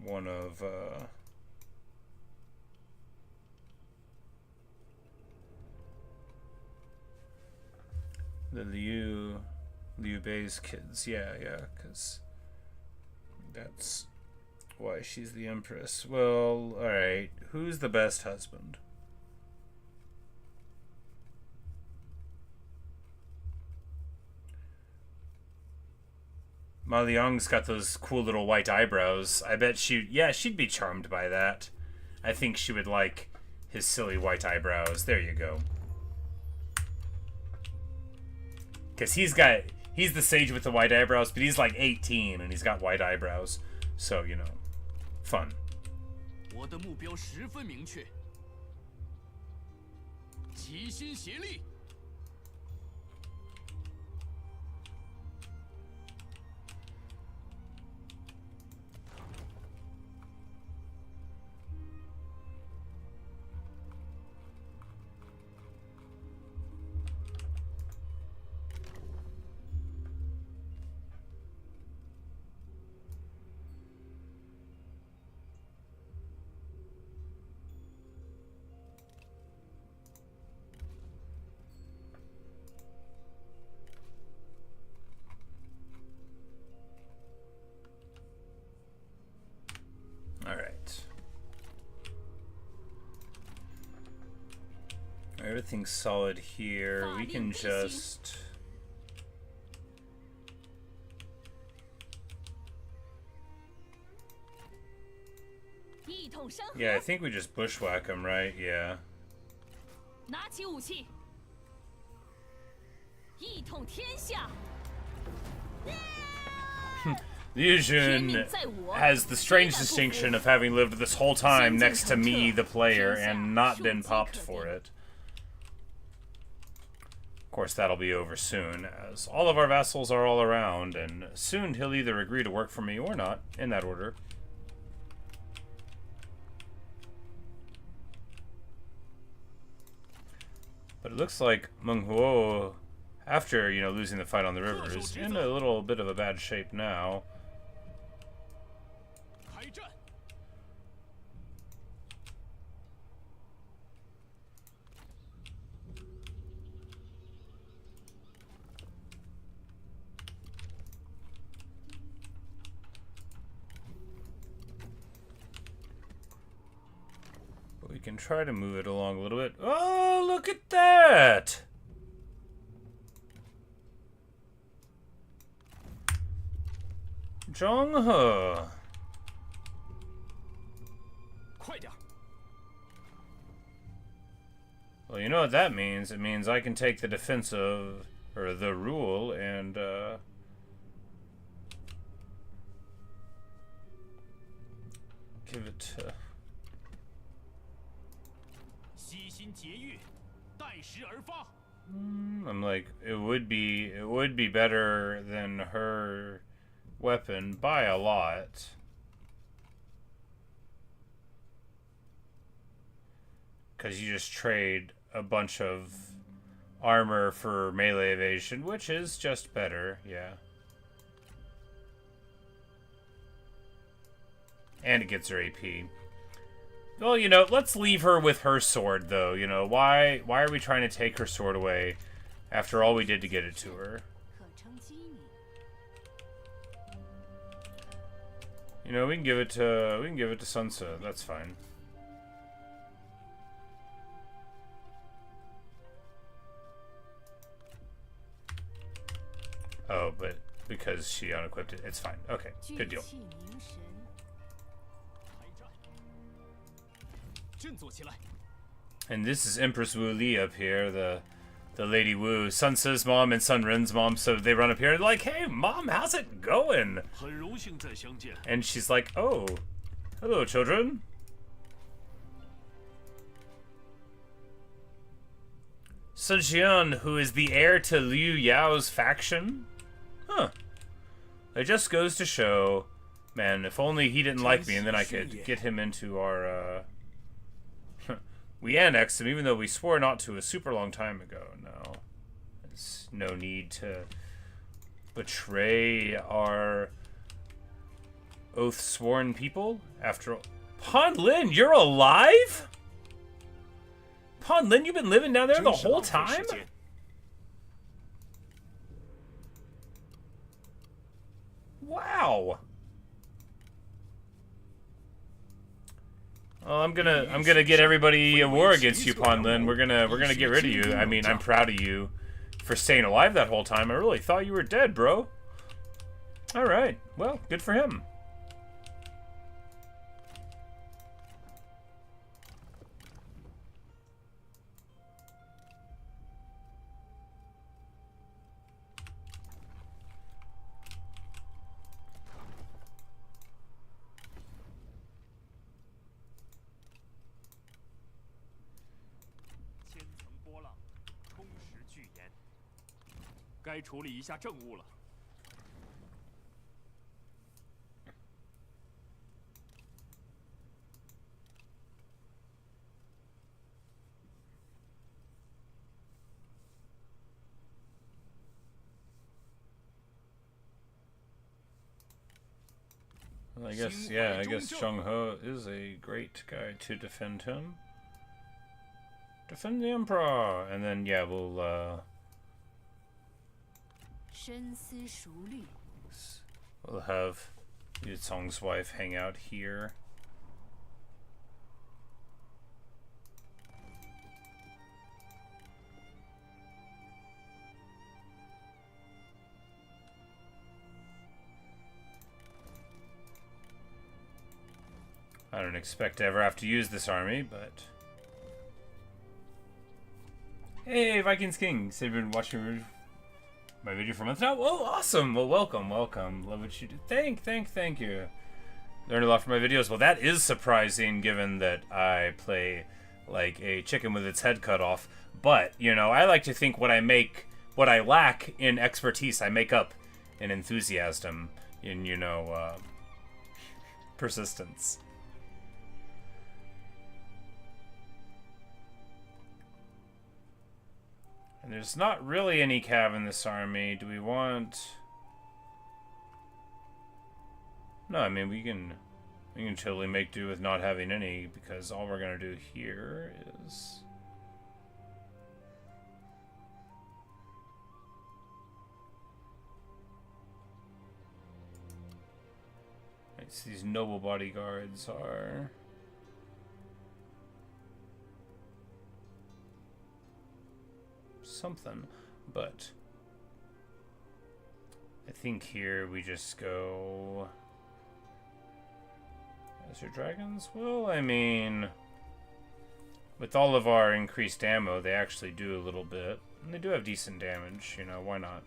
one of, the Liu Bei's kids. Yeah, because that's why she's the Empress. Well, alright. Who's the best husband? Ma Liang's got those cool little white eyebrows. I bet she'd be charmed by that. I think she would like his silly white eyebrows. There you go. Because he's the sage with the white eyebrows, but he's like 18 and he's got white eyebrows. So, you know, fun. 我的目标十分明确，齐心协力。Everything's solid here. We can just... Yeah, I think we just bushwhack him, right? Yeah. Liu Jun has the strange distinction of having lived this whole time next to me, the player, and not been popped for it. Of course, that'll be over soon, as all of our vassals are all around, and soon he'll either agree to work for me or not, in that order. But it looks like Meng Huo, after, you know, losing the fight on the river, is in a little bit of a bad shape now. We can try to move it along a little bit. Oh, look at that! Zhang. Well, you know what that means. It means I can take the defensive, or the rule, and, give it to... I'm like, it would be better than her weapon by a lot. Because you just trade a bunch of armor for melee evasion, which is just better, yeah. And it gets her AP. Well, you know, let's leave her with her sword, though. You know, why are we trying to take her sword away after all we did to get it to her? You know, we can give it to Sansa. That's fine. Oh, but because she unequipped it, it's fine. Okay, good deal. And this is Empress Wu Li up here, the Lady Wu, Sansa's mom and Sun Ren's mom. So they run up here and like, "Hey, mom, how's it going?" And she's like, "Oh, hello, children." Sun Xian, who is the heir to Liu Yao's faction? Huh. It just goes to show, man, if only he didn't like me and then I could get him into our, we annexed him even though we swore not to a super long time ago. No. There's no need to betray our oath-sworn people. After all. Han Lin, you're alive? Han Lin, you've been living down there the whole time? Wow. Well, I'm gonna get everybody a war against you, Han Lin. We're gonna get rid of you. I mean, I'm proud of you for staying alive that whole time. I really thought you were dead, bro. All right. Well, good for him. Well, I guess, yeah, I guess Zhang He is a great guy to defend him. Defend the Emperor! And then, yeah, we'll have Yu Cong's wife hang out here. don't expect to ever have to use this army, but... Hey, Vikings King! So you've been watching my video for months now? Oh, awesome! Well, welcome. Love what you do. Thank you. Learned a lot from my videos. Well, that is surprising, given that I play like a chicken with its head cut off. But, you know, I like to think what I lack in expertise, I make up in enthusiasm, in, you know, persistence. And there's not really any cav in this army. Do we want... No, I mean, we can totally make do with not having any, because all we're going to do here is... Right, so these noble bodyguards are... something, but... I think here we just go... Azure Dragons? Well, I mean, with all of our increased ammo, they actually do a little bit. And they do have decent damage, you know, why not?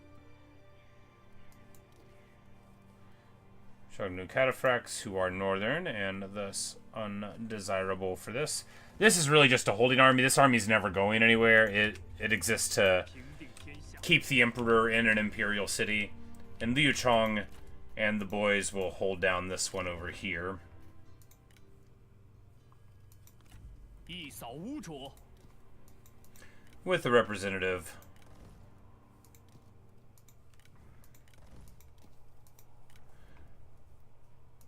Shogun Cataphracts, who are northern, and thus undesirable for this. This is really just a holding army. This army is never going anywhere. It exists to keep the Emperor in an Imperial city. And Liu Chong and the boys will hold down this one over here. With a representative.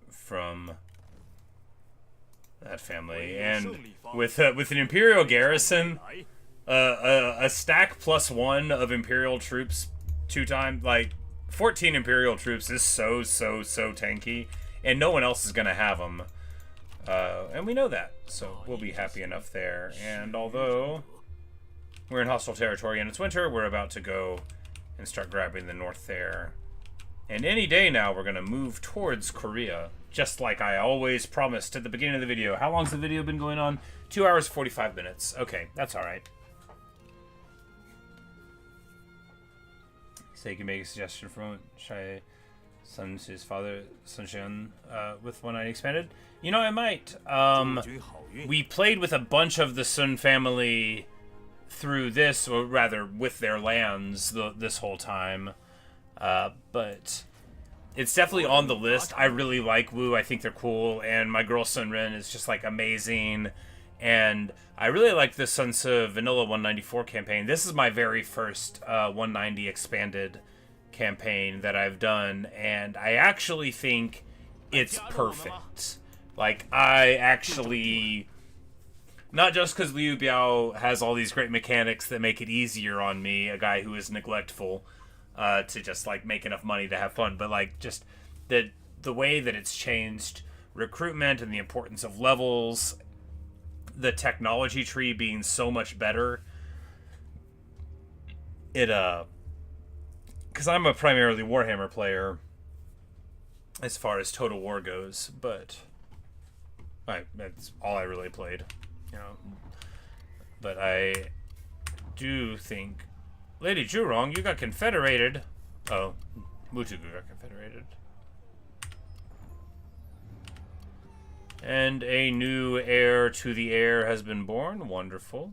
From that family. And with an Imperial garrison, a stack +1 of Imperial troops 2 times, like 14 Imperial troops is so tanky, and no one else is gonna have them. And we know that, so we'll be happy enough there. And although we're in hostile territory and it's winter, we're about to go and start grabbing the north there. And any day now, we're going to move towards Korea, just like I always promised at the beginning of the video. How long's the video been going on? 2 hours, 45 minutes. Okay, that's all right. So you can make a suggestion from Shai Sun's father, Sun Xian, with 190 expanded. You know, I might. We played with a bunch of the Sun family through this, or rather, with their lands this whole time. But it's definitely on the list. I really like Wu. I think they're cool. And my girl Sun Ren is just, like, amazing. And I really like the Sun Tzu Vanilla 194 campaign. This is my very first 190 expanded campaign that I've done. And I actually think it's perfect. Like, I actually... Not just because Liu Biao has all these great mechanics that make it easier on me, a guy who is neglectful, to just, like, make enough money to have fun, but, like, just the way that it's changed recruitment and the importance of levels, the technology tree being so much better. Because I'm a primarily Warhammer player as far as Total War goes, but that's all I really played. You know, but I do think, Lady Zhurong, you got confederated. Oh, Mutugu got confederated. And a new heir to the heir has been born. Wonderful.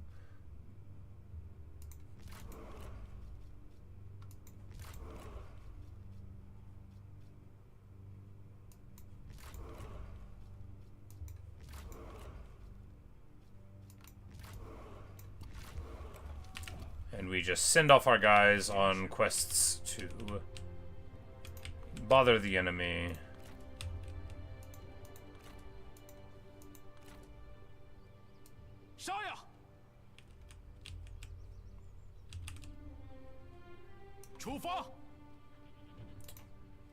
And we just send off our guys on quests to bother the enemy.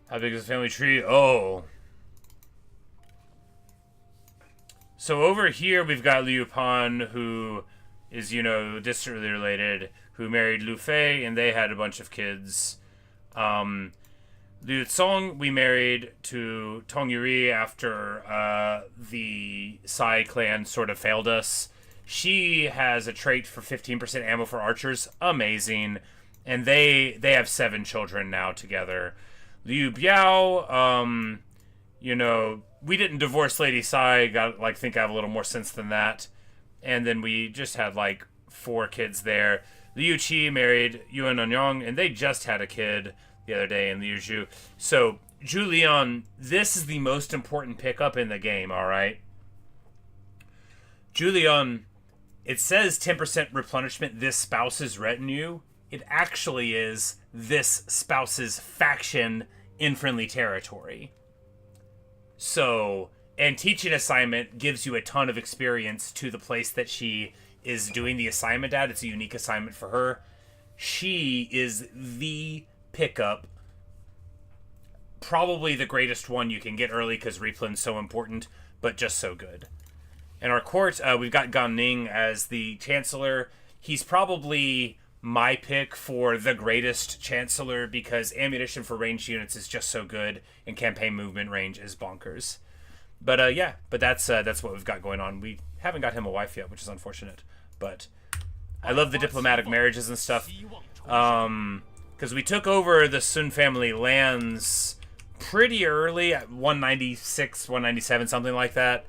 How big is the family tree? Oh. So over here we've got Liu Pan, who is, you know, distantly related, who married Lu Fei, and they had a bunch of kids. Liu Cong, we married to Tong Yuri after the Sai clan sort of failed us. She has a trait for 15% ammo for archers. Amazing. And they have 7 children now together. Liu Biao, you know, we didn't divorce Lady Sai. Think I have a little more sense than that. And then we just had, 4 kids there. Liu Qi married Yuan Anyong, and they just had a kid the other day in Liu Zhu. So, Zhu Liang, this is the most important pickup in the game, alright? Zhu Liang, it says 10% replenishment this spouse's retinue. It actually is this spouse's faction in friendly territory. So, and teaching assignment gives you a ton of experience to the place that she is doing the assignment at. It's a unique assignment for her. She is the pickup. Probably the greatest one you can get early because replen's so important, but just so good. In our court, we've got Gan Ning as the Chancellor. He's probably my pick for the greatest Chancellor because ammunition for ranged units is just so good and campaign movement range is bonkers. But yeah, but that's what we've got going on. We haven't got him a wife yet, which is unfortunate. But I love the diplomatic marriages and stuff. Because we took over the Sun family lands pretty early at 196, 197, something like that.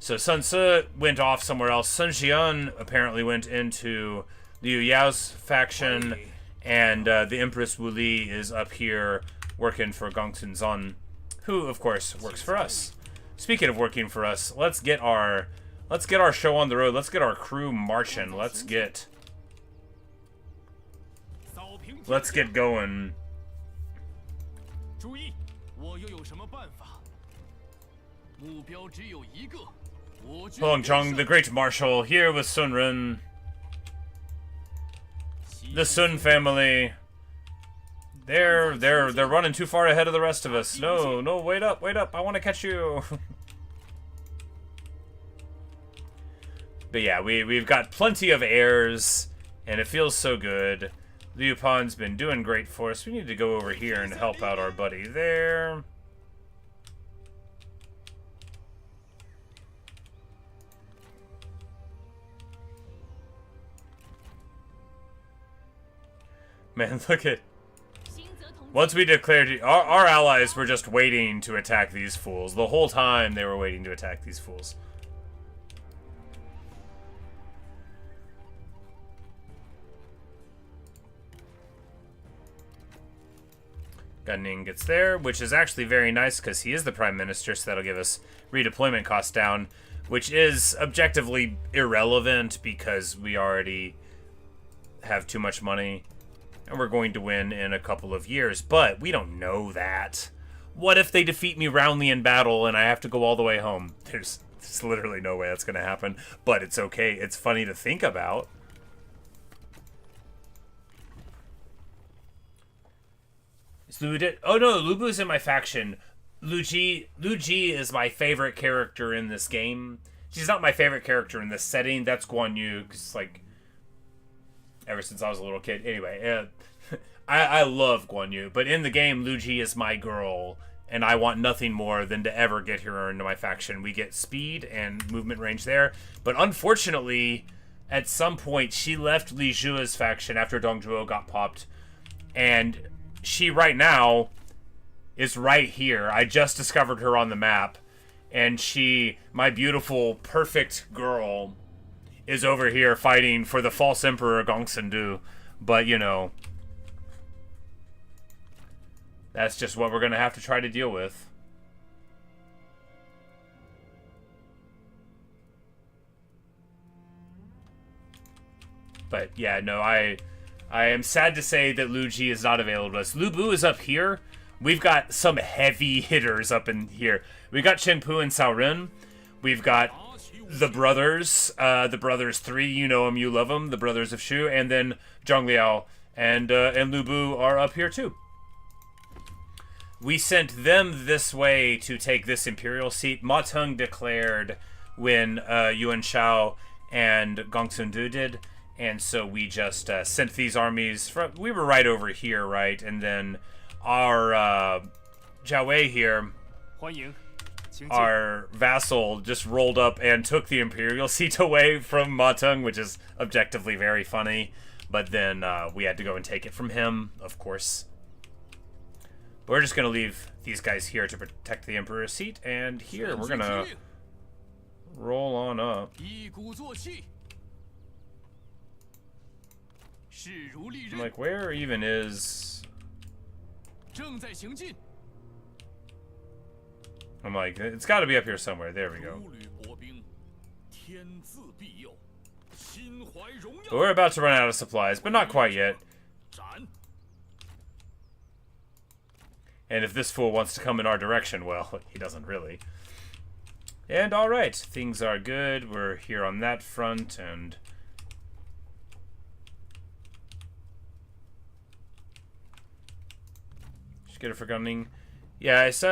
So Sun Ce went off somewhere else. Sun Xian apparently went into Liu Yao's faction, and the Empress Wu Li is up here working for Gong Sun Zan, who of course works for us. Speaking of working for us, let's get our show on the road. Let's get our crew marching. Let's get going. Huang Zhang, the Great Marshal, here with Sun Ren. The Sun family. They're running too far ahead of the rest of us. No, wait up. I want to catch you. But yeah, we've got plenty of heirs, and it feels so good. Liu Pan's been doing great for us. We need to go over here and help out our buddy there. Man, look at... Once we declared... Our allies were just waiting to attack these fools. The whole time they were waiting to attack these fools. Gan Ning gets there, which is actually very nice because he is the Prime Minister, so that'll give us redeployment costs down, which is objectively irrelevant because we already have too much money. And we're going to win in a couple of years, but we don't know that. What if they defeat me roundly in battle and I have to go all the way home? There's literally no way that's going to happen, but it's okay. It's funny to think about. Is Lu dead? Oh no, Lu Bu's in my faction. Lu Ji is my favorite character in this game. She's not my favorite character in this setting. That's Guan Yu, because, ever since I was a little kid. Anyway, I love Guan Yu, but in the game, Lu Ji is my girl, and I want nothing more than to ever get her into my faction. We get speed and movement range there, but unfortunately, at some point, she left Li Zhua's faction after Dong Zhuo got popped, and she right now is right here. I just discovered her on the map, and she, my beautiful, perfect girl, is over here fighting for the false emperor Gongsun-Du. But, you know, that's just what we're going to have to try to deal with. But, yeah, no, I am sad to say that Lu Ji is not available to us. Lu Bu is up here. We've got some heavy hitters up in here. We've got Cheng Pu and Cao Ren. We've got the brothers 3, you know them, you love them, the brothers of Shu, and then Zhang Liao and Lu Bu are up here too. We sent them this way to take this Imperial seat. Ma Teng declared when Yuan Shao and Gongsun-Du did, and so we just sent these armies from, we were right over here, right, and then our Jiawei here, 欢迎，请进。 our vassal, just rolled up and took the Imperial seat away from Ma Teng, which is objectively very funny. But then we had to go and take it from him, of course. But we're just going to leave these guys here to protect the Emperor's seat. And here, we're going to roll on up. 一鼓作气，势如利 I'm 刃， like, where even is... 正在行进。 I'm like, it's got to be up here somewhere. There we go. 如履薄冰，天自庇佑，心怀荣 But 耀。 we're about to run out of supplies, but not quite yet. 斩！ And if this fool wants to come in our direction, well, he doesn't really. And alright, things are good. We're here on that front, and... Just get it for gunning. Yeah, it's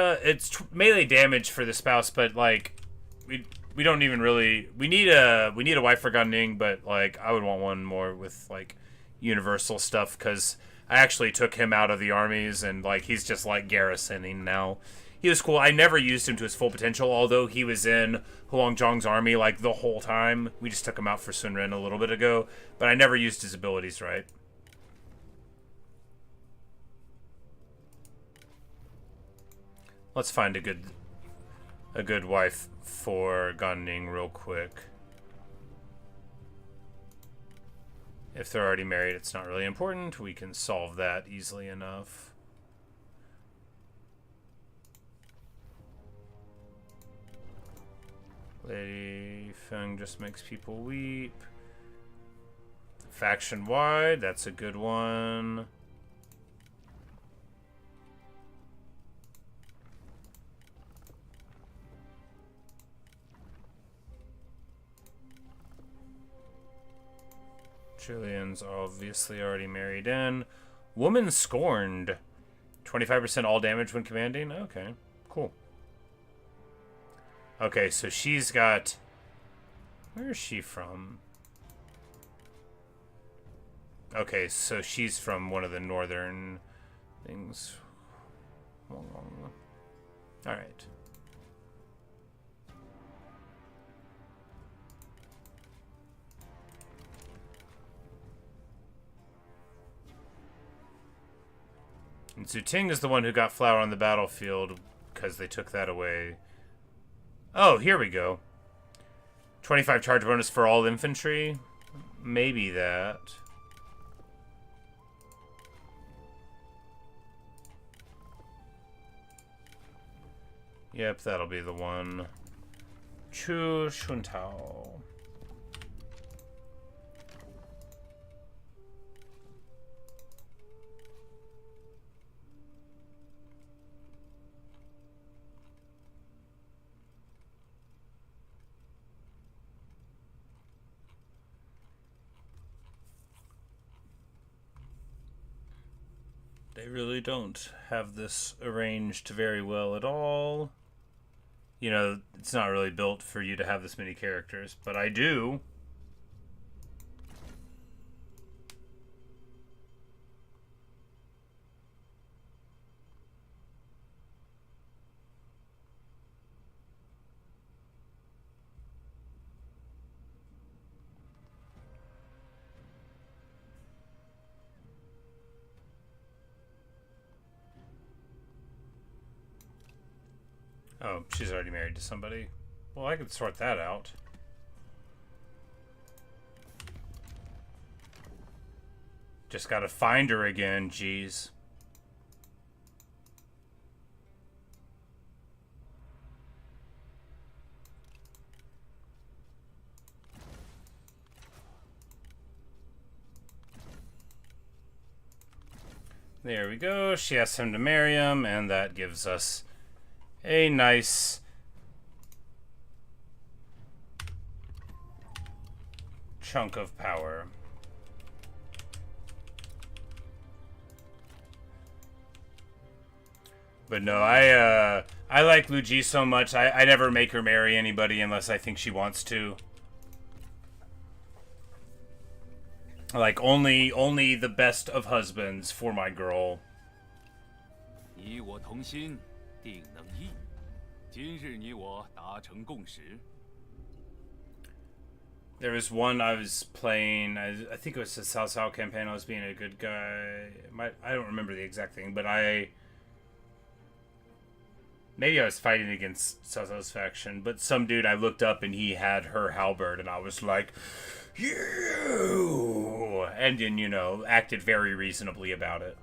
melee damage for the spouse, but like we don't even really we need a wife for gunning, but like I would want one more with like universal stuff, because I actually took him out of the armies and like he's just like garrisoning now. He was cool. I never used him to his full potential, although he was in Huangzhang's army like the whole time. We just took him out for Sun Ren a little bit ago, but I never used his abilities right. Let's find a good wife for gunning real quick. If they're already married, it's not really important. We can solve that easily enough. Lady Feng just makes people weep. Faction wide, that's a good one. Chileans obviously already married in. Woman scorned. 25% all damage when commanding. Okay, cool. Okay, so she's got... Where is she from? Okay, so she's from one of the northern things. Alright. And Zuting is the one who got flour on the battlefield because they took that away. Oh, here we go. 25 charge bonus for all infantry. Maybe that. Yep, that'll be the one. Chu Shuntao. They really don't have this arranged very well at all. You know, it's not really built for you to have this many characters, but I do. Oh, she's already married to somebody. Well, I could sort that out. Just gotta find her again, jeez. There we go. She asks him to marry him, and that gives us a nice chunk of power. But no, I like Lu Ji so much. I never make her marry anybody unless I think she wants to. Like only the best of husbands for my girl. 你我同心，定能益。今日你我达成共识。 There was one I was playing, I think it was the Cao Cao campaign, I was being a good guy. I don't remember the exact thing, but maybe I was fighting against Cao Cao's faction, but some dude I looked up and he had her halberd, and I was like, you! And then, you know, acted very reasonably about it.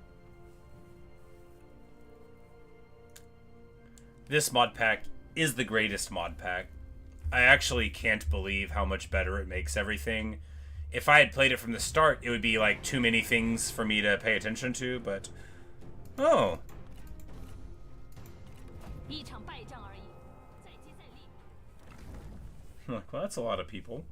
This mod pack is the greatest mod pack. I actually can't believe how much better it makes everything. If I had played it from the start, it would be like too many things for me to pay attention to, but... Oh. Well, that's a lot of people.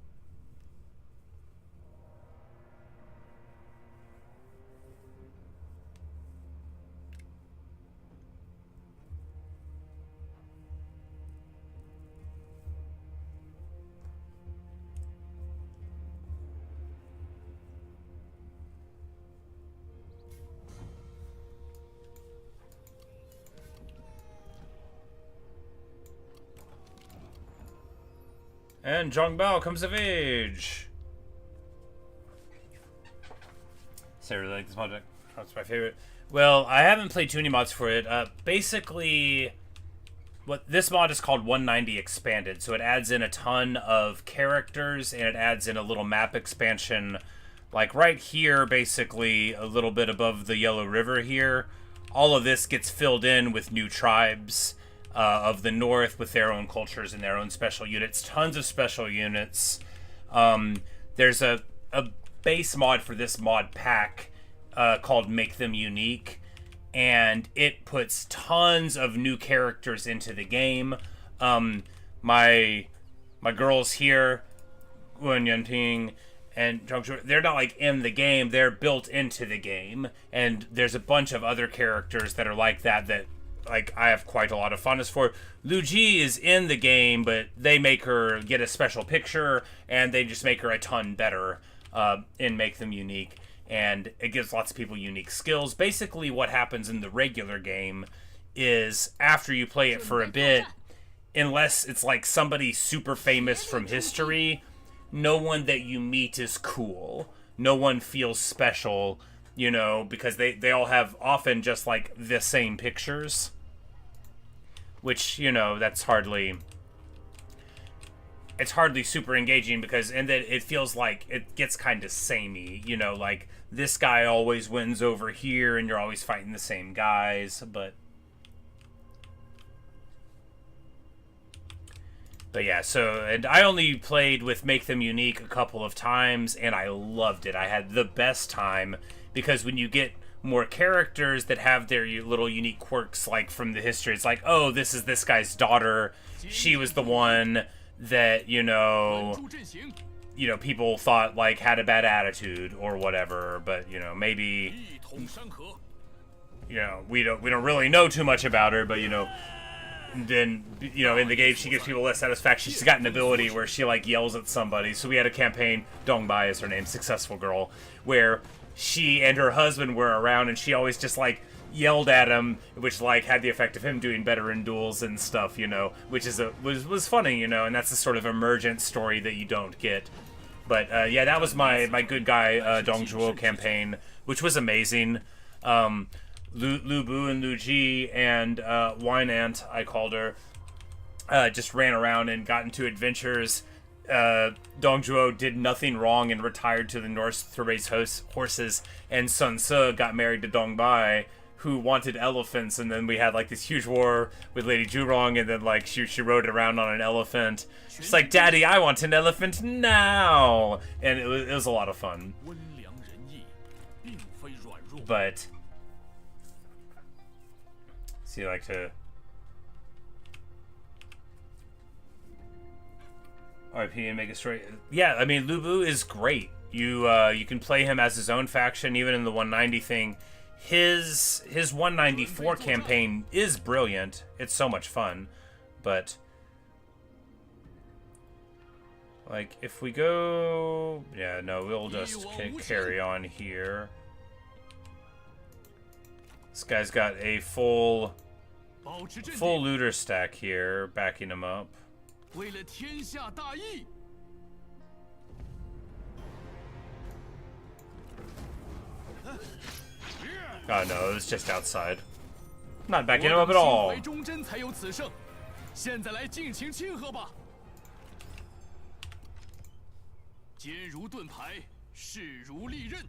And Zhang Biao comes of age. So I really like this mod. That's my favorite. Well, I haven't played too many mods for it. Basically, what this mod is called 190 Expanded. So it adds in a ton of characters, and it adds in a little map expansion. Like right here, basically, a little bit above the Yellow River here. All of this gets filled in with new tribes. Of the North with their own cultures and their own special units. Tons of special units. There's a base mod for this mod pack called Make Them Unique. And it puts tons of new characters into the game. My girls here, Guan, Yingping, and Zhang, they're not like in the game. They're built into the game. And there's a bunch of other characters that are like that like I have quite a lot of fondness for. Lu Ji is in the game, but they make her get a special picture, and they just make her a ton better and make them unique. And it gives lots of people unique skills. Basically, what happens in the regular game is after you play it for a bit, unless it's like somebody super famous from history, no one that you meet is cool. No one feels special. You know, because they all have often just, like, the same pictures. Which, you know, that's hardly... It's hardly super engaging because... And then it feels like it gets kind of samey. You know, like, this guy always wins over here and you're always fighting the same guys. But yeah, so... And I only played with Make Them Unique a couple of times, and I loved it. I had the best time... Because when you get more characters that have their little unique quirks, like from the history, it's like, oh, this is this guy's daughter. She was the one that, you know, people thought, like, had a bad attitude or whatever. But, you know, maybe, you know, we don't really know too much about her, but, you know, then, you know, in the game, she gives people less satisfaction. She's got an ability where she, like, yells at somebody. So we had a campaign, Dongbai is her name, Successful Girl, where... she and her husband were around, and she always just, like, yelled at him, which, like, had the effect of him doing better in duels and stuff, you know, which is was funny, you know, and that's the sort of emergent story that you don't get. But, yeah, that was my good guy, Dongzhuo campaign, which was amazing. Lu Bu and Lu Ji and Wine Ant, I called her, just ran around and got into adventures. Dongzhuo did nothing wrong and retired to the north to raise horses, and Sun Ce got married to Dongbai, who wanted elephants, and then we had like this huge war with Lady Zhurong, and then like she rode around on an elephant. She's like, "Daddy, I want an elephant now!" And it was a lot of fun. But so you like to RP and make a story. Yeah, I mean, Lu Bu is great. You can play him as his own faction, even in the 190 thing. His 194 campaign is brilliant. It's so much fun. But, like, if we go... Yeah, no, we'll just carry on here. This guy's got a full 保持镇定， looter stack here, backing him up. 为了天下大义。 Oh no, it was just outside. Not backing him up at all. 为忠贞才有此胜。现在来尽情庆贺吧！坚如盾牌，势如利刃。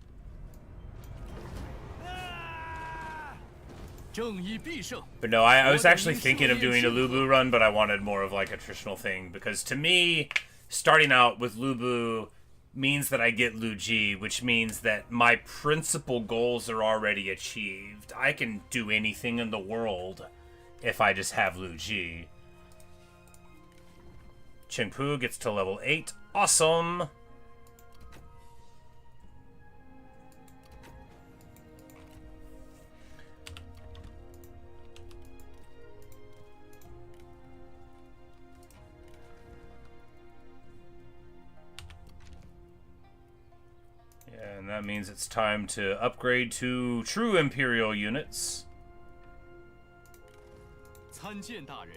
正义必胜。 But no, I was actually thinking of doing a Lubu run, but I wanted more of like a traditional thing because to me, starting out with Lubu means that I get Lu Ji, which means that my principal goals are already achieved. I can do anything in the world if I just have Lu Ji. Cheng Pu gets to level 8. Awesome! And that means it's time to upgrade to true Imperial units. 参见大人。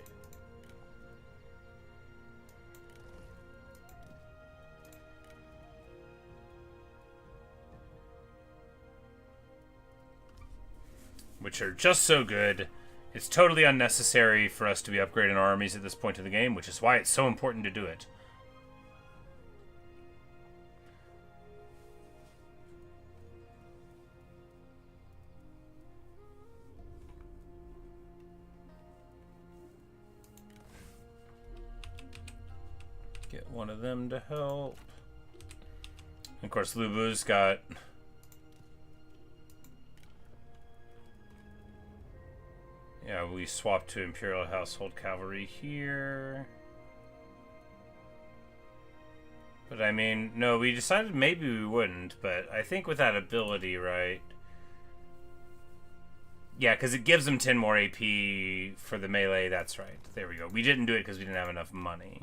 Which are just so good. It's totally unnecessary for us to be upgrading our armies at this point in the game, which is why it's so important to do it. Get one of them to help. And of course, Lubu's got... Yeah, we swapped to Imperial Household Cavalry here. But I mean, no, we decided maybe we wouldn't, but I think with that ability, right? Yeah, because it gives them 10 more AP for the melee, that's right. There we go. We didn't do it because we didn't have enough money.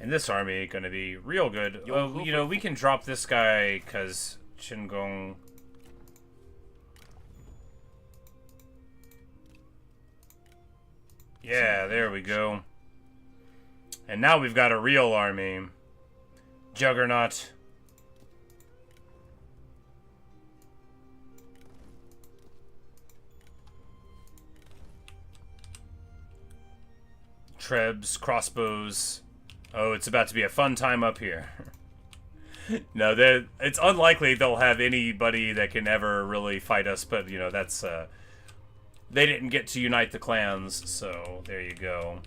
And this army going to be real good. Oh, you know, we can drop this guy because Qingong... Yeah, there we go. And now we've got a real army. Juggernaut. Trebs, crossbows. Oh, it's about to be a fun time up here. No, it's unlikely they'll have anybody that can ever really fight us, but, you know, that's... They didn't get to unite the clans, so there you go.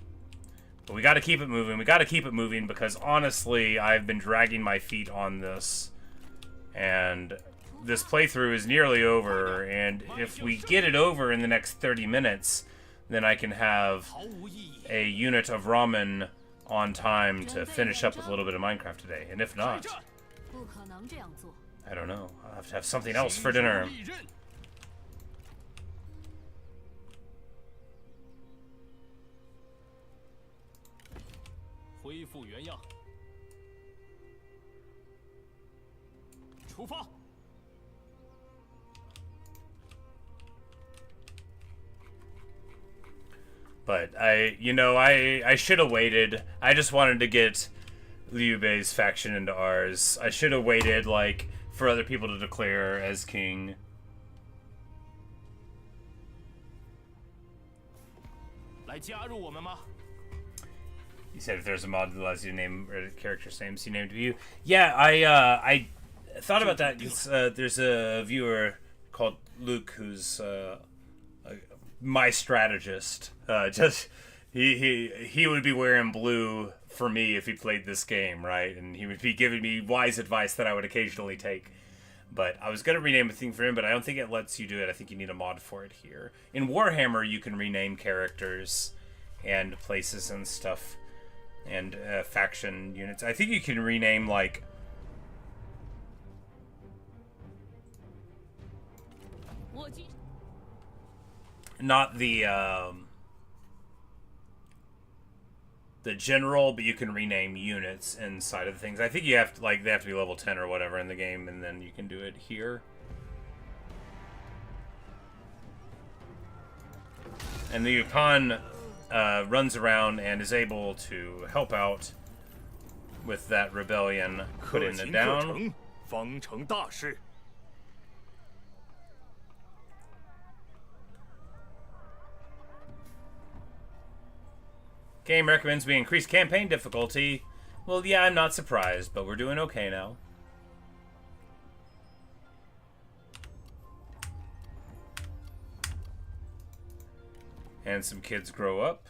But we gotta keep it moving. We gotta keep it moving because, honestly, I've been dragging my feet on this. And this playthrough is nearly over, and if we get it over in the next 30 minutes, then I can have a unit of ramen on time to finish up with a little bit of Minecraft today. And if not, I don't know. I'll have to have something else for dinner. But I should have waited. I just wanted to get Liu Bei's faction into ours. I should have waited, like, for other people to declare as king. You said if there's a mod that allows you to name characters' names you named you. Yeah, I thought about that. There's a viewer called Luke who's my strategist. He would be wearing blue for me if he played this game, right? And he would be giving me wise advice that I would occasionally take. But I was going to rename a thing for him, but I don't think it lets you do it. I think you need a mod for it here. In Warhammer, you can rename characters and places and stuff. And faction units. I think you can rename, like... Not the general, but you can rename units inside of the things. I think you have to, like, they have to be level 10 or whatever in the game, and then you can do it here. And the Yukon runs around and is able to help out with that rebellion, putting it down. 方成大事。 Game recommends we increase campaign difficulty. Well, yeah, I'm not surprised, but we're doing okay now. And some kids grow up.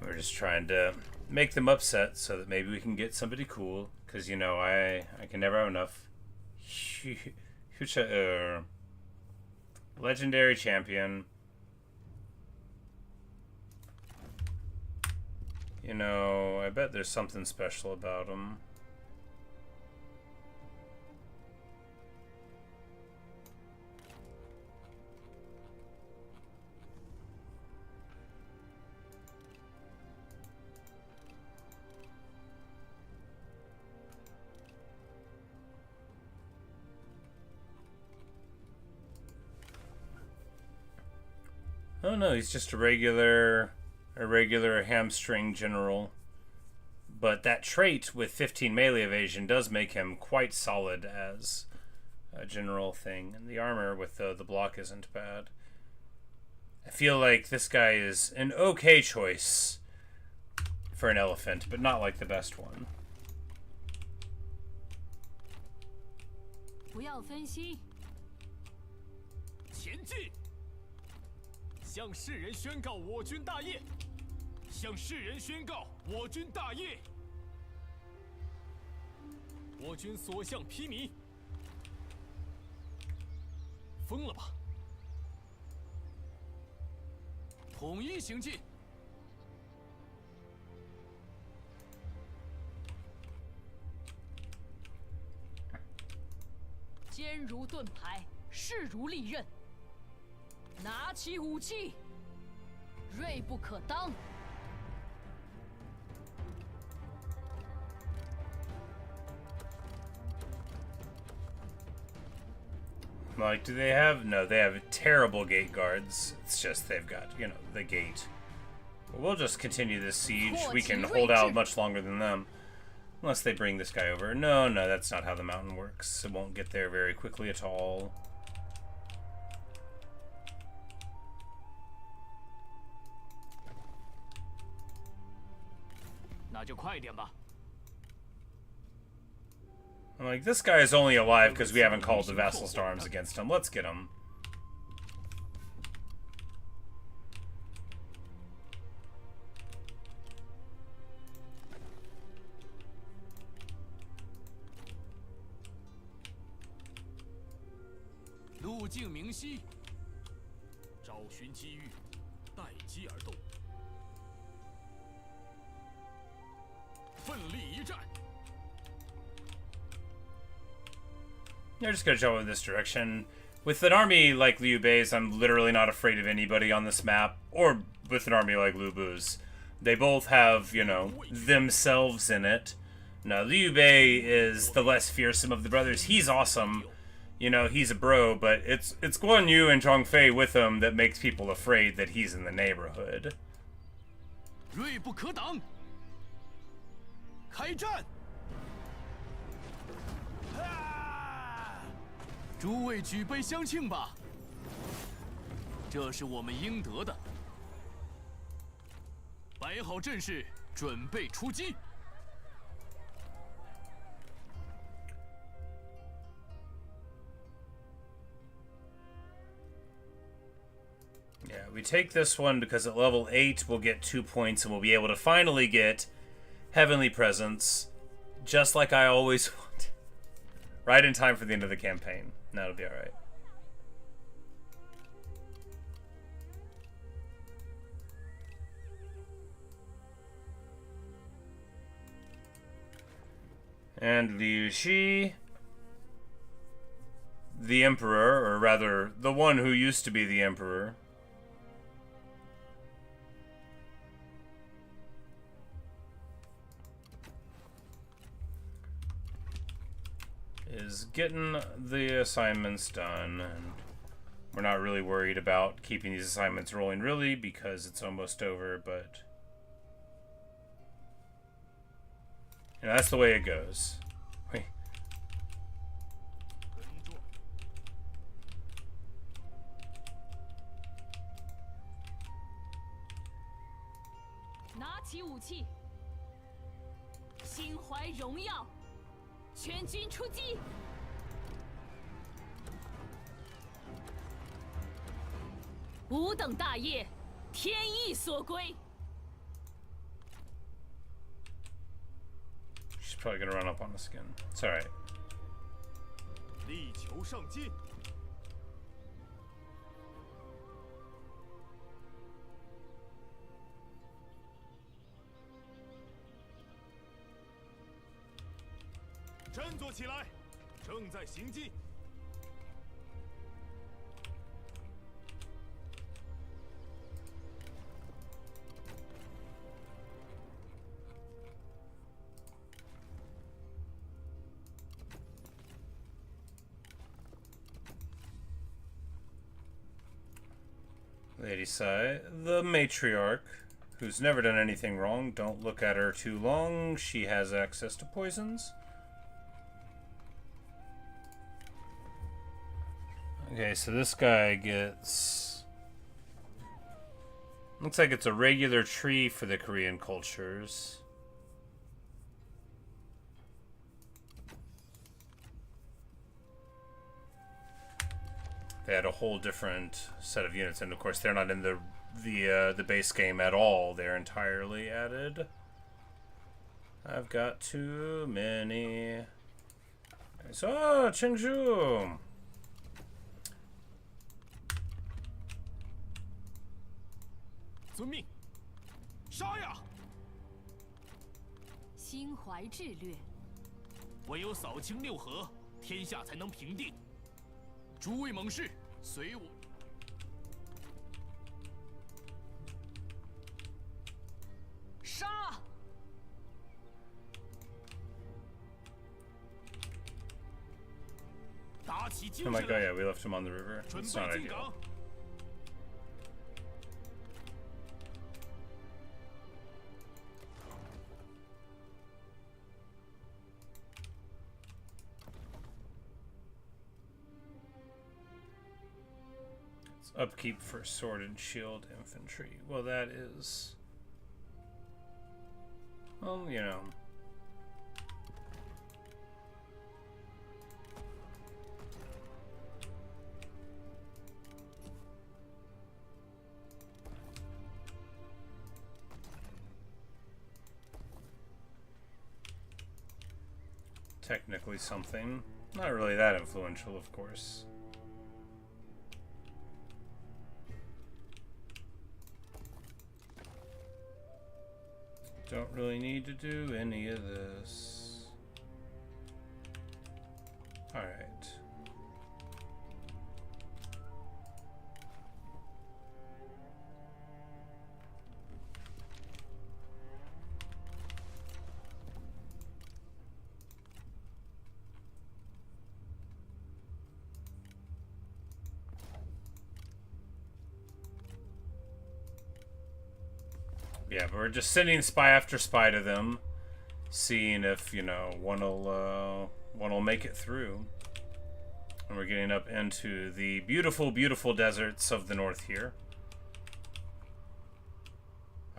We're just trying to make them upset so that maybe we can get somebody cool. Because, you know, I can never have enough. Legendary champion. You know, I bet there's something special about him. Oh no, he's just a regular hamstring general. But that trait with 15 melee evasion does make him quite solid as a general thing. And the armor with the block isn't bad. I feel like this guy is an okay choice for an elephant, but not like the best one. 不要分心。前进！向世人宣告我军大业！向世人宣告我军大业！我军所向披靡！疯了吧？统一行进！坚如盾牌，势如利刃。拿起武器，锐不可当。 Like, do they have... No, they have terrible gate guards. It's just they've got, you know, the gate. But we'll just continue this siege. We can hold out much longer than them. Unless they bring this guy over. No, that's not how the mountain works. It won't get there very quickly at all. I'm like, this guy is only alive because we haven't called the vassals to arms against him. Let's get him. They're just gonna jump in this direction. With an army like Liu Bei's, I'm literally not afraid of anybody on this map, or with an army like Lu Bu's. They both have, you know, themselves in it. Now, Liu Bei is the less fearsome of the brothers. He's awesome. You know, he's a bro, but it's Guan Yu and Zhang Fei with him that makes people afraid that he's in the neighborhood. 锐不可挡！开战！ 诸位举杯相庆吧，这是我们应得的。摆好阵势，准备出击。Yeah, we take this one because at level 8 we'll get 2 points and we'll be able to finally get Heavenly Presence. Just like I always want. Right in time for the end of the campaign. That'll be alright. And Liu Shi, the Emperor, or rather, the one who used to be the Emperor, is getting the assignments done, and we're not really worried about keeping these assignments rolling, really, because it's almost over, but you know, that's the way it goes. Wait. 拿起武器，心怀荣耀，全军出击！吾等大业，天意所归。 She's probably gonna run up on us again. It's alright. 力求上进。振作起来，正在行进。 Lady Sai, the matriarch, who's never done anything wrong. Don't look at her too long. She has access to poisons. Okay, so this guy gets... Looks like it's a regular tree for the Korean cultures. They had a whole different set of units, and of course they're not in the base game at all. They're entirely added. I've got too many. So, Cheng Pu. 遵命，杀呀！心怀智略，唯有扫清六合，天下才能平定。诸位猛士，随我。杀！打起精 Oh 神 my 来！ god, yeah, we left him on the river. 准 It's 备 not 进 ideal. 岗。 Upkeep for sword and shield infantry. Well, that is... Well, you know... Technically something. Not really that influential, of course. Don't really need to do any of this. Alright. Yeah, but we're just sending spy after spy to them, seeing if, you know, one'll make it through. And we're getting up into the beautiful, beautiful deserts of the north here.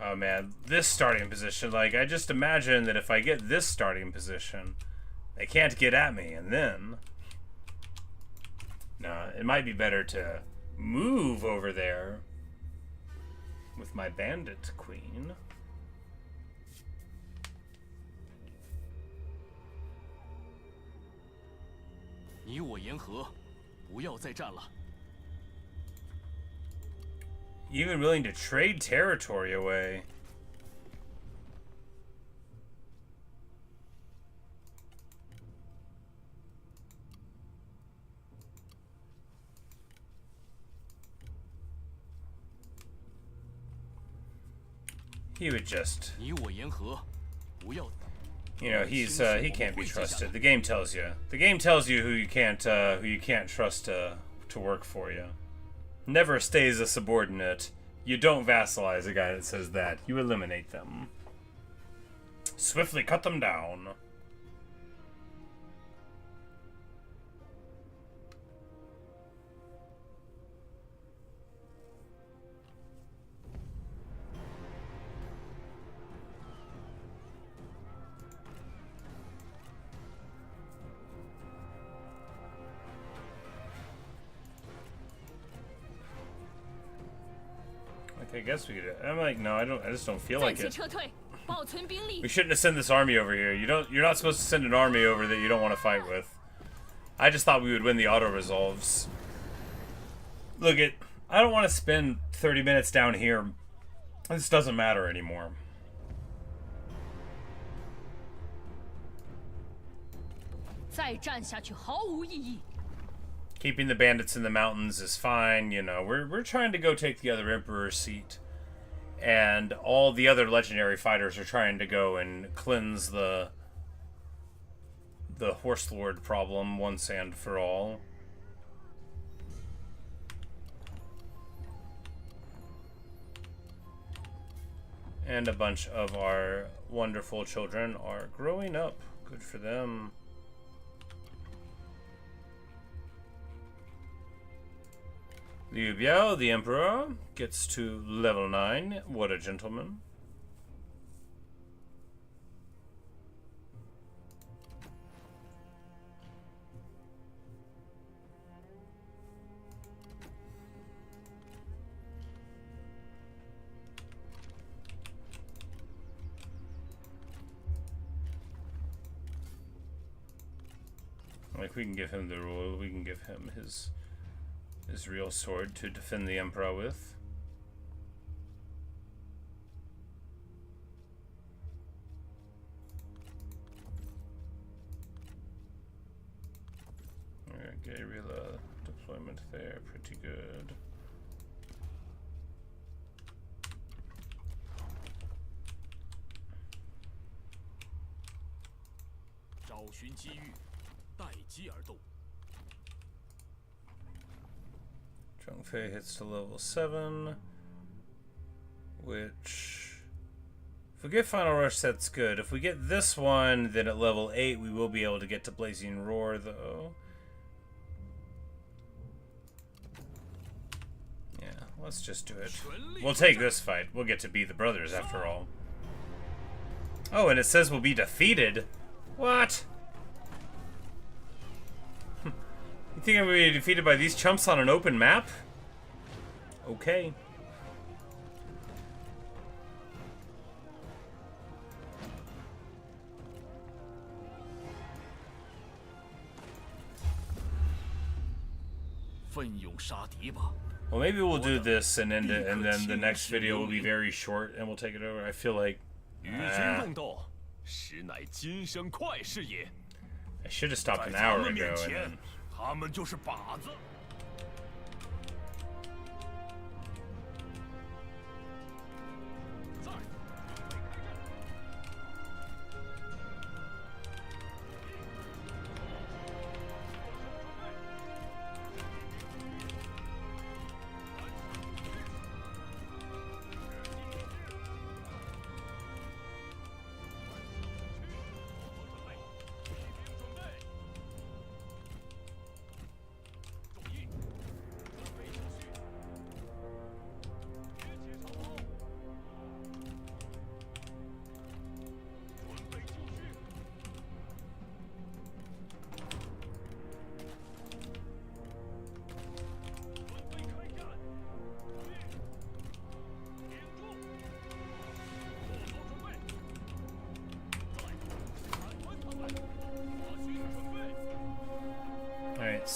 Oh man, this starting position, like, I just imagine that if I get this starting position, they can't get at me, and then... Nah, it might be better to move over there with my bandit queen. 你我言和，不要再战了。 Even willing to trade territory away. He would just, 你我言和，不要。 you know, he can't be trusted. The game tells you. The game tells you who you can't trust to work for you. Never stays a subordinate. You don't vassalize a guy that says that. You eliminate them. Swiftly cut them down. I guess we could. I'm like, no, I just don't feel like it. We shouldn't have sent this army over here. You're not supposed to send an army over that you don't want to fight with. I just thought we would win the auto resolves. Look, I don't want to spend 30 minutes down here. This doesn't matter anymore. Keeping the bandits in the mountains is fine, you know. We're trying to go take the other emperor's seat. And all the other legendary fighters are trying to go and cleanse the Horse Lord problem once and for all. And a bunch of our wonderful children are growing up. Good for them. Liu Biao, the Emperor, gets to level 9. What a gentleman. Like, we can give him the rule, we can give him his real sword to defend the Emperor with. Alright, guerrilla deployment there, pretty good. Zhang Fei hits to level 7, which, if we get Final Rush, that's good. If we get this one, then at level 8 we will be able to get to Blazing Roar, though. Yeah, let's just do it. We'll take this fight. We'll get to be the brothers after all. Oh, and it says we'll be defeated? What? You think I'm going to be defeated by these chumps on an open map? Okay. Well, maybe we'll do this and end it, and then the next video will be very short, and we'll take it over. I feel like... I should have stopped an hour ago, and then... 他们就是靶子。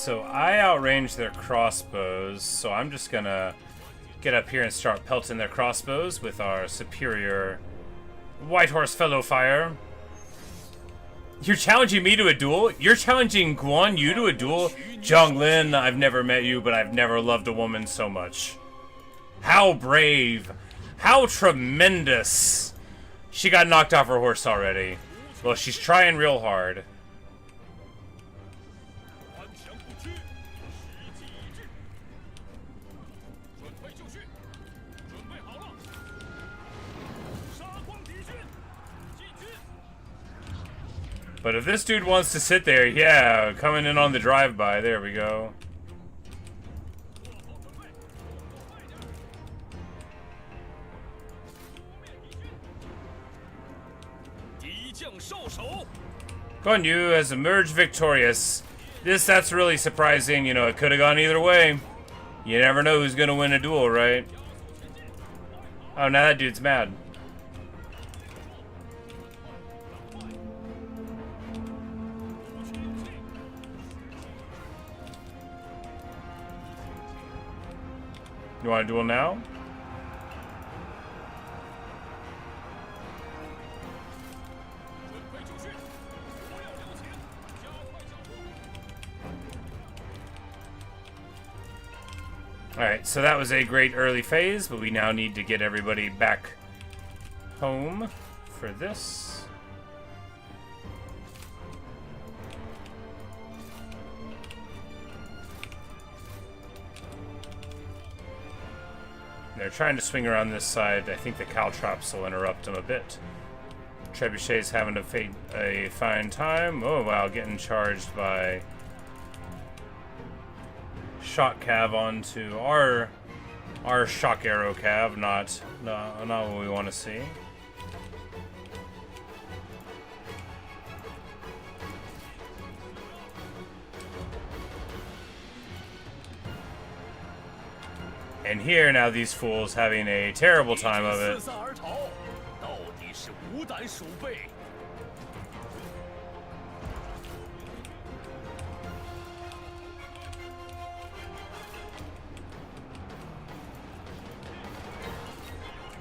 So I outranged their crossbows, so I'm just gonna get up here and start pelting their crossbows with our superior White Horse Fellow Fire. You're challenging me to a duel? You're challenging Guan Yu to a duel? Zhang Lin, I've never met you, but I've never loved a woman so much. How brave. How tremendous. She got knocked off her horse already. Well, she's trying real hard. But if this dude wants to sit there, yeah, coming in on the drive-by, there we go. Guan Yu has emerged victorious. That's really surprising. You know, it could have gone either way. You never know who's going to win a duel, right? Oh, now that dude's mad. You want to duel now? Alright, so that was a great early phase, but we now need to get everybody back home for this. They're trying to swing around this side. I think the caltrops will interrupt them a bit. Trebuchet's having a fine time. Oh wow, getting charged by shock cav onto our shock arrow cav. Not what we want to see. And here now these fools having a terrible time of it.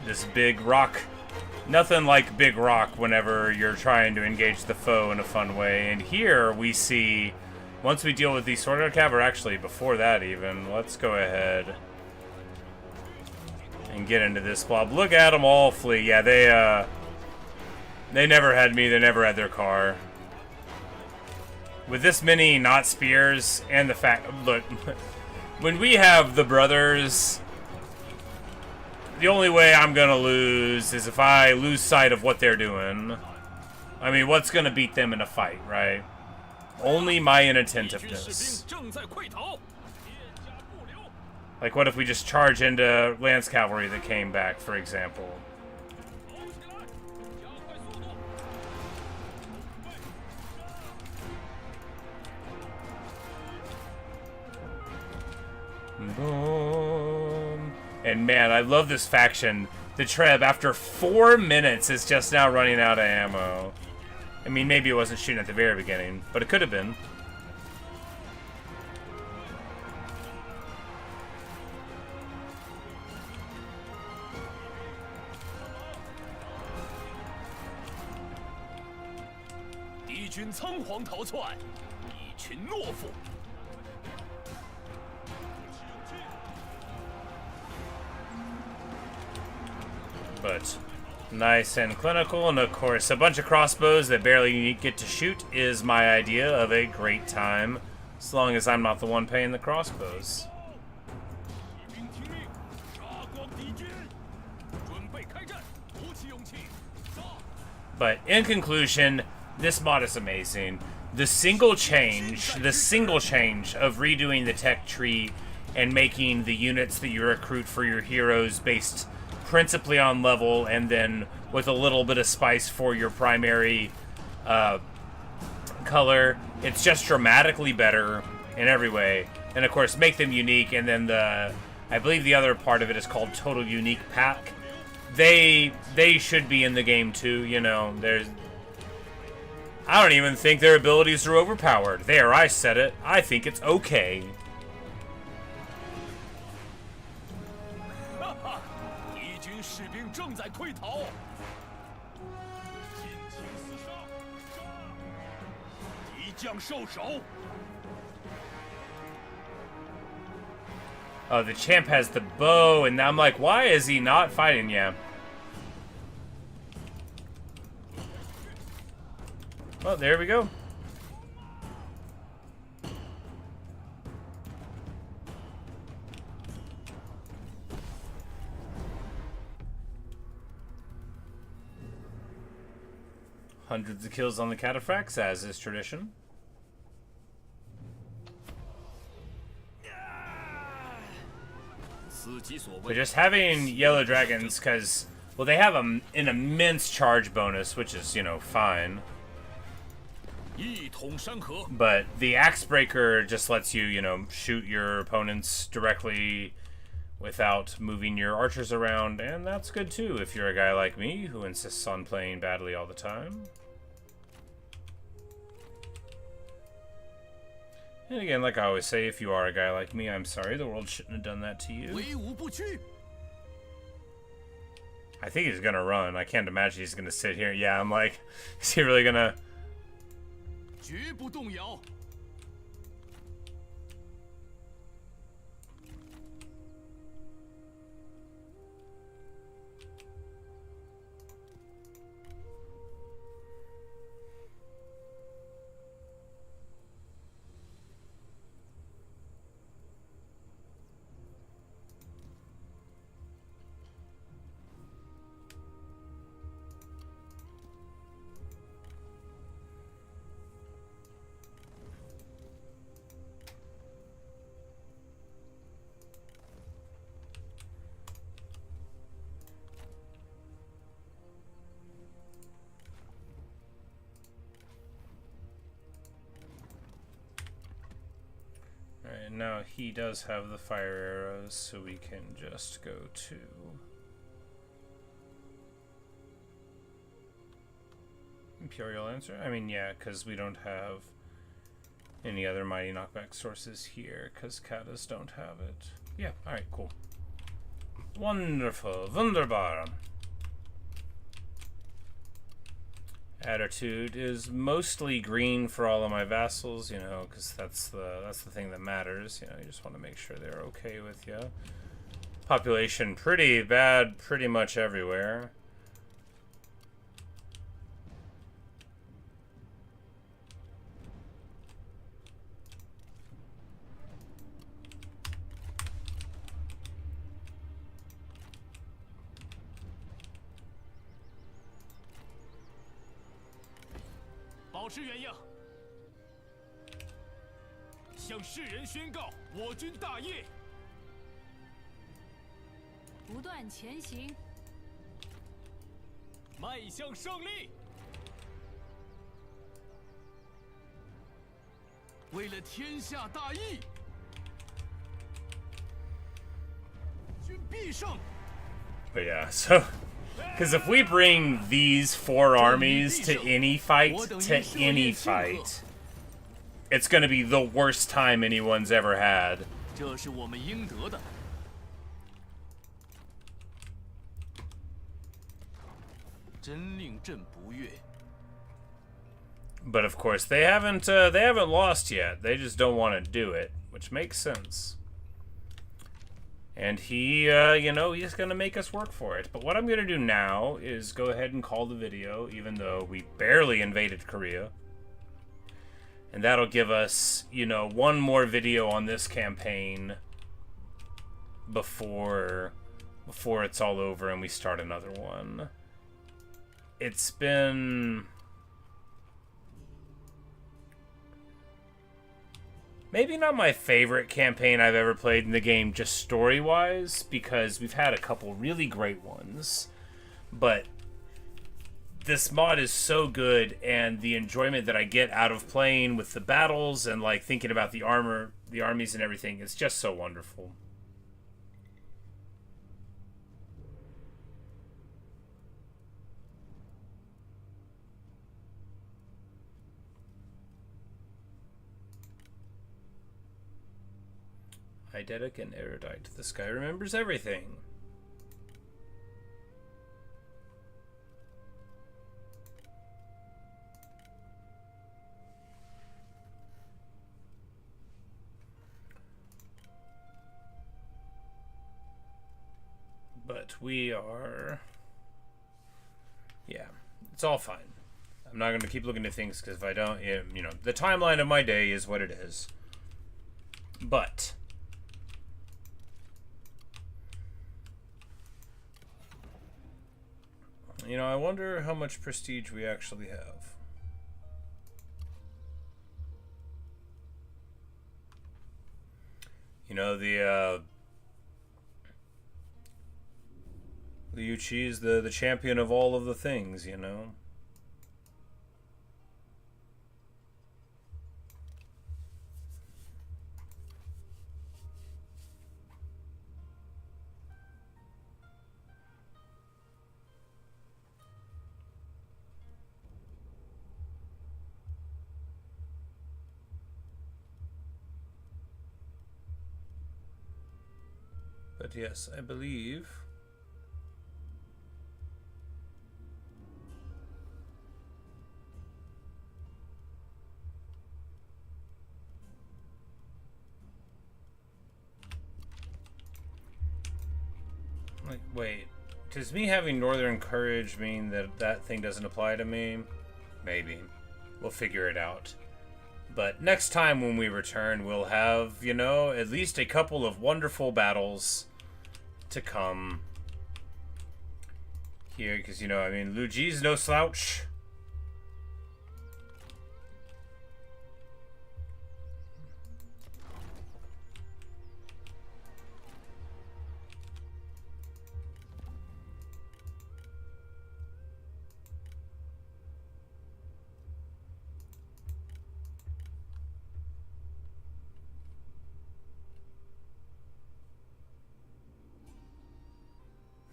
This big rock. Nothing like big rock whenever you're trying to engage the foe in a fun way. And here we see, once we deal with the sword guard cav, or actually before that even, let's go ahead and get into this blob. Look at them all flee. Yeah, they never had me. They never had their car. With this many not spears and the fact, look, when we have the brothers, the only way I'm gonna lose is if I lose sight of what they're doing. I mean, what's gonna beat them in a fight, right? Only my inattentiveness. Like, what if we just charge into Lance Cavalry that came back, for example? Boom. And man, I love this faction. The Treb, after 4 minutes, is just now running out of ammo. I mean, maybe it wasn't shooting at the very beginning, but it could have been. But nice and clinical, and of course a bunch of crossbows that barely get to shoot is my idea of a great time, as long as I'm not the one paying the crossbows. But in conclusion, this mod is amazing. The single change of redoing the tech tree and making the units that you recruit for your heroes based principally on level, and then with a little bit of spice for your primary color. It's just dramatically better in every way. And of course, make them unique, and then I believe the other part of it is called Total Unique Pack. They should be in the game too, you know. I don't even think their abilities are overpowered. There, I said it. I think it's okay. 哈哈，敌军士兵正在退逃。尽情厮杀，杀！敌将受首。 Oh, the champ has the bow, and I'm like, why is he not fighting? Yeah. Well, there we go. Hundreds of kills on the cataphracts, as is tradition. But just having yellow dragons, because, well, they have an immense charge bonus, which is, you know, fine. But the axe breaker just lets you, you know, shoot your opponents directly without moving your archers around, and that's good too if you're a guy like me who insists on playing badly all the time. And again, like I always say, if you are a guy like me, I'm sorry, the world shouldn't have done that to you. I think he's gonna run. I can't imagine he's gonna sit here. Yeah, I'm like, is he really gonna... 绝不动摇。Now he does have the fire arrows, so we can just go to Imperial answer. I mean, yeah, because we don't have any other mighty knockback sources here, because Katas don't have it. Yeah, alright, cool. Wonderful. Wunderbar. Attitude is mostly green for all of my vassals, you know, because that's the thing that matters. You know, you just want to make sure they're okay with you. Population pretty bad, pretty much everywhere. But yeah, so because if we bring these 4 armies to any fight, it's going to be the worst time anyone's ever had. But of course, they haven't lost yet. They just don't want to do it, which makes sense. And he, you know, he's going to make us work for it. But what I'm going to do now is go ahead and call the video, even though we barely invaded Korea. And that'll give us, you know, one more video on this campaign before it's all over and we start another one. It's been... maybe not my favorite campaign I've ever played in the game, just story-wise, because we've had a couple really great ones. But this mod is so good, and the enjoyment that I get out of playing with the battles and like thinking about the armor, the armies and everything, it's just so wonderful. Eidetic and erudite. This guy remembers everything. But we are... yeah, it's all fine. I'm not going to keep looking at things because if I don't, you know, the timeline of my day is what it is. But... you know, I wonder how much prestige we actually have. You know, the Liu Chi's the champion of all of the things, you know. But yes, I believe... like, wait, does me having Northern Courage mean that that thing doesn't apply to me? Maybe. We'll figure it out. But next time when we return, we'll have, you know, at least a couple of wonderful battles to come here. Because, you know, I mean, Liu Ji's no slouch.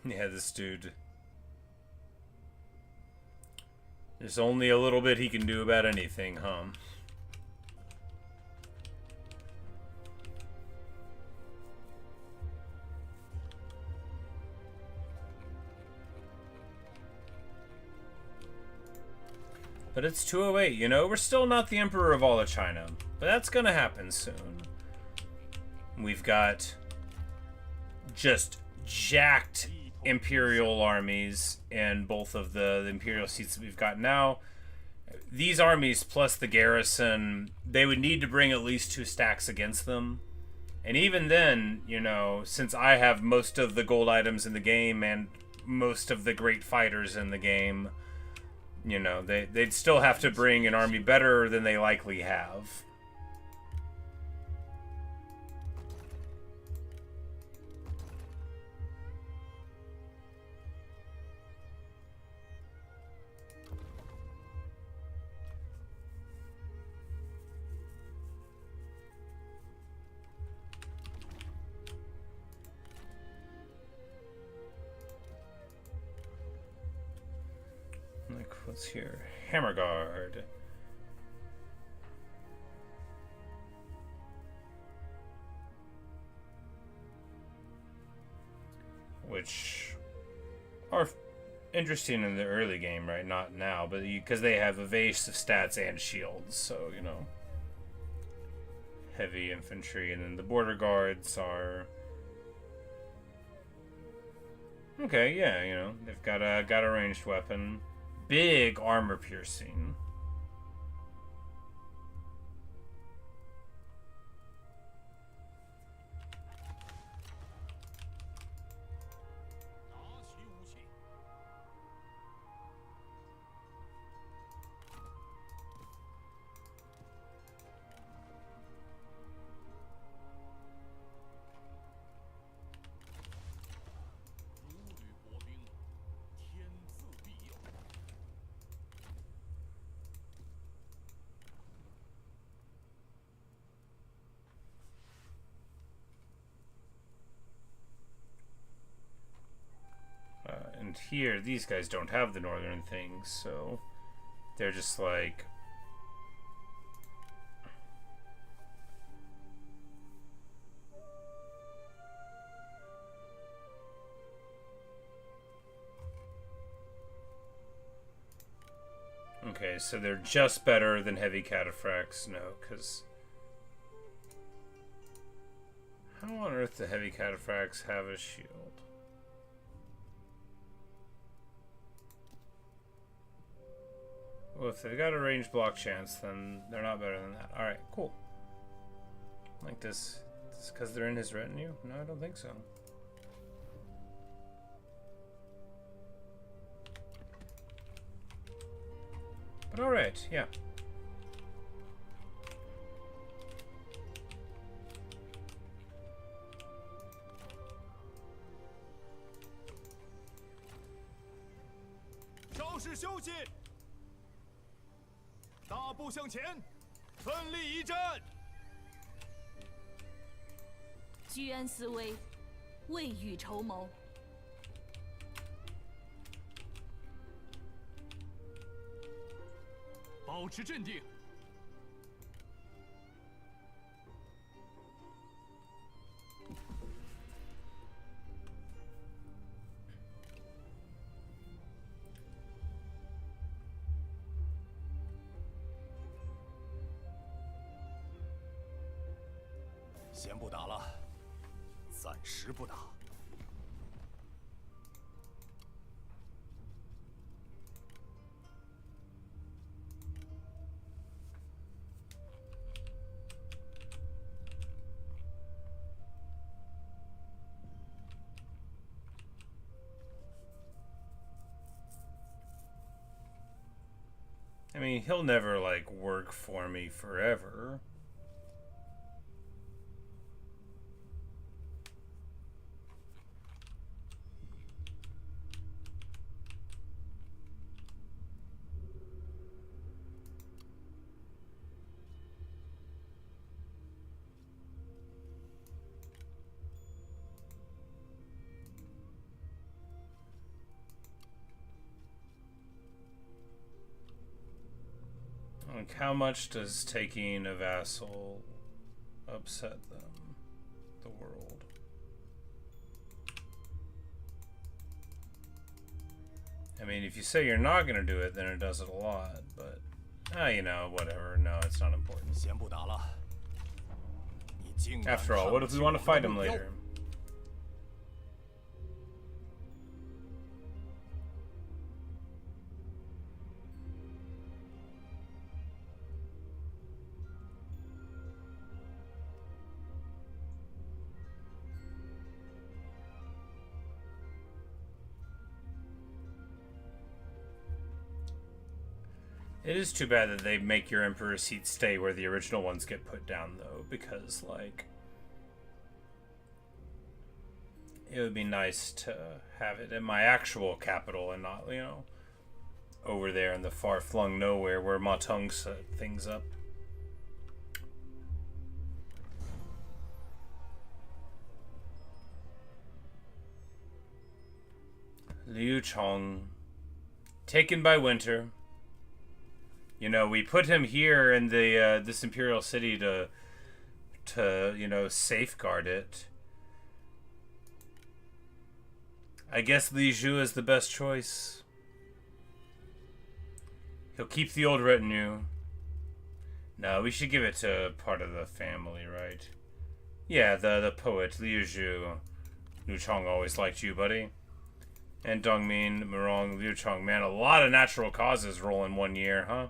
Yeah, this dude. There's only a little bit he can do about anything, huh? But it's 208, you know? We're still not the Emperor of all of China. But that's gonna happen soon. We've got just jacked Imperial armies and both of the Imperial seats that we've got now. These armies plus the garrison, they would need to bring at least 2 stacks against them. And even then, you know, since I have most of the gold items in the game and most of the great fighters in the game, you know, they'd still have to bring an army better than they likely have. What's here? Hammer Guard. Which are interesting in the early game, right? Not now, but because they have evasive stats and shields, so, you know. Heavy infantry, and then the border guards are... okay, yeah, you know, they've got a ranged weapon. Big armor piercing. And here, these guys don't have the northern things, so they're just like... Okay, so they're just better than heavy cataphracts. No, because how on earth do heavy cataphracts have a shield? Well, if they've got a range block chance, then they're not better than that. Alright, cool. Like this. Is this because they're in his retinue? No, I don't think so. But alright, yeah.招式休息，大步向前，奋力一战。居安思危，未雨绸缪。保持镇定。先不打了，暂时不打。I mean, he'll never, like, work for me forever. Like, how much does taking a vassal upset them? The world. I mean, if you say you're not going to do it, then it does it a lot, but, you know, whatever. No, it's not important. After all, what if we want to fight him later? It is too bad that they make your Emperor seat stay where the original ones get put down, though, because, like, it would be nice to have it in my actual capital and not, you know, over there in the far-flung nowhere where Ma Teng set things up. Liu Chong, taken by winter. You know, we put him here in the this Imperial city to you know, safeguard it. I guess Li Zhu is the best choice. He'll keep the old retinue. No, we should give it to part of the family, right? Yeah, the poet, Liu Zhu. Liu Chong always liked you, buddy. And Dongmin, Murong, Liu Chong. Man, a lot of natural causes roll in 1 year, huh?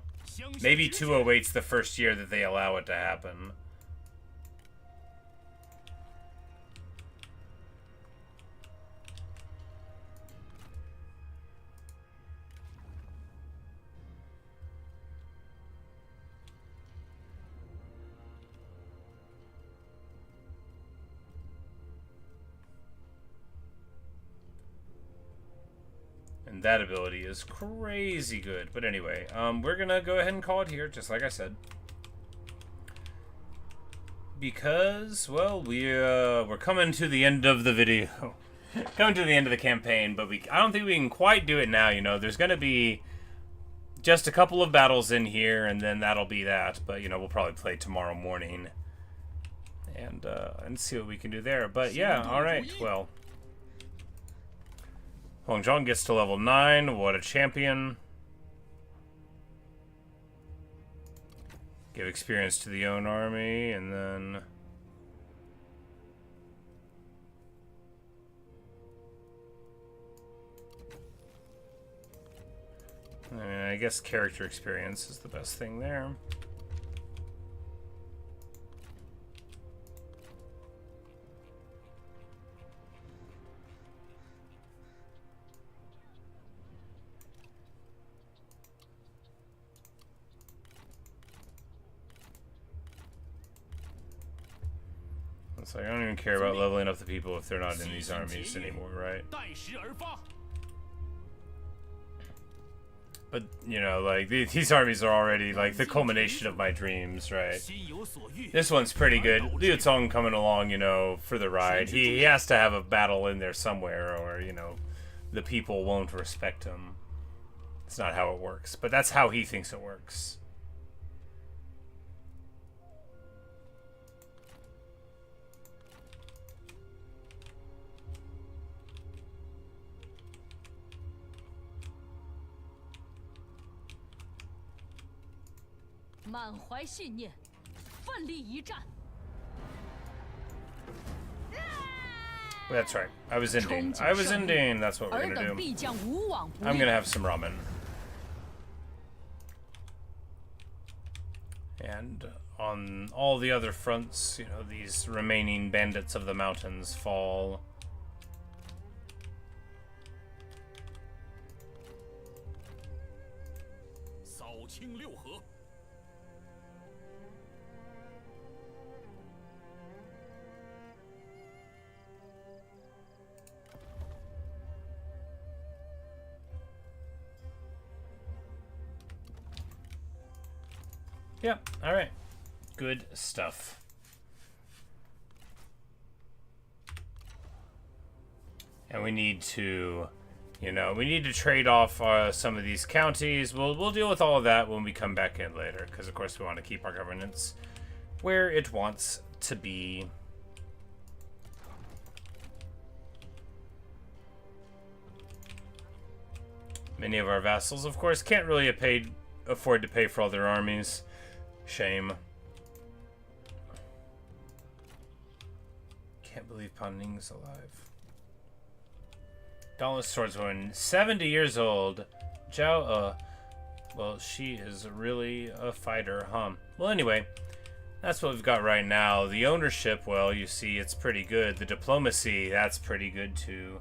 Maybe 208's the first year that they allow it to happen. And that ability is crazy good. But anyway, we're gonna go ahead and call it here, just like I said. Because, well, we're coming to the end of the video. Coming to the end of the campaign, but I don't think we can quite do it now, you know. There's gonna be just a couple of battles in here, and then that'll be that. But, you know, we'll probably play tomorrow morning. And see what we can do there. But, yeah, alright, well. Huang Zhang gets to level 9. What a champion. Give experience to the own army, and then... I mean, I guess character experience is the best thing there. It's like, I don't even care about leveling up the people if they're not in these armies anymore, right? But, you know, like, these armies are already, like, the culmination of my dreams, right? This one's pretty good. Liu Cong coming along, you know, for the ride. He has to have a battle in there somewhere, or, you know, the people won't respect him. It's not how it works, but that's how he thinks it works. That's right. I was ending. That's what we're gonna do. I'm gonna have some ramen. And on all the other fronts, you know, these remaining bandits of the mountains fall. Yep, alright. Good stuff. And we need to, you know, we need to trade off some of these counties. We'll deal with all of that when we come back in later, because of course we want to keep our governance where it wants to be. Many of our vassals, of course, can't really afford to pay for all their armies. Shame. Can't believe Pan Ning's alive. Dauntless Swordswoman, 70 years old. Zhao, well, she is really a fighter, huh? Well, anyway, that's what we've got right now. The ownership, well, you see, it's pretty good. The diplomacy, that's pretty good, too.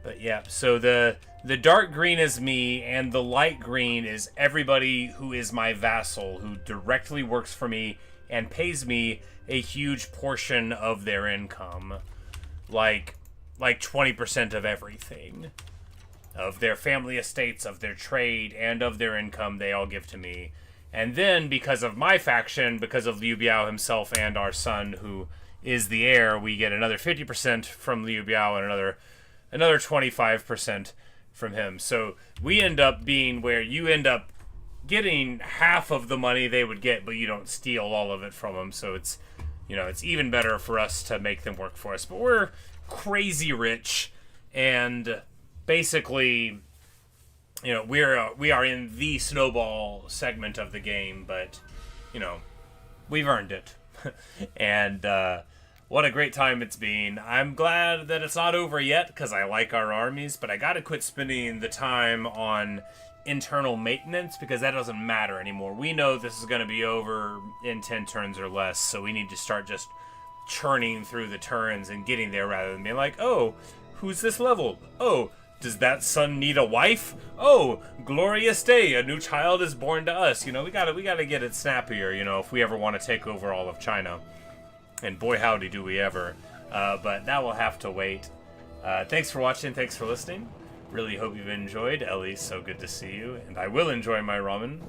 But yeah, so the dark green is me, and the light green is everybody who is my vassal, who directly works for me and pays me a huge portion of their income. Like 20% of everything. Of their family estates, of their trade, and of their income, they all give to me. And then, because of my faction, because of Liu Biao himself and our son, who is the heir, we get another 50% from Liu Biao and another 25% from him. So we end up being where you end up getting half of the money they would get, but you don't steal all of it from them. So it's, you know, it's even better for us to make them work for us. But we're crazy rich, and basically, you know, we are in the snowball segment of the game, but, you know, we've earned it. And what a great time it's been. I'm glad that it's not over yet, because I like our armies, but I gotta quit spending the time on internal maintenance, because that doesn't matter anymore. We know this is gonna be over in 10 turns or less, so we need to start just churning through the turns and getting there, rather than being like, oh, who's this level? Oh, does that son need a wife? Oh, glorious day, a new child is born to us. You know, we gotta get it snappier, you know, if we ever want to take over all of China. And boy howdy do we ever. But that will have to wait. Thanks for watching, thanks for listening. Really hope you've enjoyed. Ellie, so good to see you. And I will enjoy my ramen.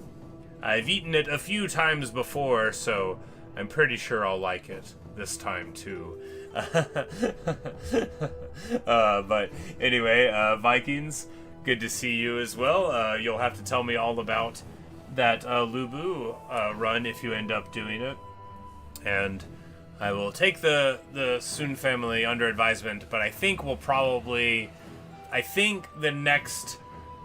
I've eaten it a few times before, so I'm pretty sure I'll like it this time too. But anyway, Vikings, good to see you as well. You'll have to tell me all about that Lubu run if you end up doing it. And I will take the Sun family under advisement, but I think the next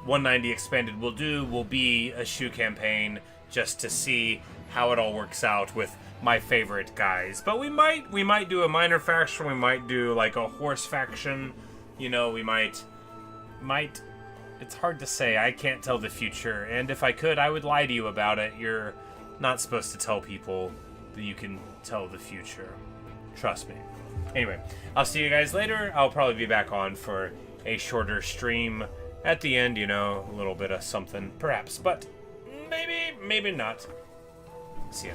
190 expanded will be a Shu campaign just to see how it all works out with my favorite guys. But we might do a minor faction. We might do like a horse faction. You know, we might. It's hard to say. I can't tell the future. And if I could, I would lie to you about it. You're not supposed to tell people that you can tell the future. Trust me. Anyway, I'll see you guys later. I'll probably be back on for a shorter stream at the end, you know, a little bit of something, perhaps. But maybe not. See ya.